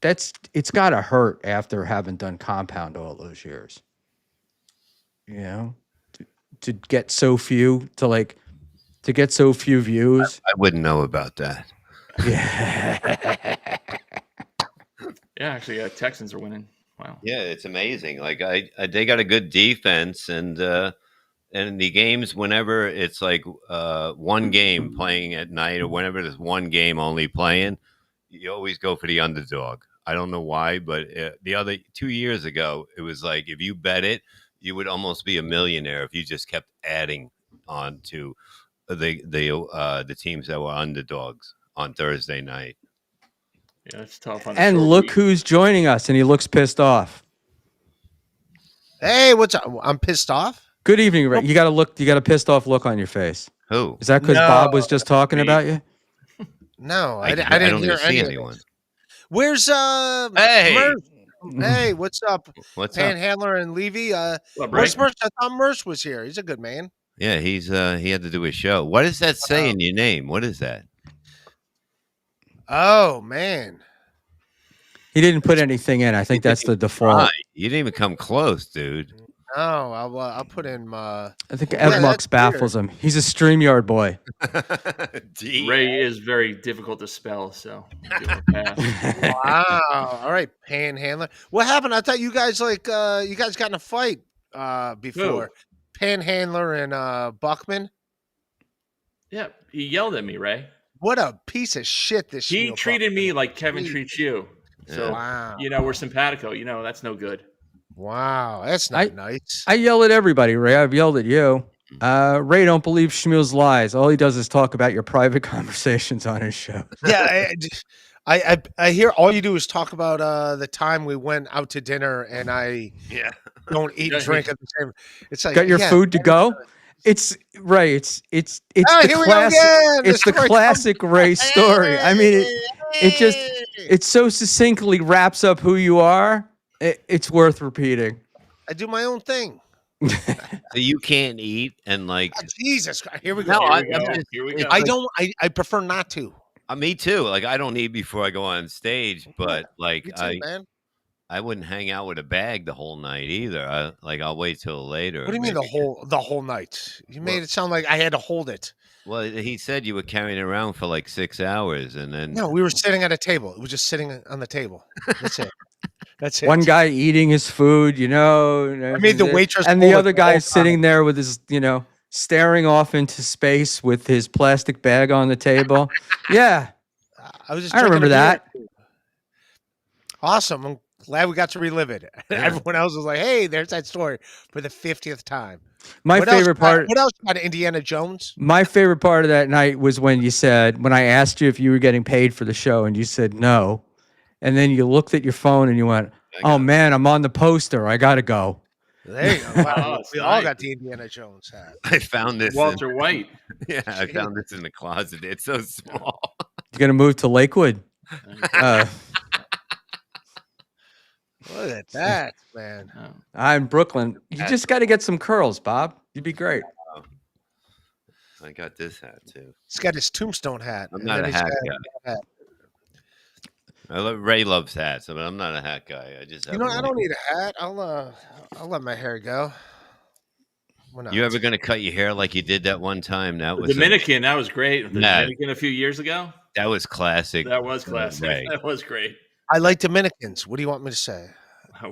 it's got to hurt after having done Compound all those years. You know, to get so few, to get so few views. I wouldn't know about that. Yeah. Yeah, actually, Texans are winning. Wow. Yeah, it's amazing. Like they got a good defense, and the games whenever it's like one game playing at night, or whenever there's one game only playing, you always go for the underdog. I don't know why, but the other 2 years ago, it was like if you bet it, you would almost be a millionaire if you just kept adding on to the teams that were underdogs on Thursday night. Yeah, it's tough. On And look who's joining us, and he looks pissed off. Hey, what's up? I'm pissed off. Good evening, Ray. You got a pissed off look on your face. Who? Is that because No. Bob was just talking about you? No, I I didn't don't hear even see any of anyone. it. Where's Hey! Mersh? Hey, what's up? What's up? Panhandler and Levy. up, Where's Ray? Mersh? I thought Mersh was here. He's a good man. Yeah, he had to do a show. What does that say in your name? What is that? Oh man. He didn't put anything in. I think that's the default. Right. You didn't even come close, dude. Oh, I'll put in. I think Yeah, Evmux that's baffles him. He's a StreamYard boy. Ray is very difficult to spell, so give him a pass. Wow. All right, Panhandler. What happened? I thought you guys got in a fight before. Panhandler and Buckman. Yeah, he yelled at me, Ray. What a piece of shit this He Schmuel treated Buckman me is. like Kevin treats you. So, Wow. we're simpatico. That's no good. Wow, that's not nice. I yell at everybody, Ray. I've yelled at you. Ray don't believe Schmuel's lies. All he does is talk about your private conversations on his show. Yeah, I hear all you do is talk about the time we went out to dinner and I don't eat and drink at the same. It's like Got your food to go? It's Ray. It's here the we go classic. again. It's the story classic Ray story. I mean, it so succinctly wraps up who you are. It's worth repeating. I do my own thing. So you can't eat and like. Jesus Christ, here we go. No, Here we go. I don't. I prefer not to. Me too. Like I don't eat before I go on stage, but like Me too, man. I wouldn't hang out with a bag the whole night either. I'll wait till later. What do you mean the whole night? You made it sound like I had to hold it. Well, he said you were carrying it around for like 6 hours, and then No, we were sitting at a table. It was just sitting on the table. That's it. That's it. One guy eating his food, I made the waitress and pull the it other guy all is sitting there with his, staring off into space with his plastic bag on the table. Yeah, I was just. I remember drinking a beer. that. Awesome. I'm glad we got to relive it. Everyone else was like, "Hey, there's that story for the 50th time." My favorite part. What else about Indiana Jones? My favorite part of that night was when I asked you if you were getting paid for the show, and you said no, and then you looked at your phone and you went, "Oh man, I'm on the poster. I gotta go." There you go. Wow. Oh, we it's all nice. got the Indiana Jones hat. I found this. Walter White. Yeah, I found this in the closet. It's so small. You're gonna move to Lakewood. What Look at that, man. Oh. I'm in Brooklyn. You just got to get some curls, Bob. You'd be great. I got this hat too. He's got his tombstone hat. I'm and not then a he's hat got- guy. Ray loves hats, but I'm not a hat guy. I just have You know, I one. don't need a hat. I'll let my hair go. Why not? You ever gonna cut your hair like you did that one time? That The was Dominican, that was great. The Nah. Dominican a few years ago. that was classic. That was classic. Ray. That was great. I like Dominicans. What do you want me to say? I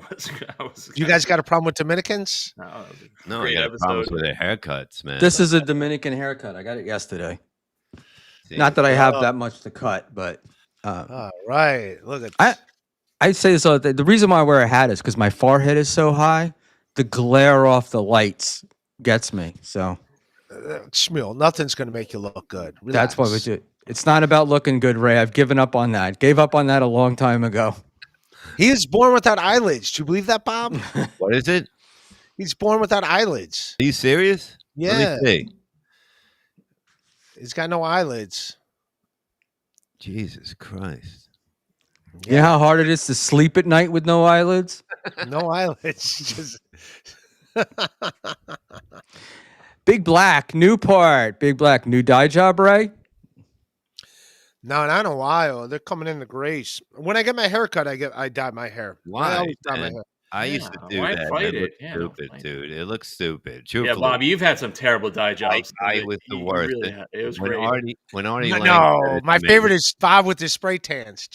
was You guys got a problem with Dominicans? No, that was a No, I great got problems episode. with their haircuts, man. This is a Dominican haircut. I got it yesterday. See, Not that I have that much to cut, but All right. Look at I say this all the time. The reason why I wear a hat is because my forehead is so high. The glare off the lights gets me. So Schmuel. Nothing's going to make you look good. that's why we Relax. do it. It's not about looking good, Ray. I've given up on that. Gave up on that a long time ago. He is born without eyelids. Do you believe that, Bob? What is it? He's born without eyelids. Are you serious? Yeah. Let me see. He's got no eyelids. Jesus Christ. You know how hard it is to sleep at night with no eyelids? No eyelids. Just Big Black, new part. Big Black, new dye job, Ray? No, not in a while. They're coming in the grace. When I get my hair cut, I dye my hair. Why, I always dye my man? hair. I used to Yeah, do why that. fight It it? looked Yeah, don't stupid, fight it. dude. It looks stupid. Yeah, Truthfully, Bobby, you've had some terrible dye jobs. I was the You worst. really had- it was when great. Artie Lang No, said it my to me- favorite is Bob with his spray tans.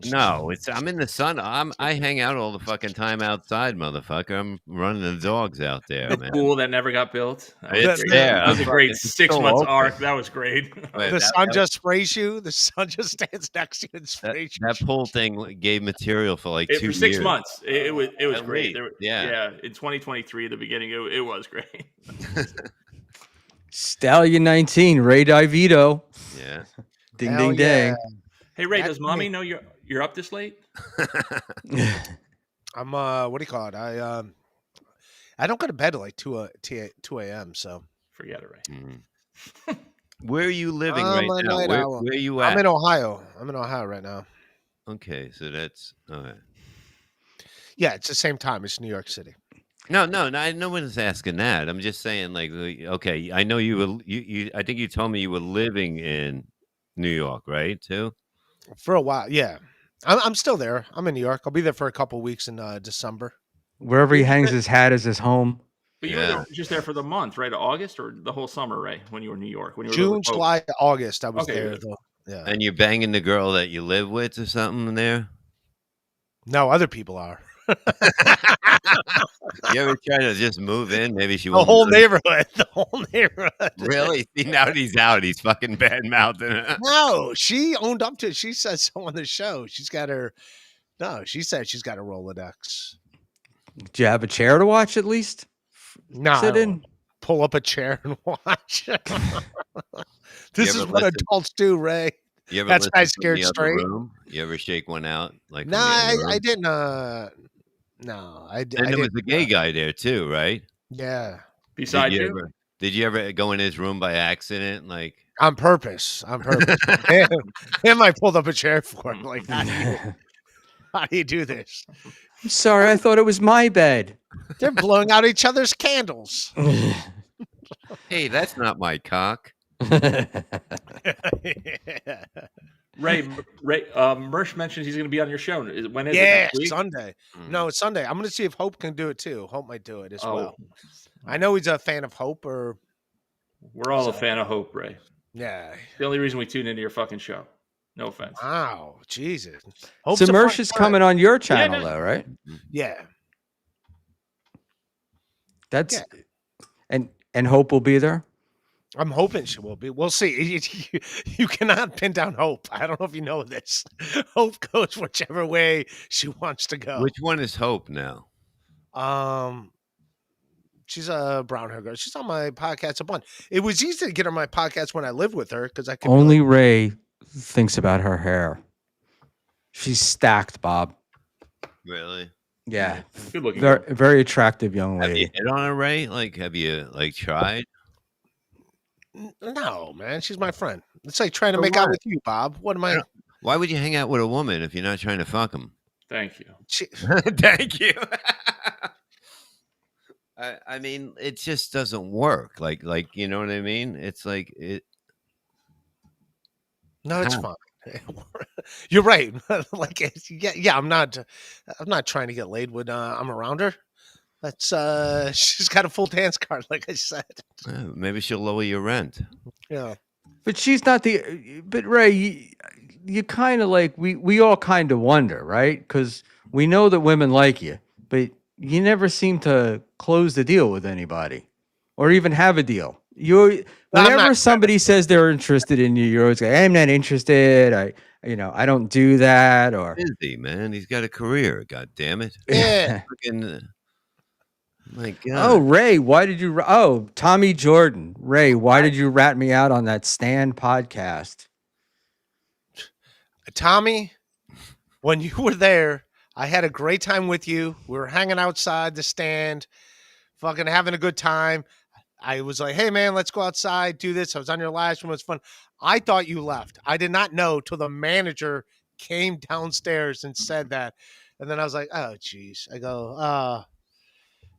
No, I'm in the sun. I hang out all the fucking time outside, motherfucker. I'm running the dogs out there, The man. pool that never got built. That was It's great. there. That was a I'm great fucking 6 so months open. arc. That was great. Wait, The that- sun that- just sprays you. The sun just stands next to you and That, sprays you. that pool thing gave material for like 2 For years. 6 months, it was At great. least, There were- yeah. In 2023, the beginning, it was great. Stallion 19, Ray DeVito. Yeah. Ding, Hell ding, yeah. ding. Hey Ray, That's does mommy me. know you're up this late? I'm what do you call it? I don't go to bed till like 2 a.m. So Forget it, Ray. Mhm. Where are you living I'm right a now? night Where, owl. where are you at? I'm in Ohio. I'm in Ohio right now. Okay, so that's okay. Yeah, it's the same time. It's New York City. No, no one's asking that. I'm just saying, like, okay, I know you were, you. I think you told me you were living in New York, right? Too. For a while, yeah. I'm still there. I'm in New York. I'll be there for a couple weeks in December. Wherever he hangs his hat is his home. But you Yeah. were just there for the month, right? August or the whole summer, Ray? When you were in New York, when you were June, living- oh, July, August. I was Okay, there good. though. Yeah. And you're banging the girl that you live with or something there. No, other people are. You ever try to just move in? Maybe she The won't. whole move. neighborhood. The whole neighborhood. Really? See, now that he's out, he's fucking bad mouthing it. No, she owned up to it. She said so on the show. She's got her. No, she said she's got a Rolodex. Do you have a chair to watch at least? No, I Sit don't in. pull up a chair and watch. This You is ever what listen- adults do, Ray. You ever That's listen why I from scared the other straight. room? You ever shake one out? Like, No, from the other I room? didn't. No, I And didn't. there was a gay guy there too, right? Yeah, Beside you, Did you ever go in his room by accident? Like, on purpose. On purpose. him, I pulled up a chair for him. Like, how do you do this? I'm sorry, I thought it was my bed. They're blowing out each other's candles. hey, that's not my cock. Ray, Mersh mentions he's going to be on your show. When is it? Yeah, Next week? Sunday. Mm. No, it's Sunday. I'm going to see if Hope can do it too. Hope might do it as Oh, well. I know he's a fan of Hope, or we're all a fan of Hope, Ray. yeah. The only reason we tune into your fucking show. No offense. Wow, Jesus. Hope's So a fun Mersh is guy. coming on your channel, no. though, right? Yeah, That's and Hope will be there. I'm hoping she will be. We'll see. You cannot pin down Hope. I don't know if you know this. Hope goes whichever way she wants to go. Which one is Hope now? She's a brown hair girl. She's on my podcast a bunch. It was easy to get on my podcast when I lived with her because I could be Only like, Ray thinks about her hair. She's stacked, Bob. Really? Yeah, Good looking. very very attractive young Have you lady. hit on her, Ray? Like, have you like tried? no, man, she's my friend. It's like trying to For make out what? with you, Bob. What am I? Why would you hang out with a woman if you're not trying to fuck them? Thank you. Thank you. I mean, it just doesn't work. Like you know what I mean? It's like it. No, it's fine. You're right. Like, yeah. I'm not trying to get laid when I'm around her. That's she's got a full dance card, like I said. Maybe she'll lower your rent. Yeah. But she's not the. But Ray, you kind of like we all kind of wonder, right? Because we know that women like you, but you never seem to close the deal with anybody, or even have a deal. Whenever somebody says they're interested in you, you're always like, "I'm not interested. I don't do that." Or Busy, man. He's got a career. God damn it. Yeah. My God. Oh, Ray, why did you? Oh, Tommy Jordan, Ray, why did you rat me out on that Stand podcast? Tommy, when you were there, I had a great time with you. We were hanging outside the stand, fucking having a good time. I was like, hey, man, let's go outside, do this. I was on your live stream. It was fun. I thought you left. I did not know till the manager came downstairs and said that. And then I was like, oh, geez. I go,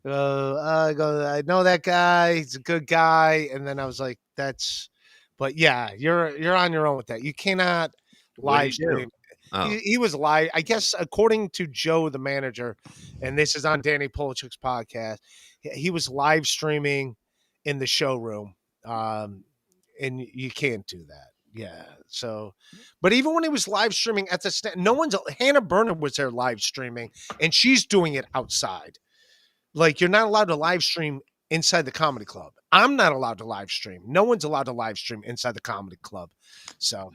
I know that guy. He's a good guy. And then I was like, but yeah, you're on your own with that. You cannot live stream. Oh. He was live. I guess according to Joe, the manager, and this is on Danny Polachuk's podcast, he was live streaming in the showroom, and you can't do that. Yeah. So, but even when he was live streaming at the stand, Hannah Berner was there live streaming, and she's doing it outside. Like, you're not allowed to live stream inside the comedy club. I'm not allowed to live stream. No one's allowed to live stream inside the comedy club. So,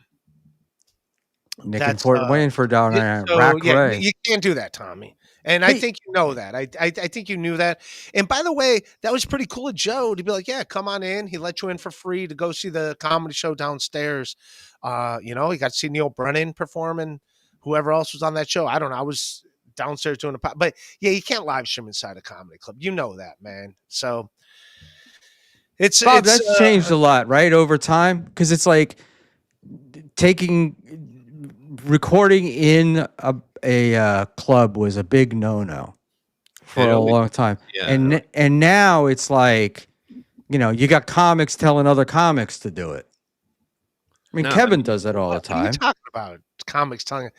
Nick in Fort Wayne for down there. Yeah, you can't do that, Tommy. And I think you know that. I think you knew that. And by the way, that was pretty cool of Joe to be like, yeah, come on in. He let you in for free to go see the comedy show downstairs. He got to see Neil Brennan perform and whoever else was on that show. I don't know. I was downstairs doing but yeah, you can't live stream inside a comedy club. You know that, man. So Bob, that's changed a lot, right, over time? Because it's like recording in a club was a big no-no for a long time. Yeah. And now it's like, you got comics telling other comics to do it. I mean, Kevin does that all the time. What are you talking about? Comics telling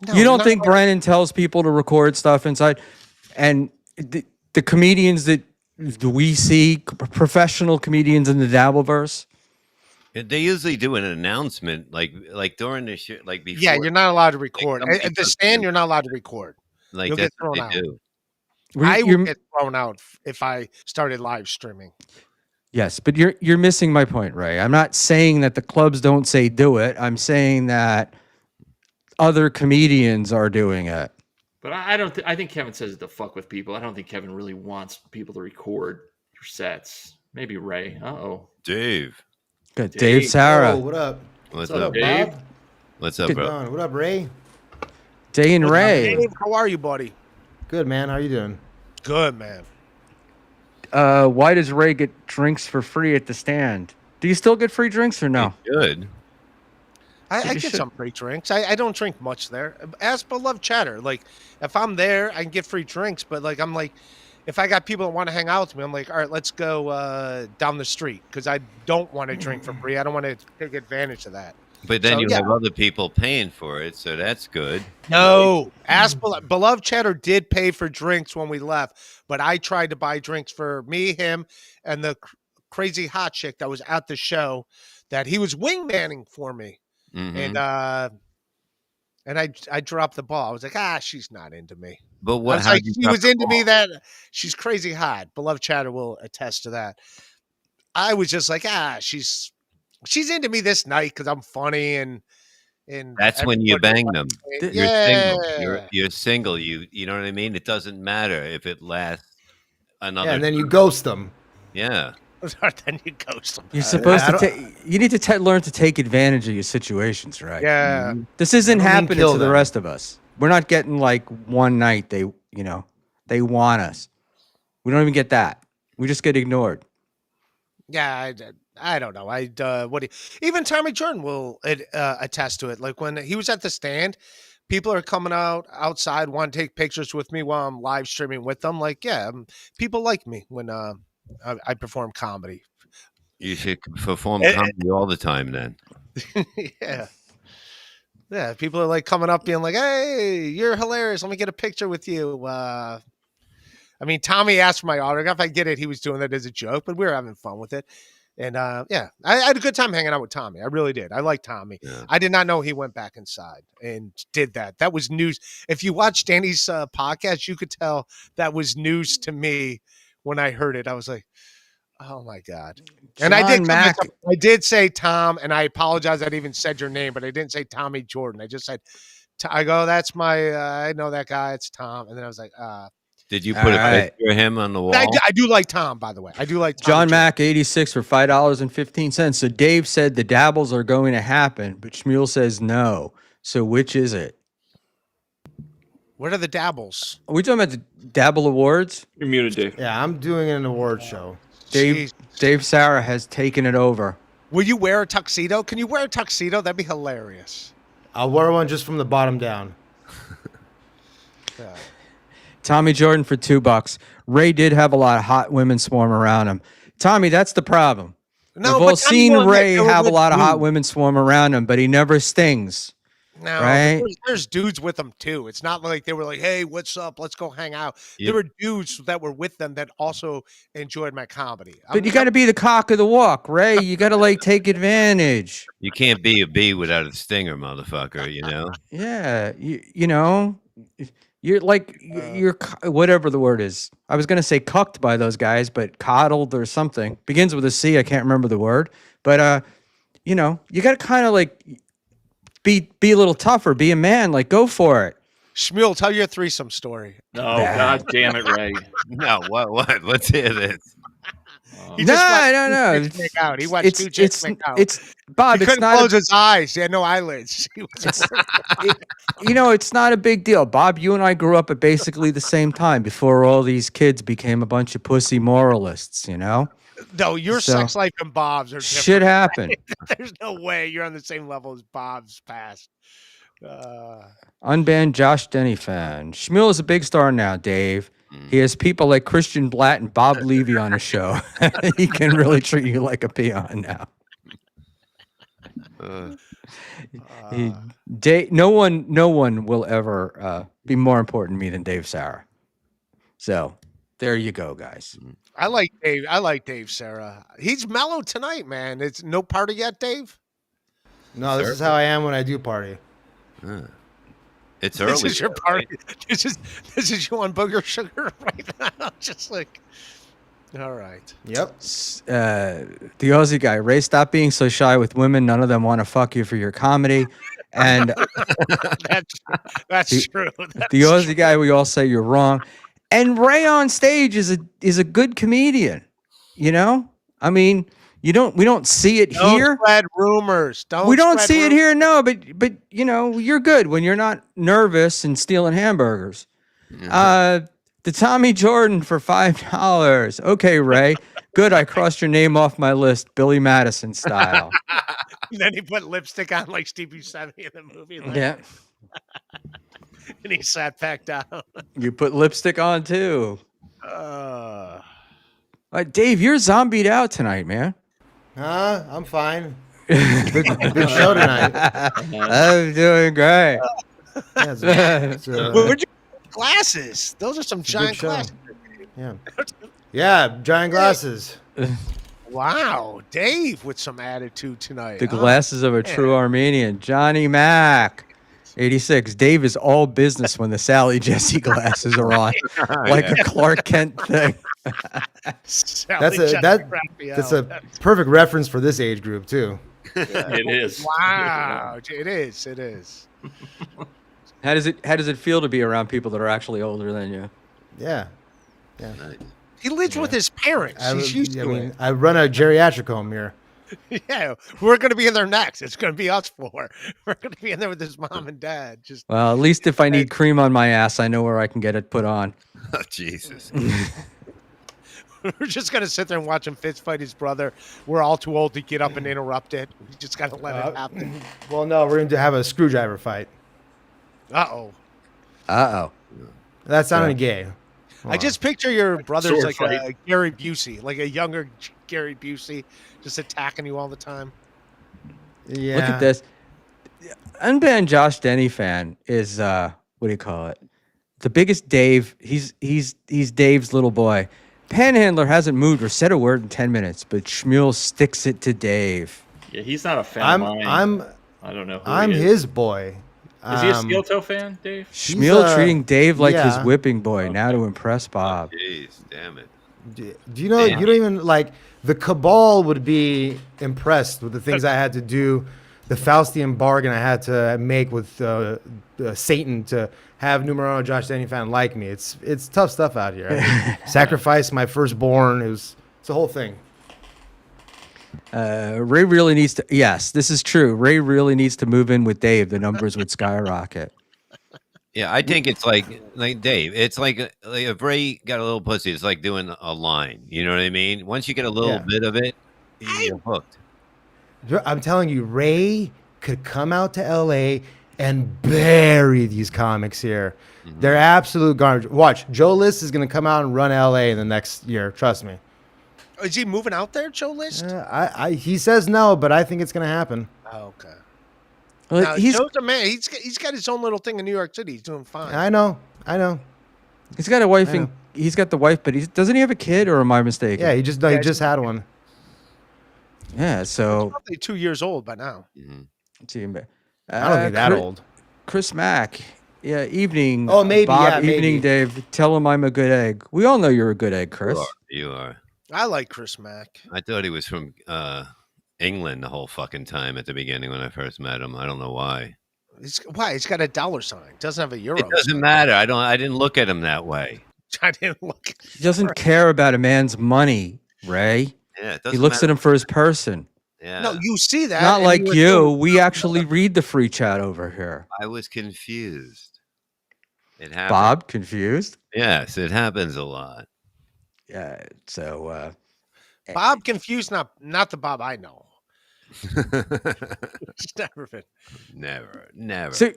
No, you don't think Brennan tells people to record stuff inside? And the comedians that we see, professional comedians in the Dabbleverse, they usually do an announcement like during the show, like before. Yeah, you're not allowed to record. At the stand, you're not allowed to record. Like, you'll that's get thrown what they out. do. I would get thrown out if I started live streaming. Yes, but you're missing my point, Ray. I'm not saying that the clubs don't say do it. I'm saying that other comedians are doing it. But I don't. I think Kevin says it to fuck with people. I don't think Kevin really wants people to record your sets. Maybe Ray. Dave. Good, Dave Sarah. Oh, what up? What's up, Dave? Bob? What's up, bro? What up, Ray? Day and Ray. Dave, how are you, buddy? Good, man. How you doing? Good, man. Why does Ray get drinks for free at the stand? Do you still get free drinks or no? Good. I get some free drinks. I don't drink much there. Ask Beloved Chatter. Like, if I'm there, I can get free drinks. But, like, I'm like, if I got people that want to hang out with me, I'm like, all right, let's go down the street. Because I don't want to drink for free. I don't want to take advantage of that. But then have other people paying for it, so that's good. No. Ask Beloved Chatter did pay for drinks when we left. But I tried to buy drinks for me, him, and the crazy hot chick that was at the show that he was wingmanning for me. Mm-hmm. And I dropped the ball. I was like, she's not into me. But what? I was like, she was into me. That she's crazy hot. Beloved Chatter will attest to that. I was just like, she's into me this night because I'm funny and that's when you bang them. Yeah. You're single. You know what I mean? It doesn't matter if it lasts another. Yeah, and then you ghost them. Yeah. Then you ghost them. You're supposed to you need to learn to take advantage of your situations, right? Yeah. This isn't happening to the rest of us. We're not getting like one night they want us. We don't even get that. We just get ignored. Yeah, I don't know. Even Tommy Jordan will attest to it. Like when he was at the stand, people are coming outside, want to take pictures with me while I'm live streaming with them. Like, yeah, people like me when I perform comedy. You should perform Eh, comedy all the time then. yeah. Yeah, people are like coming up being like, "Hey, you're hilarious. Let me get a picture with you." I mean, Tommy asked for my autograph. I get it. He was doing that as a joke, but we were having fun with it. And yeah, I had a good time hanging out with Tommy. I really did. I like Tommy. Yeah. I did not know he went back inside and did that. That was news. If you watch Danny's podcast, you could tell that was news to me when I heard it. I was like, oh my God. And John Mack. I did say Tom, and I apologize. I didn't even said your name, but I didn't say Tommy Jordan. I just said, I go, that's my, I know that guy. It's Tom. And then I was like, Did you All put a right. picture of him on the wall? I do like Tom, by the way. I do like Tom John Jordan. Mack, 86 for $5.15. So Dave said the dabbles are going to happen, but Schmuel says no. So which is it? What are the dabbles? Are we talking about the Dabble Awards? You're muted, Dave. Yeah, I'm doing an award show. Dave Sarah has taken it over. Will you wear a tuxedo? Can you wear a tuxedo? That'd be hilarious. I'll wear one just from the bottom down. Tommy Jordan for $2. Ray did have a lot of hot women swarm around him. Tommy, that's the problem. No, We've but all Tommy seen won't Ray get have a with lot of hot dudes. women swarm around him, but he never stings. No, Right? there's dudes with them too. It's not like they were like, "Hey, what's up? Let's go hang out." Yep. There were dudes that were with them that also enjoyed my comedy. But you got to be the cock of the walk, Ray. You got to like take advantage. You can't be a bee without a stinger, motherfucker, you know? Yeah, you know, you're like you're whatever the word is. I was gonna say cucked by those guys, but coddled or something begins with a C. I can't remember the word, but you know, you got to kind of like be a little tougher, be a man, like go for it. Schmuel, tell your threesome story. Oh, God damn it, Ray. No, what? Let's hear this. He No, just watched no. two chicks make out. He watched two chicks make out. It's Bob. He It's couldn't not. close his eyes. He had no eyelids. He was You know, it's not a big deal. Bob, you and I grew up at basically the same time before all these kids became a bunch of pussy moralists. You know, no, your So- sex life and Bob's are different. shit happened. There's no way you're on the same level as Bob's past. Unbanned Josh Denny fan. Schmuel is a big star now, Dave. He has people like Christian Blatt and Bob Levy on his show. He can really treat you like a peon now. No one will ever be more important to me than Dave Sarah. So there you go, guys. I like Dave. I like Dave Sarah. He's mellow tonight, man. It's no party yet, Dave. No, this is how I am when I do party. It's early. This is your though, party. right? This is you on booger sugar right now. Just like, all right. Yep. The Aussie guy, Ray, stop being so shy with women. None of them want to fuck you for your comedy. And That's true. the Aussie guy, we all say you're wrong. And Ray on stage is a good comedian. You know, I mean, we don't see it Don't here. spread rumors. We don't spread see it rumors. here, no. But you know, you're good when you're not nervous and stealing hamburgers. The Tommy Jordan for $5. Okay, Ray. Good. I crossed your name off my list, Billy Madison style. And then he put lipstick on like Steve Buscemi in the movie. Like, Yeah. And he sat back down. You put lipstick on too. Dave, you're zombied out tonight, man. I'm fine. Good show tonight. I'm doing great. Yeah, it's a Where'd you get glasses? Those are some a good giant show. glasses. Yeah. Yeah, giant glasses. Wow, Dave with some attitude tonight. The huh? glasses of a true Armenian. Johnny Mack, 86. Dave is all business when the Sally Jesse glasses are on, like a Clark Kent thing. Sally That's a Jessica Raphael. that's a perfect reference for this age group too. It is. Wow, it is. It is. How does it feel to be around people that are actually older than you? Yeah. He lives with his parents. He's used to it. I run a geriatric home here. Yeah, we're going to be in there next. It's going to be us four. We're going to be in there with his mom and dad. Just Well, at least if I need cream on my ass, I know where I can get it put on. Oh, Jesus. we're just going to sit there and watch him fist fight his brother. We're all too old to get up and interrupt it. We just got to let it happen. Well, no, we're going to have a screwdriver fight. Uh-oh. That sounded gay. I just picture your brother's Sword like fight. a Gary Busey, like a younger Gary Busey, just attacking you all the time. Yeah. Look at this. Unbanned Josh Denny fan is what do you call it? The biggest Dave. He's Dave's little boy. Panhandler hasn't moved or said a word in 10 minutes, but Schmuel sticks it to Dave. Yeah, he's not a fan of mine. I don't know who I'm he is. his boy. Is he a steel toe fan, Dave? Schmuel treating Dave like his yeah. whipping boy now to impress Bob. Jeez, damn it. Do you know? You don't even like the cabal would be impressed with the things I had to do, the Faustian bargain I had to make with Satan to have numero uno Josh Denny fan like me. It's tough stuff out here. I sacrificed my firstborn. It's a whole thing. Ray really needs to. Yes, this is true. Ray really needs to move in with Dave. The numbers would skyrocket. Yeah, I think it's like Dave. It's like if Ray got a little pussy, it's like doing a line. You know what I mean? Once you get a little bit of it, you're hooked. I'm telling you, Ray could come out to L.A. and bury these comics here. Mm-hmm. They're absolute garbage. Watch, Joe List is going to come out and run L.A. in the next year. Trust me. Is he moving out there, Joe List? He says no, but I think it's going to happen. Oh, okay. Well, Now, Joe's a man. He's got his own little thing in New York City. He's doing fine. I know. he's got a wife and he's got the wife, but doesn't he have a kid, or am I mistaken? Yeah, he just had one. Yeah, so He's probably 2 years old by now. let's see, I don't think that old. Chris Mack. Yeah, evening. Oh, maybe, Bob, yeah, evening, maybe. Dave. Tell him I'm a good egg. We all know you're a good egg, Chris. You are. I like Chris Mack. I thought he was from England the whole fucking time at the beginning when I first met him. I don't know why. Why? He's got a $. Doesn't have a euro. It doesn't matter. I didn't look at him that way. I didn't look. He doesn't care about a man's money, Ray. Yeah, He looks at him for his person. Yeah. No, you see that. Not and like were you. doing- We actually read the free chat over here. I was confused. It happened. Bob, confused? Yes, it happens a lot. Yeah. So Bob confused, not the Bob I know. It's never been. Never. So,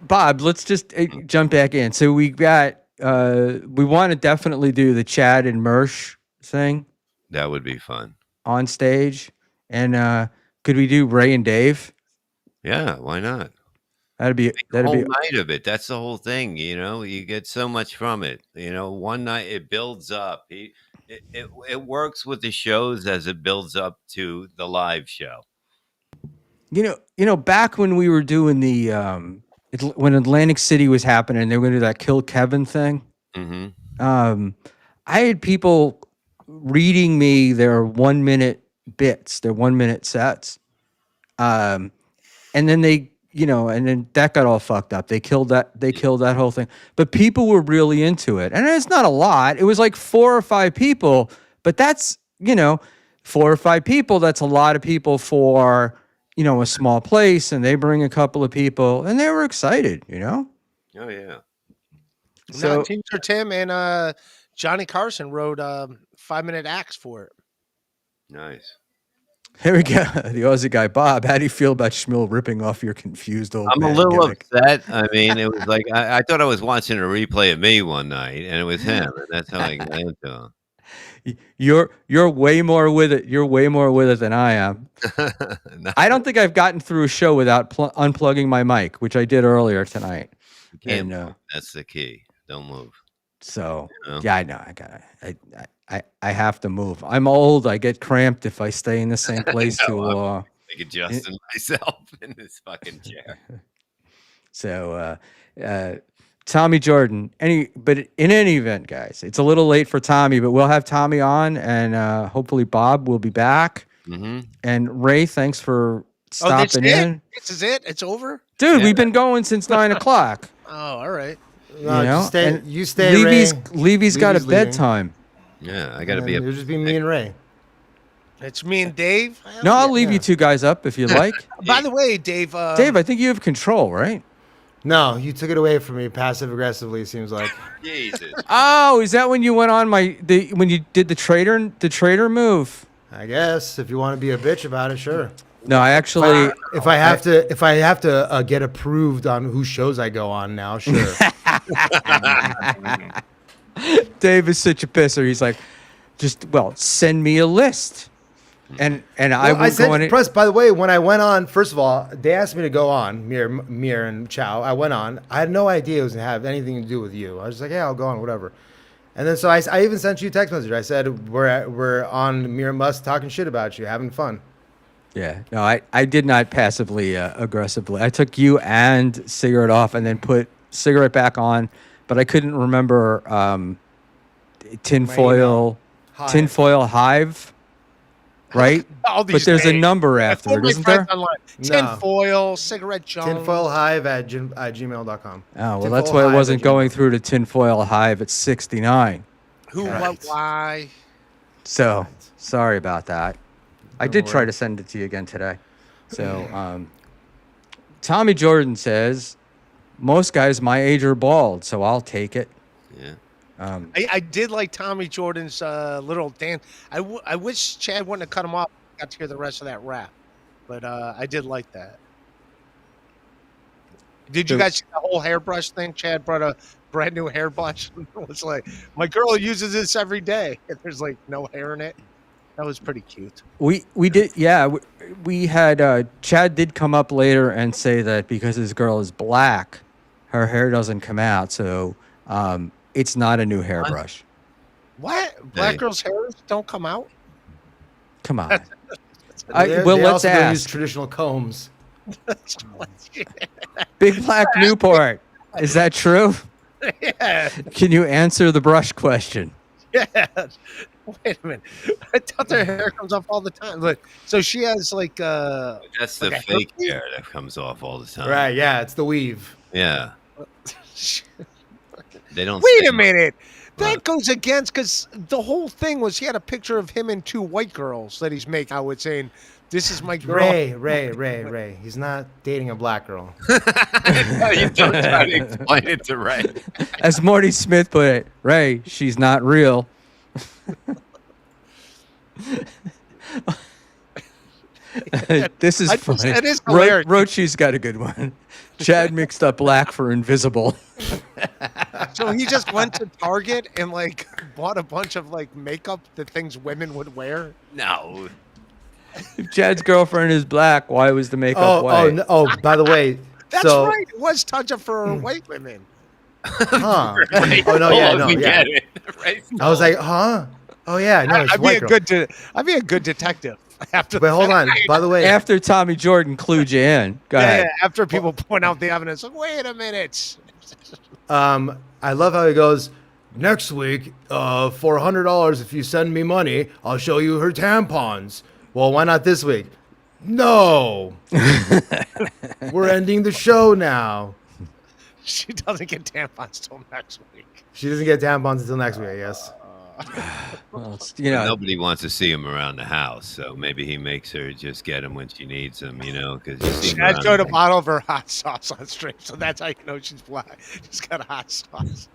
Bob, let's just jump back in. So we got, we want to definitely do the Chad and Mersh thing That would be fun. on stage. And could we do Ray and Dave? Yeah, why not? That'd be The whole night of it. That's the whole thing. You know, you get so much from it. You know, one night it builds up. It works with the shows as it builds up to the live show. You know, back when we were doing the when Atlantic City was happening, they were going to do that Kill Kevin thing. Mm-hmm. I had people reading me their 1 minute bits, their 1 minute sets, and then and then that got all fucked up. They killed that whole thing. But people were really into it, and it's not a lot. It was like 4 or 5 people, but that's 4 or 5 people. That's a lot of people for a small place, and they bring a couple of people, and they were excited. Oh yeah. So Now, Teacher Tim and Johnny Carson wrote 5-minute acts for it. Nice. here we go. The Aussie guy, Bob. How do you feel about Schmuel ripping off your confused old I'm a man little gimmick? upset. I mean, it was like I thought I was watching a replay of me one night, and it was him, and that's how I got into him. You're way more with it. You're way more with it than I am. No, I don't think I've gotten through a show without unplugging my mic, which I did earlier tonight. you can't And move. That's the key. Don't move. so Yeah. yeah, I know. I got. I have to move. I'm old. I get cramped if I stay in the same place know, too long. Like adjusting myself in this fucking chair. So, Tommy Jordan. But in any event, guys, it's a little late for Tommy, but we'll have Tommy on, and hopefully Bob will be back. Mm-hmm. And Ray, thanks for that's stopping it? in, This is it? It's over? dude. Yeah. We've been going since 9 o'clock. Oh, all right. You stay, Ray. Levy's got a Levy's leaving. bedtime. Yeah, I got to And be it'll just be me and Ray. It's me and Dave. Hell No, I'll yeah. leave you two guys up if you like. By the way, Dave. Dave, I think you have control, right? No, you took it away from me passive aggressively. It seems like. Jesus. Oh, is that when you went on when you did the trader move? I guess if you want to be a bitch about it, sure. No, I actually. If I have to get approved on whose shows I go on now, sure. Dave is such a pisser. He's like, send me a list, and I will go on it. Press. By the way, when I went on, first of all, they asked me to go on Mir and Chow. I went on. I had no idea it was gonna have anything to do with you. I was just like, yeah, I'll go on, whatever. And then so I even sent you a text message. I said we're on Mir Musk talking shit about you, having fun. Yeah, no, I did not passively aggressively. I took you and Cigarette off, and then put Cigarette back on, but I couldn't remember tinfoil hive, right? All these But there's a names. number after it, isn't there? No. Tinfoil, cigarette Jones. Tinfoilhive@gmail.com. Oh, well, that's why it wasn't going through to tinfoil hive at 69. Who, Right. what, why? So sorry about that. I Don't did try worry. to send it to you again today. So Tommy Jordan says, most guys my age are bald, so I'll take it. Yeah. I did like Tommy Jordan's little dance. I wish Chad wouldn't have cut him off. Got to hear the rest of that rap. But I did like that. Did you guys see the whole hairbrush thing? Chad brought a brand new hairbrush. It was like, my girl uses this every day. And there's like no hair in it. That was pretty cute. We did, yeah. We had Chad did come up later and say that because his girl is black, her hair doesn't come out, so it's not a new hairbrush. What? Black Hey. girls' hairs don't come out? Come on. They Let's also don't use ask. traditional combs. Big Black Newport, is that true? Yeah. Can you answer the brush question? Yeah. Wait a minute. I thought their hair comes off all the time. Look, so she has like That's the like a fake herpes? hair that comes off all the time. Right? Yeah, it's the weave. Yeah. They don't. Wait say a much. minute. That What? goes against because the whole thing was he had a picture of him and two white girls that he's making out with saying, "This is my girl." Ray. He's not dating a black girl. No, you don't try to explain it to Ray. As Morty Smith put it, Ray, she's not real. This is funny. It is hilarious. Rochi's got a good one. Chad mixed up black for invisible. So he just went to Target and like bought a bunch of like makeup, the things women would wear. No. If Chad's girlfriend is black, why was the makeup white? By the way, That's so, right. It was touch-up for white women. Huh? Right. Oh no, yeah, no, We yeah. get it. Right. I was like, huh? Oh yeah, no, it's I'd be white a girl. I'd be a good detective after. But hold the on. fact. By the way, After Tommy Jordan clued you in. Go ahead. Yeah, after people point out the evidence, like, wait a minute. I love how he goes. Next week, for $100, if you send me money, I'll show you her tampons. Well, why not this week? No. We're ending the show now. She doesn't get tampons till next week. She doesn't get tampons until next week, I guess. Well, you know, Nobody wants to see him around the house, so maybe he makes her just get him when she needs him, you know, because you see him Chad around showed a the- bottle of her hot sauce on stream, so that's how you know she's black. She's got a hot sauce.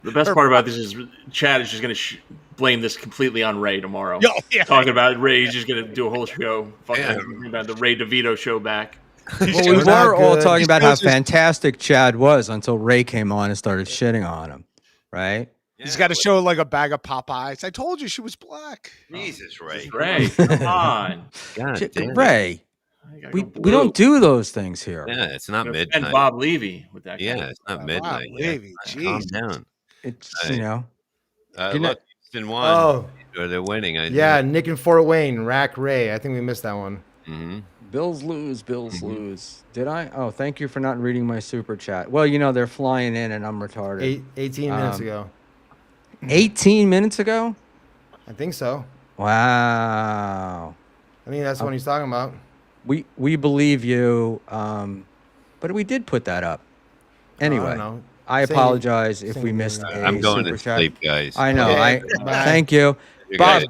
The best part about this is Chad is just going to blame this completely on Ray tomorrow. Yo, yeah. Talking about Ray, he's just going to do a whole show. Fucking Yeah. about the Ray DeVito show back. well, we We're not were all good. talking He about how knows his- fantastic Chad was until Ray came on and started shitting on him, right? He's got to show like a bag of Popeyes. I told you she was black. Jesus, Ray. Ray, come on. God Shit, damn. Ray, I gotta we go we don't blue. do those things here. Yeah, it's not And midnight. Bob Levy with that. Yeah, guy. it's not Wow, midnight. yet. Levy, Calm jeez. down. It's Hey. you know. Look, Good night. Houston won. Oh, Or they're winning. yeah, Nick in Fort Wayne, Rack Ray. I think we missed that one. Mm-hmm. Bills lose. Lose. Did I? Oh, thank you for not reading my super chat. Well, you know they're flying in, and I'm retarded. 18 minutes Um, ago. 18 minutes ago. I think so. Wow. I think that's what he's talking about. We believe you, but we did put that up. Anyway, know. I Say- apologize if say we it missed again. a I'm going super to chat. sleep, guys. I know. Okay, I bye. thank you, You Bob. guys-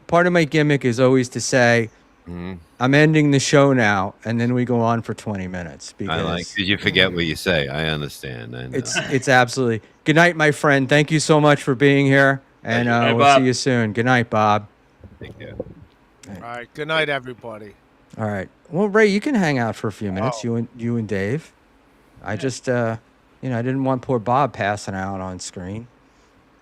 Part of my gimmick is always to say Mhm. I'm ending the show now, and then we go on for 20 minutes I because like because you forget what you say. I understand. I know. it's absolutely. Good night, my friend. Thank you so much for being here, and Hey, we'll Bob. see you soon. Good night, Bob. Take care. All right. Good night, everybody. All right. Well, Ray, you can hang out for a few minutes. Oh. You and Dave. I just I didn't want poor Bob passing out on screen.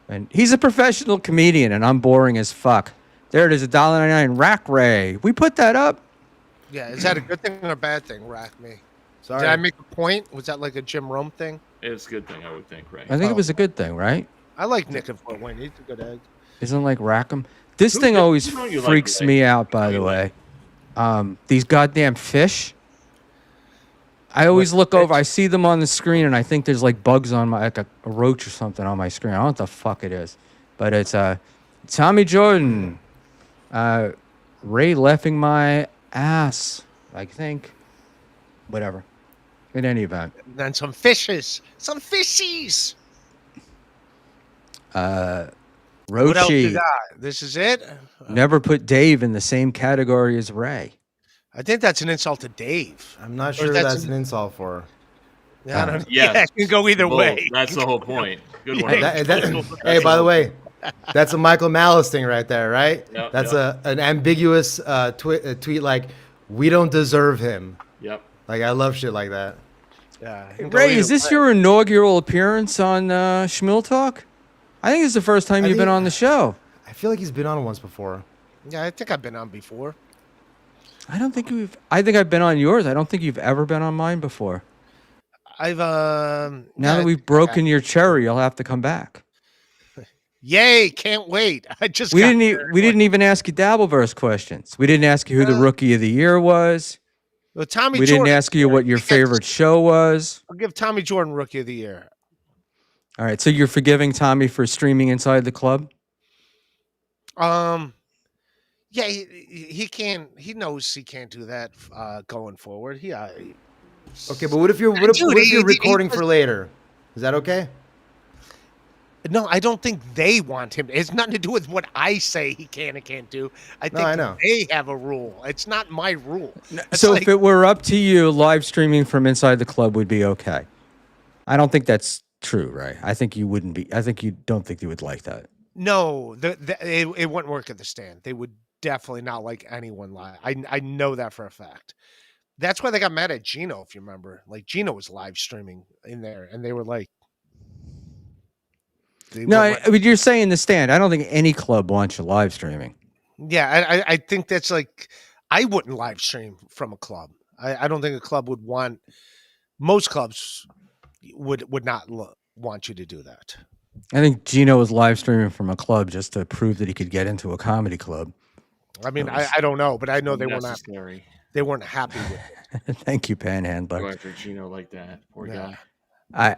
And he's a professional comedian, and I'm boring as fuck. There it is, $1.99. Rack Ray. We put that up. Yeah. Is that a good thing or a bad thing? Rack me. Sorry. Did I make a point? Was that like a Jim Rome thing? It's a good thing, I would think, Ray. I think it was a good thing, right? I like Nick and Fort Wayne. He's a good egg. Isn't like Rackham? This thing Who always don't you like, freaks Ray? me out, by Who the you way. like? These goddamn fish. I always look over. I see them on the screen, and I think there's like bugs on my, like a roach or something on my screen. I don't know what the fuck it is, but it's Tommy Jordan, Ray leffing my ass. I think, whatever. In any event, And then some fishes. Some fishies. What else you Rochi got? This is it? never put Dave in the same category as Ray. I think that's an insult to Dave. I'm not Or sure that's that's an insult for. Yeah, I don't, Yeah. yeah, it can go either Bold. way. That's the whole point. Good one. Hey, by the way, that's a Michael Malice thing right there, right? Yep, That's yep. an ambiguous tweet like, we don't deserve him. Yep. Like, I love shit like that. Yeah, it can go Ray, is either this way. your inaugural appearance on Schmuel Talk? I think it's the first time I you've been think- on the show. I feel like he's been on once before. Yeah, I think I've been on before. I don't think you've. I think I've been on yours. I don't think you've ever been on mine before. I've Now yeah, that we've broken your cherry, you'll have to come back. Yay! Can't wait. I just We got didn't. there. We didn't even ask you Dabbleverse questions. We didn't ask you who the rookie of the year was. Well, Tommy We Jordan. didn't ask you what your favorite show was. I'll give Tommy Jordan Rookie of the Year. All right, so you're forgiving Tommy for streaming inside the club? Yeah, he can't. He knows he can't do that going forward. Okay, but what if you're Dude, what if you're he recording was- for later? Is that okay? No, I don't think they want him. It's nothing to do with what I say he can and can't do. I think I know. they have a rule. It's not my rule. It's So like- if it were up to you, live streaming from inside the club would be okay. I don't think that's true, right? I think you wouldn't be. I think you don't think you would like that. No, it wouldn't work at the stand. They would definitely not like anyone live. I know that for a fact. That's why they got mad at Gino, if you remember. Like Gino was live streaming in there, and they were like, No, I mean, you're saying the stand. I don't think any club wants you live streaming. yeah, I think that's like, I wouldn't live stream from a club. I don't think a club would want. Most clubs would not want you to do that. I think Gino was live streaming from a club just to prove that he could get into a comedy club. I mean, I don't know, but I know they Unnecessary. weren't happy with it. Thank you, Go Panhandler. after Gino like that. Poor Yeah. guy.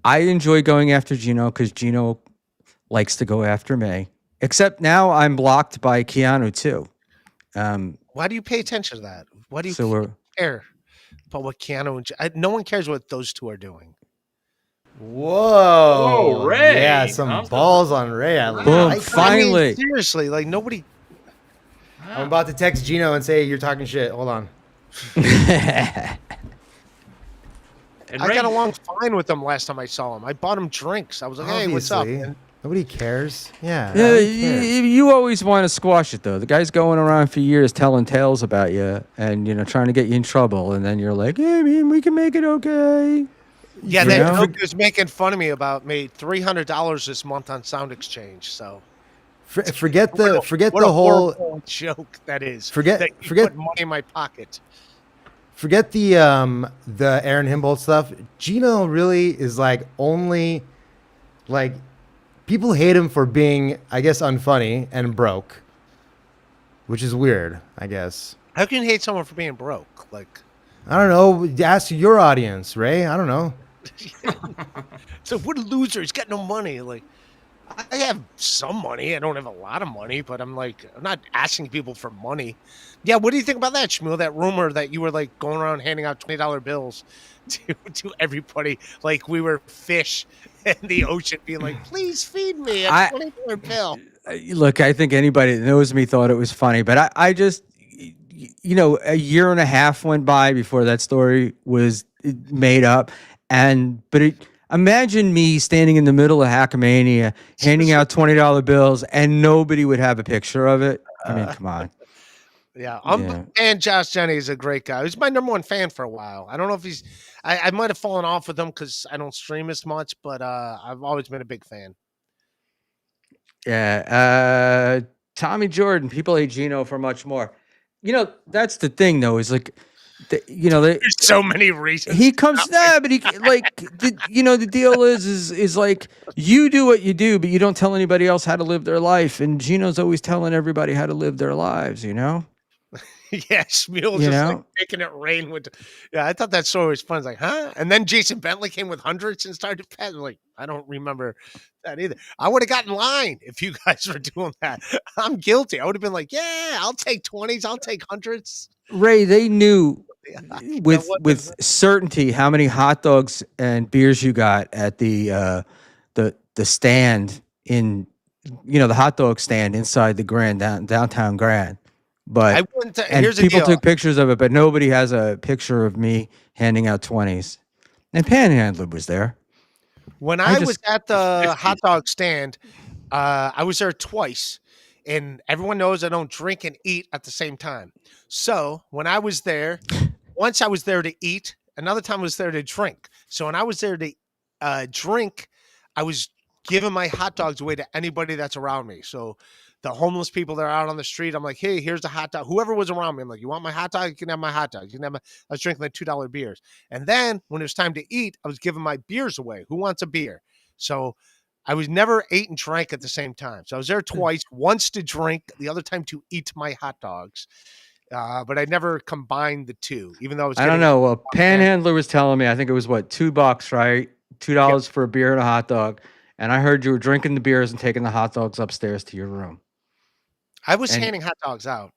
I enjoy going after Gino because Gino likes to go after me. Except now I'm blocked by Keanu too. Why do you pay attention to that? Why do you So we're care about what Keanu and no one cares what those two are doing? Whoa. Whoa, Ray. Yeah, some I'm balls on Ray. I Boom, like that. finally. I mean, seriously, like nobody. I'm about to text Gino and say you're talking shit. Hold on. And I Ray, got along fine with them last time I saw him. I bought him drinks. I was like, "Hey, what's up?" Obviously. And Nobody cares. Yeah. Yeah, nobody cares. you always want to squash it though. The guy's going around for years telling tales about you and trying to get you in trouble, and then you're like, "Hey, man, we can make it okay." yeah, You that know? joke was making fun of me about made $300 this month on Sound Exchange. So Forget what the a whole horrible joke that is. Forget- that you forget- put money in my pocket. forget the Aaron Himboldt stuff. Gino really is like only like people hate him for being, I guess, unfunny and broke, which is weird, I guess. How can you hate someone for being broke? Like, I don't know. Ask your audience, Ray. I don't know. so what a loser. He's got no money. Like, I have some money. I don't have a lot of money, but I'm not asking people for money. Yeah, what do you think about that, Schmuel? That rumor that you were like going around handing out $20 bills to everybody, like we were fish in the ocean, being like, "Please feed me a $20 bill." Look, I think anybody that knows me thought it was funny, but I just, a year and a half went by before that story was made up, imagine me standing in the middle of Hackamania handing out $20 bills and nobody would have a picture of it. I mean, come on. Yeah, Yeah. and Josh Jennings is a great guy. He's my number one fan for a while. I don't know if he's. I might have fallen off with him because I don't stream as much, but I've always been a big fan. Yeah. Tommy Jordan, people hate Gino for much more. That's the thing, though, is like, There's so many reasons. he comes, but he, like, the deal is like, you do what you do, but you don't tell anybody else how to live their life. And Gino's always telling everybody how to live their lives, Yeah, Schmuel You just like know? making it rain with. Yeah, I thought that story was fun. It's like, huh? And then Jason Bentley came with hundreds and started petting. Like, I don't remember that either. I would have gotten in line if you guys were doing that. I'm guilty. I would have been like, yeah, I'll take 20s. I'll take hundreds. Ray, they knew with what with certainty how many hot dogs and beers you got at the stand in the hot dog stand inside the Grand downtown Grand. I But wouldn't. and Here's the people deal. took pictures of it, but nobody has a picture of me handing out 20s. And Panhandler was there. When I I was just- at the hot dog stand, I was there twice, and everyone knows I don't drink and eat at the same time. So when I was there, once I was there to eat, another time I was there to drink. So when I was there to drink, I was giving my hot dogs away to anybody that's around me. So the homeless people that are out on the street, I'm like, hey, here's a hot dog. Whoever was around me, I'm like, you want my hot dog? You can have my hot dog. You can have I was drinking like $2 beers. And then when it was time to eat, I was giving my beers away. Who wants a beer? So I was never ate and drank at the same time. So I was there twice, once to drink, the other time to eat my hot dogs. But I never combined the two, even though I was I don't getting- know. Well, Panhandler was telling me, I think it was what, $2, right? $2 for a beer and a hot dog. And I heard you were drinking the beers and taking the hot dogs upstairs to your room. I was and- handing hot dogs out.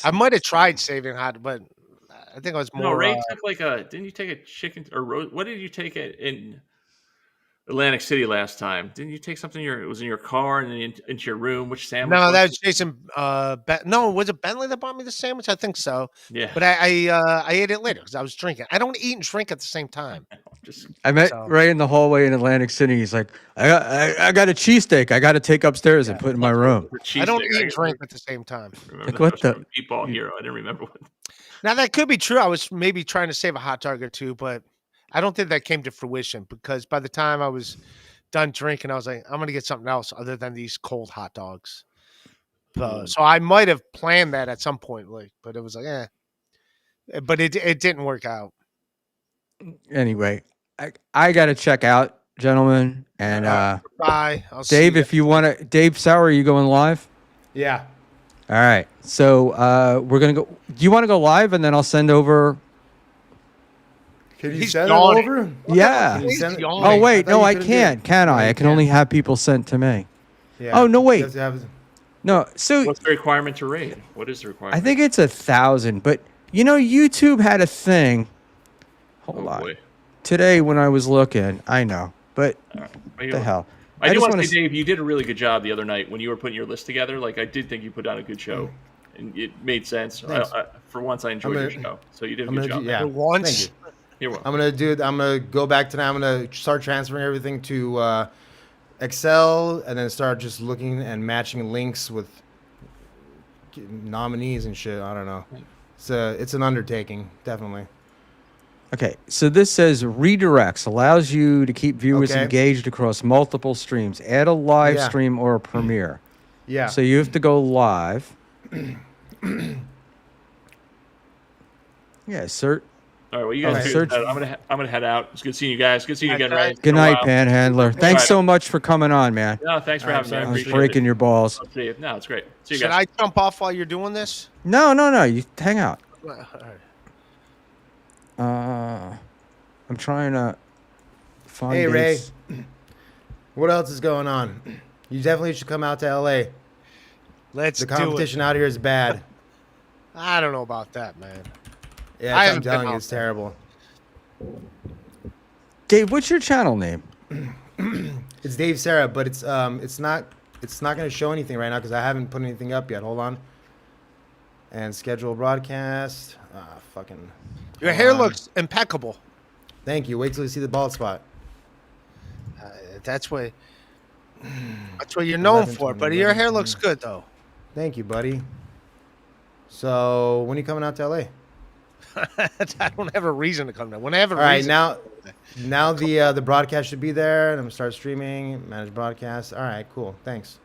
I might have tried saving hot, but I think I was more. No, Ray took like a. Didn't you take a chicken or what did you take it in Atlantic City last time? Didn't you take something? It was in your car and then into your room. Which sandwich? No, was that it? was Jason. No, was it Bentley that bought me the sandwich? I think so. Yeah, But I ate it later because I was drinking. I don't eat and drink at the same time. just I met So- Ray in the hallway in Atlantic City. He's like, I got a cheesesteak. I got to take upstairs and put in my room. I don't eat and drink at the same time. Remember Like, that what was the- from Meatball Hero. I didn't remember what. Now that could be true. I was maybe trying to save a hot dog or two, but I don't think that came to fruition because by the time I was done drinking, I was like, I'm gonna get something else other than these cold hot dogs. So I might have planned that at some point, like, but it was like, but it didn't work out. Anyway, I got to check out, gentlemen. And Bye. I'll see Dave, you. if you want to, Dave Sauer, are you going live? Yeah. All right. So we're going to go. Do you want to go live and then I'll send over? Can you He's send it yawning. over? Yeah. Can you send it? Oh, Oh, I wait. thought No, you I couldn't do can't. it. Can No, I? you I can only can't. have people sent to me. Yeah. Oh, no, wait. You have to have- No. So What's the requirement to raid? What is the requirement? I think it's 1,000. But, YouTube had a thing. Hold Oh, on. boy. Today when I was looking, I know. But what the hell? I do just want wanna to say, Dave, you did a really good job the other night when you were putting your list together. Like, I did think you put on a good show, and it made sense. Thanks. For once, I enjoyed your show, so you did a good job. yeah. Once. Thank you. You're welcome. I'm gonna go back tonight. I'm gonna start transferring everything to Excel, and then start just looking and matching links with nominees and shit. I don't know. It's an undertaking, definitely. Okay, so this says redirects allows you to keep viewers Okay. engaged across multiple streams. Add a live Yeah. stream or a premiere. Yeah. So you have to go live. Yeah, sir. All right, well, you guys Okay. figure Search- this out. I'm gonna head out. It's good seeing you guys. Good seeing you again, Ray. It's Good been a night, while. Panhandler. Thanks Right. so much for coming on, man. No, thanks for All right, having me. I sorry. I was appreciate breaking it. your balls. I'll see you. No, it's great. See you Should guys. I jump off while you're doing this? No, you hang out. All right. I'm trying to find. Hey, Ray. dates. What else is going on? You definitely should come out to LA. Let's The do it. competition out here is bad. I don't know about that, man. Yeah, I I'm haven't been telling you, out it's there. terrible. Dave, what's your channel name? It's Dave Sarah, but it's not going to show anything right now because I haven't put anything up yet. Hold on. And schedule broadcast. Fucking. Your hold hair on. looks impeccable. Thank you. Wait till you see the bald spot. That's what you're known 11, for. 20, But your 11, hair looks 20. good though. Thank you, buddy. So when are you coming out to LA? I don't have a reason to come down. When I have a All right, reason, now the broadcast should be there, and I'm gonna start streaming, manage broadcast. All right, cool. Thanks.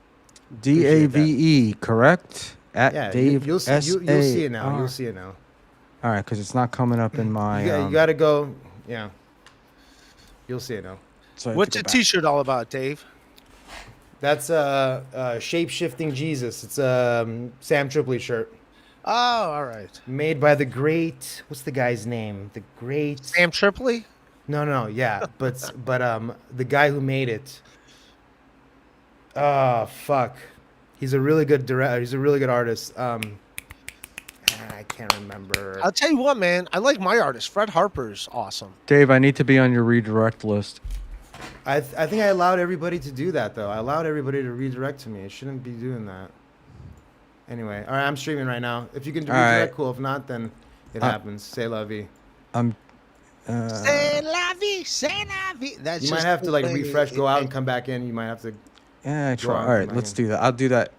DAVE, correct? At Yeah, Dave you'll see it now. SAR. You'll see it now. All right, because it's not coming up in my. You got to go. Yeah, you'll see it now. So I have what's to the go back. T-shirt all about, Dave? That's shape shifting Jesus. It's a Sam Tripoli shirt. Oh, all right. Made by the great, what's the guy's name? The great Sam Tripoli. No, yeah, but the guy who made it. Oh fuck, he's a really good director. He's a really good artist. I can't remember. I'll tell you what, man. I like my artist. Fred Harper's awesome. Dave, I need to be on your redirect list. I think I allowed everybody to do that though. I allowed everybody to redirect to me. I shouldn't be doing that. Anyway, all right, I'm streaming right now. If you can redirect, right. cool. If not, then it happens. Say Levy. I'm. C'est la vie, c'est la vie. That's You just might have to the like way refresh, go it- out, and come back in. You might have to. Yeah, Draw try. All right, from let's my do that. I'll do that.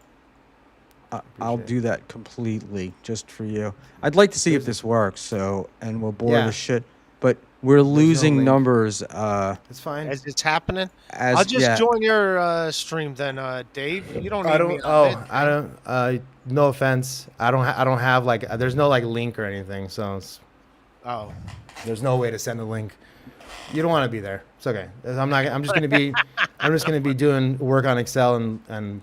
I'll Appreciate do that completely just for you. I'd like to see if this works. So, and we'll bore Yeah. the shit. But we're losing link. numbers. It's fine. As it's happening, As I'll just yeah. join your stream then, Dave. You don't need I me. don't. on Oh, it. I don't. No offense. I don't have like. There's no like link or anything. So Oh, there's no way to send a link. You don't want to be there. It's okay. I'm not. I'm just gonna be. I'm just gonna be doing work on Excel and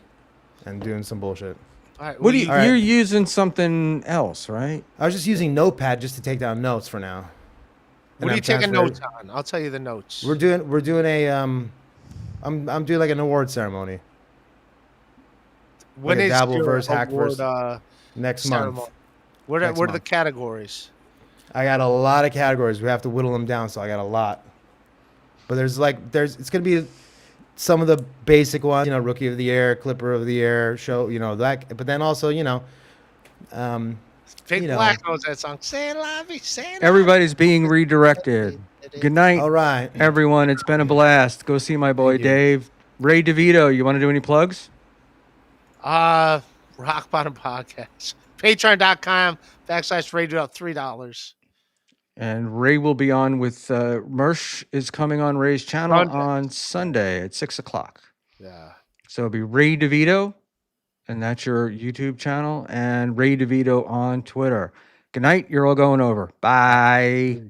doing some bullshit. all right. What do you? All right. You're using something else, right? I was just using Notepad just to take down notes for now. And What are you I'm taking transferring- notes on? I'll tell you the notes. We're doing a I'm doing like an award ceremony When like a is dabble your verse, hack award, verse next ceremony? month. What are Next what are the month. categories? I got a lot of categories. We have to whittle them down, so I got a lot. But it's gonna be some of the basic ones, rookie of the year, clipper of the year, show, that. But then also, Fake You know. Black knows that song. Say la vie, say la Everybody's being redirected. Good night, all right. everyone. It's been a blast. Go see my boy Thank you. Dave. Ray DeVito, you want to do any plugs? Rock Bottom Podcast. Patreon.com/radio $3. And Ray will be on with Mersh is coming on Ray's channel Sunday. on Sunday at 6:00. Yeah. So it'll be Ray DeVito, and that's your YouTube channel, and Ray DeVito on Twitter. Good night. You're all going over. Bye.